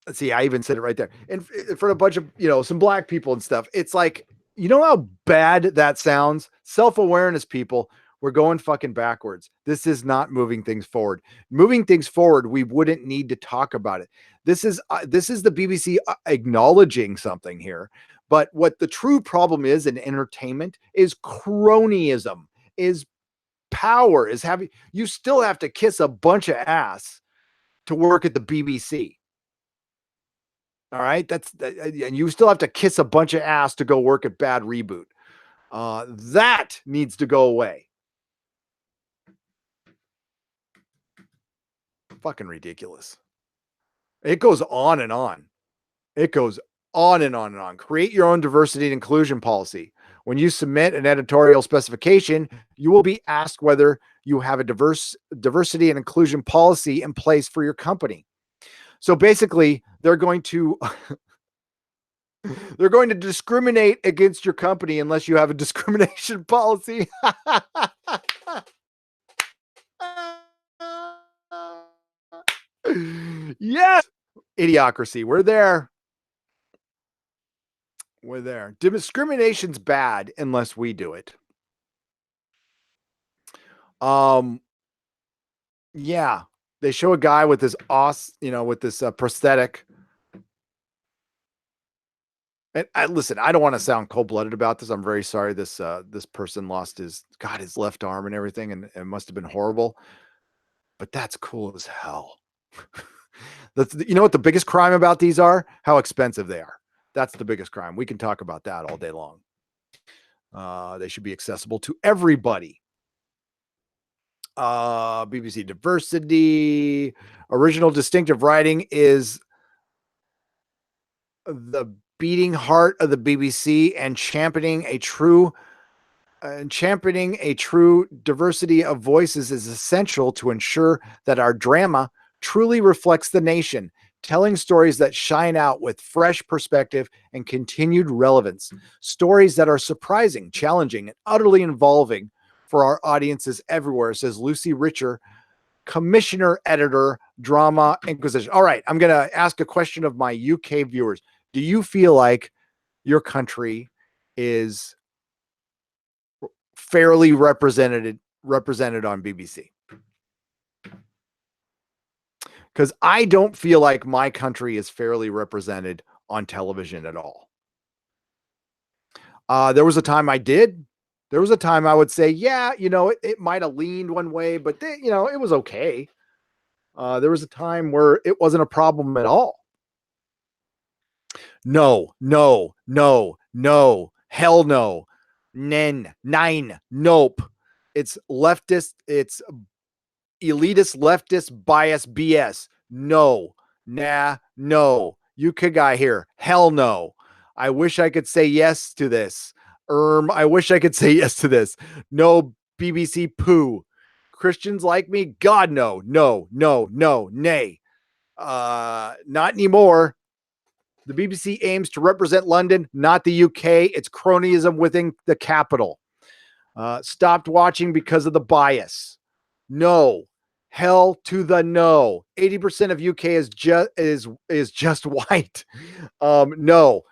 Let's see, I even said it right there in front of a bunch of, some black people and stuff. It's like, you know how bad that sounds? Self-awareness, people. We're going fucking backwards. This is not moving things forward. Moving things forward, we wouldn't need to talk about it. This is the BBC acknowledging something here. But what the true problem is in entertainment is cronyism, is power, is having, you still have to kiss a bunch of ass to work at the BBC. All right. And you still have to kiss a bunch of ass to go work at Bad Reboot. That needs to go away. Fucking ridiculous. It goes on and on. It goes on and on and on. Create your own diversity and inclusion policy. When you submit an editorial specification, you will be asked whether you have a diversity and inclusion policy in place for your company. So basically, they're going to discriminate against your company unless you have a discrimination policy. Yes, idiocracy. We're there. We're there. Discrimination's bad unless we do it. Yeah, they show a guy with this prosthetic. And listen, I don't want to sound cold-blooded about this. I'm very sorry this person lost his left arm and everything, and it must have been horrible. But that's cool as hell. You know what the biggest crime about these are? How expensive they are. That's the biggest crime. We can talk about that all day long. They should be accessible to everybody. BBC diversity, original distinctive writing is the beating heart of the BBC, and championing a true diversity of voices is essential to ensure that our drama truly reflects the nation, telling stories that shine out with fresh perspective and continued relevance, stories that are surprising, challenging, and utterly involving for our audiences everywhere, says Lucy Richer, Commissioner Editor, Drama Inquisition. All right, I'm going to ask a question of my UK viewers. Do you feel like your country is fairly represented on BBC? Because I don't feel like my country is fairly represented on television at all. There was a time I did. There was a time I would say, yeah, it might have leaned one way, but it was okay. There was a time where it wasn't a problem at all. No, no, no, no, hell no. Nine, nope. It's leftist, it's elitist, leftist, bias, BS. No, nah, no. UK guy here, hell no. I wish I could say yes to this. I wish I could say yes to this. No BBC poo. Christians like me? God, no, no, no, no, nay. Not anymore. The BBC aims to represent London, not the UK. It's cronyism within the capital. Stopped watching because of the bias. No. Hell to the no. 80% of UK is just white. No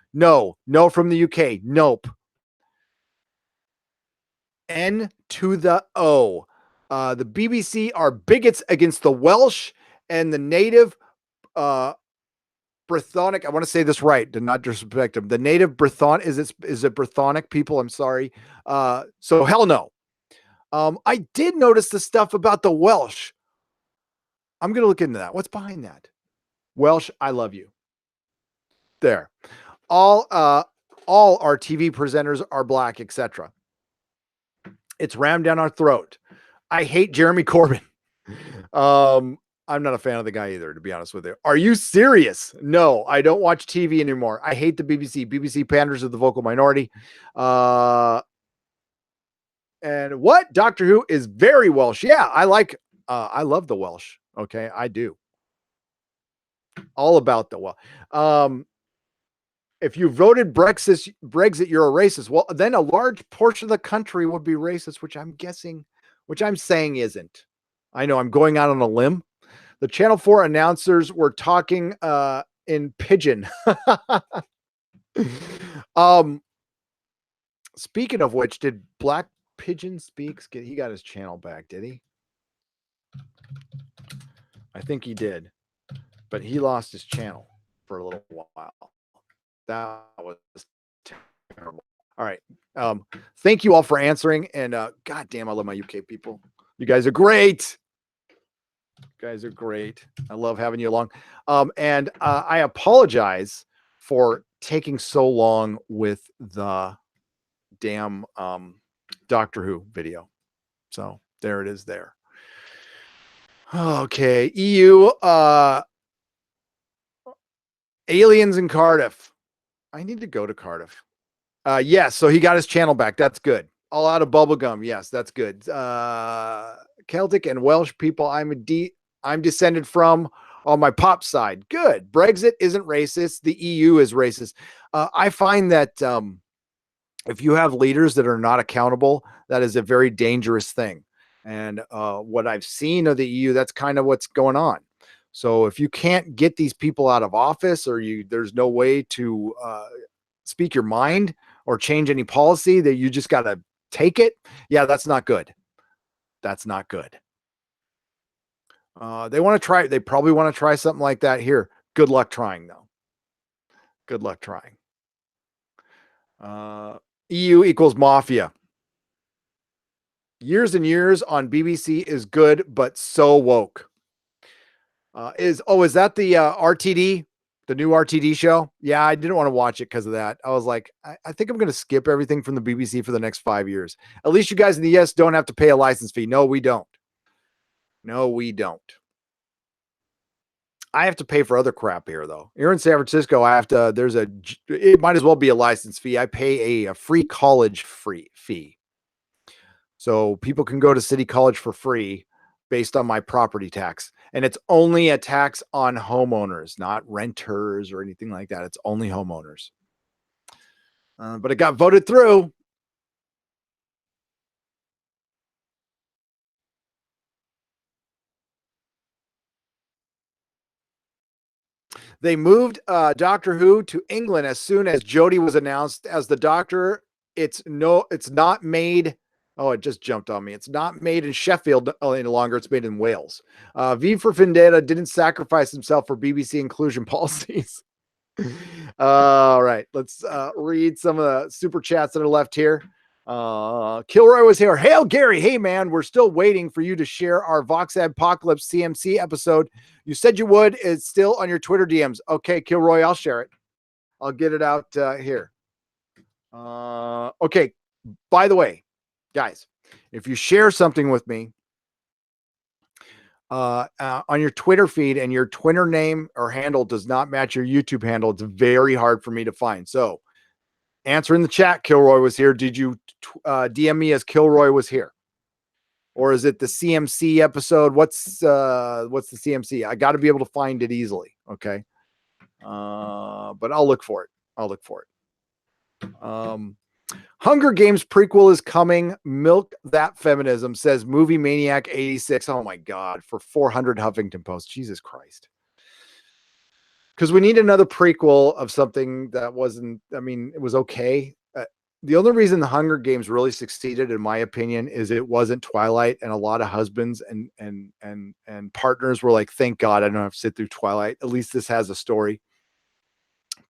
from the UK. Nope. N to the O. The BBC are bigots against the Welsh and the native Brythonic. I want to say this right to not disrespect them. The native Brython is it Brythonic people? I'm sorry. So hell no. I did notice the stuff about the Welsh. I'm gonna look into that. What's behind that? Welsh, I love you. There. All our TV presenters are black, etc. It's rammed down our throat. I hate Jeremy Corbyn. I'm not a fan of the guy either, to be honest with you. Are you serious? No, I don't watch TV anymore. I hate the BBC. BBC panders to the vocal minority. And what? Doctor Who is very Welsh. Yeah, I love the Welsh. Okay, I do. All about the Welsh. If you voted Brexit, you're a racist. Well, then a large portion of the country would be racist, which I'm saying isn't. I know I'm going out on a limb. The Channel 4 announcers were talking in pidgin. Speaking of which, did Black Pigeon Speaks he got his channel back, did he? I think he did. But he lost his channel for a little while. That was terrible. All right. Thank you all for answering. And God damn, I love my UK people. You guys are great. You guys are great. I love having you along. And I apologize for taking so long with the damn Doctor Who video. So there it is there. Okay. EU aliens in Cardiff. I need to go to Cardiff. Yes, so he got his channel back. That's good. All out of bubblegum. Yes, that's good. Celtic and Welsh people I'm descended from on my pop side. Good. Brexit isn't racist. The EU is racist. I find that if you have leaders that are not accountable, that is a very dangerous thing. And what I've seen of the EU, that's kind of what's going on. So if you can't get these people out of office, or there's no way to speak your mind or change any policy, that you just got to take it. Yeah, that's not good. That's not good. They probably want to try something like that here. Good luck trying, though. Good luck trying. EU equals mafia. Years and years on BBC is good, but so woke. Is that the RTD, the new RTD show? Yeah, I didn't want to watch it because of that. I was like, I think I'm going to skip everything from the BBC for the next 5 years. At least you guys in the US don't have to pay a license fee. No, we don't. No, we don't. I have to pay for other crap here, though. Here in San Francisco, I have to. It might as well be a license fee. I pay a free college fee, so people can go to City College for free based on my property tax, and it's only a tax on homeowners, not renters or anything like that. It's only homeowners. But it got voted through. They moved Doctor Who to England as soon as Jodie was announced as the Doctor. It's not made. Oh, it just jumped on me. It's not made in Sheffield any longer. It's made in Wales. V for Vendetta didn't sacrifice himself for BBC inclusion policies. All right, let's read some of the super chats that are left here. Kilroy was here. Hail, Gary. Hey, man, we're still waiting for you to share our Vox Apocalypse CMC episode. You said you would. It's still on your Twitter DMs. Okay, Kilroy, I'll share it. I'll get it out here. Okay, by the way, guys, if you share something with me on your Twitter feed and your Twitter name or handle does not match your YouTube handle, it's very hard for me to find. So answer in the chat, Kilroy was here. Did you DM me as Kilroy was here? Or is it the CMC episode? What's the CMC? I got to be able to find it easily. Okay. But I'll look for it. Hunger Games prequel is coming. Milk that feminism, says Movie Maniac 86. Oh my God, for 400 Huffington Post. Jesus Christ. Because we need another prequel of something that wasn't, it was okay. The only reason the Hunger Games really succeeded, in my opinion, is it wasn't Twilight, and a lot of husbands and partners were like, thank God I don't have to sit through Twilight. At least this has a story.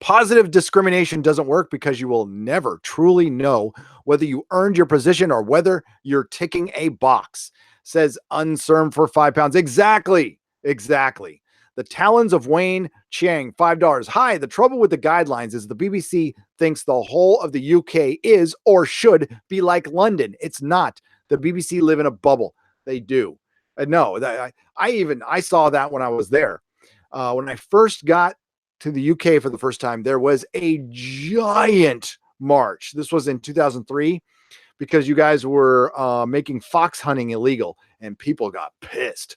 Positive discrimination doesn't work because you will never truly know whether you earned your position or whether you're ticking a box, says Unserm for £5. Exactly. The Talons of Wayne Chiang, $5. Hi, the trouble with the guidelines is the BBC thinks the whole of the UK is or should be like London. It's not. The BBC live in a bubble. They do. No, I saw that when I was there. When I first got to the UK for the first time, there was a giant march. This was in 2003 because you guys were making fox hunting illegal and people got pissed.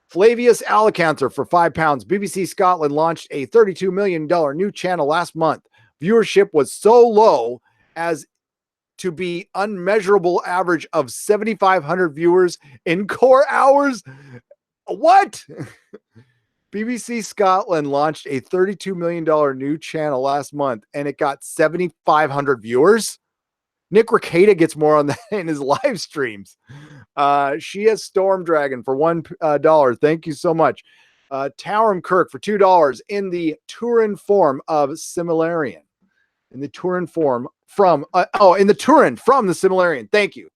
Flavius Alicanter for £5. BBC Scotland launched a $32 million new channel last month. Viewership was so low as to be unmeasurable average of 7,500 viewers in core hours. What? BBC Scotland launched a $32 million new channel last month and it got 7,500 viewers. Nick Rekieta gets more on that in his live streams. She has Storm Dragon for $1. Thank you so much. Taurum Kirk for $2 in the Turin form of Similarian. In the Turin form from in the Turin from the Similarian. Thank you.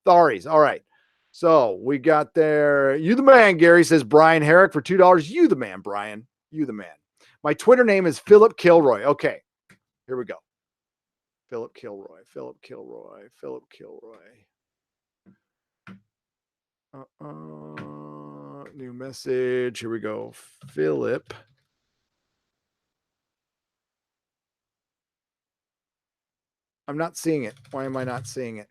Tharies. All right. So we got there. You the man, Gary, says Brian Herrick for $2. You the man, Brian. You the man. My Twitter name is Philip Kilroy. Okay. Here we go. Philip Kilroy. New message. Here we go. Philip. I'm not seeing it. Why am I not seeing it?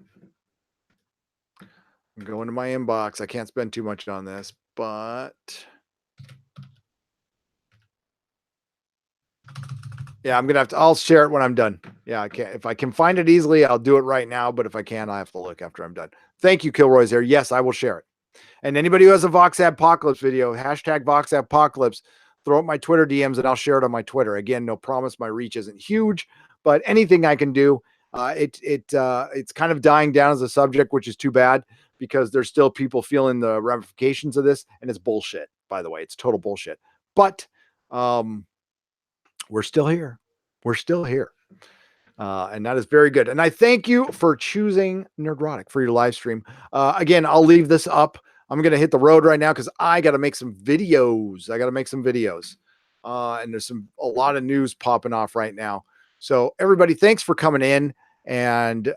I'm going to my inbox. I can't spend too much on this, but yeah, I'm going to I'll share it when I'm done. Yeah, I can't. If I can find it easily, I'll do it right now. But if I can, I have to look after I'm done. Thank you, Kilroy's here. Yes, I will share it. And anybody who has a Vox Apocalypse video, hashtag Vox Apocalypse, throw up my Twitter DMs and I'll share it on my Twitter. Again, no promise. My reach isn't huge, but anything I can do. It's kind of dying down as a subject, which is too bad because there's still people feeling the ramifications of this, and it's bullshit. By the way, it's total bullshit. But we're still here. we're still here. And that is very good. And I thank you for choosing Nerdrotic for your live stream. Again, I'll leave this up. I'm going to hit the road right now because I got to make some videos. And there's a lot of news popping off right now. So everybody, thanks for coming in. And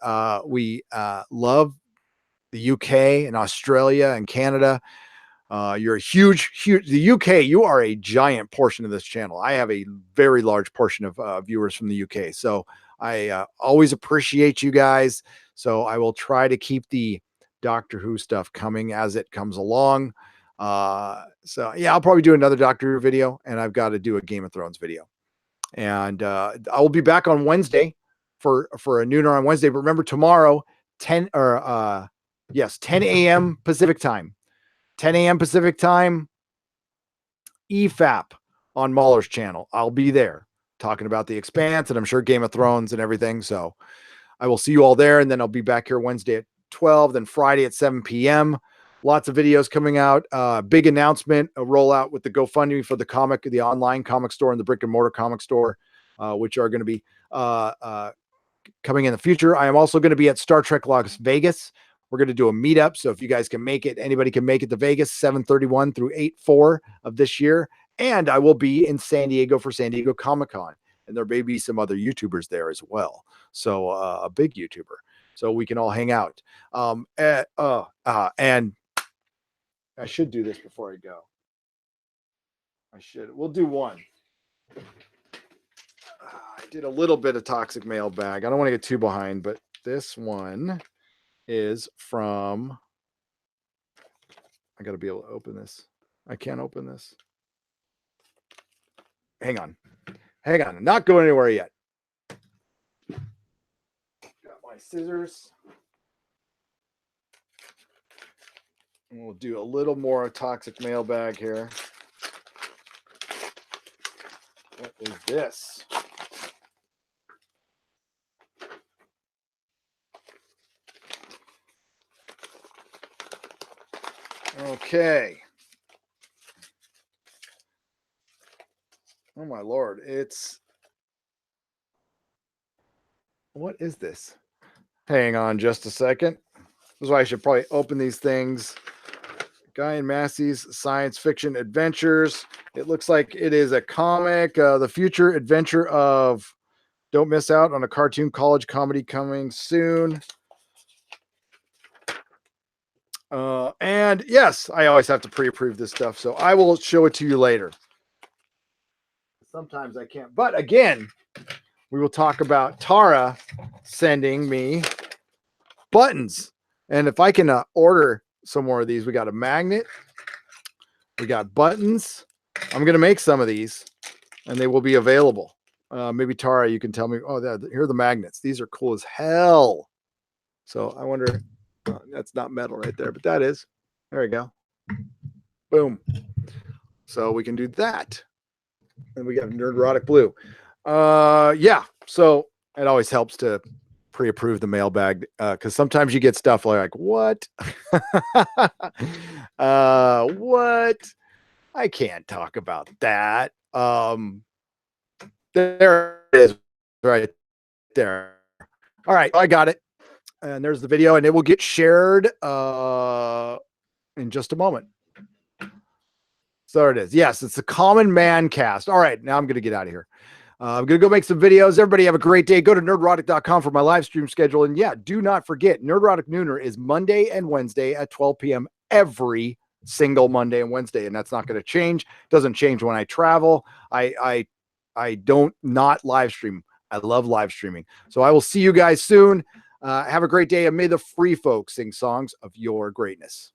we love the UK and Australia and Canada. You're a huge, the UK, you are a giant portion of this channel. I have a very large portion of viewers from the UK. So I always appreciate you guys. So I will try to keep the Doctor Who stuff coming as it comes along. So yeah, I'll probably do another Doctor Who video, and I've got to do a Game of Thrones video. And I will be back on Wednesday for a nooner on Wednesday. But remember, tomorrow, 10 a.m. Pacific time. 10 a.m. Pacific time, EFAP on Mahler's channel. I'll be there talking about The Expanse, and I'm sure Game of Thrones and everything. So I will see you all there, and then I'll be back here Wednesday at 12, then Friday at 7 p.m. Lots of videos coming out. Big announcement, a rollout with the GoFundMe for the online comic store and the brick and mortar comic store, which are going to be coming in the future. I am also going to be at Star Trek Las Vegas. We're going to do a meetup. So if you guys can make it, anybody can make it to Vegas, 7/31 through 8/4 of this year. And I will be in San Diego for San Diego Comic-Con. And there may be some other YouTubers there as well. So a big YouTuber. So we can all hang out. And I should do this before I go. We'll do one. I did a little bit of toxic mailbag. I don't want to get too behind, but this one is from, I got to be able to open this. I can't open this. Hang on. I'm not going anywhere yet. Got my scissors. And we'll do a little more toxic mailbag here. What is this? Okay. Oh my Lord. What is this? Hang on just a second. This is why I should probably open these things. Guy and Massey's Science Fiction Adventures. It looks like it is a comic, the future adventure of Don't Miss Out on a Cartoon College Comedy coming soon. And yes, I always have to pre-approve this stuff, so I will show it to you later. Sometimes I can't. But again, we will talk about Tara sending me buttons. And if I can order some more of these, we got a magnet. We got buttons. I'm going to make some of these, and they will be available. Maybe Tara, you can tell me, oh, here are the magnets. These are cool as hell. So I wonder... that's not metal right there, but that is. There we go. Boom. So we can do that. And we got Nerdrotic blue. Yeah. So it always helps to pre-approve the mailbag because sometimes you get stuff like, what? What? I can't talk about that. There it is right there. All right. I got it. And there's the video, and it will get shared in just a moment. So there it is. Yes, it's the Common Man Cast. All right, now I'm going to get out of here. I'm going to go make some videos. Everybody have a great day. Go to nerdrotic.com for my live stream schedule. And yeah, do not forget, Nerdrotic Nooner is Monday and Wednesday at 12 p.m. every single Monday and Wednesday. And that's not going to change. It doesn't change when I travel. I don't not live stream. I love live streaming. So I will see you guys soon. Have a great day, and may the free folks sing songs of your greatness.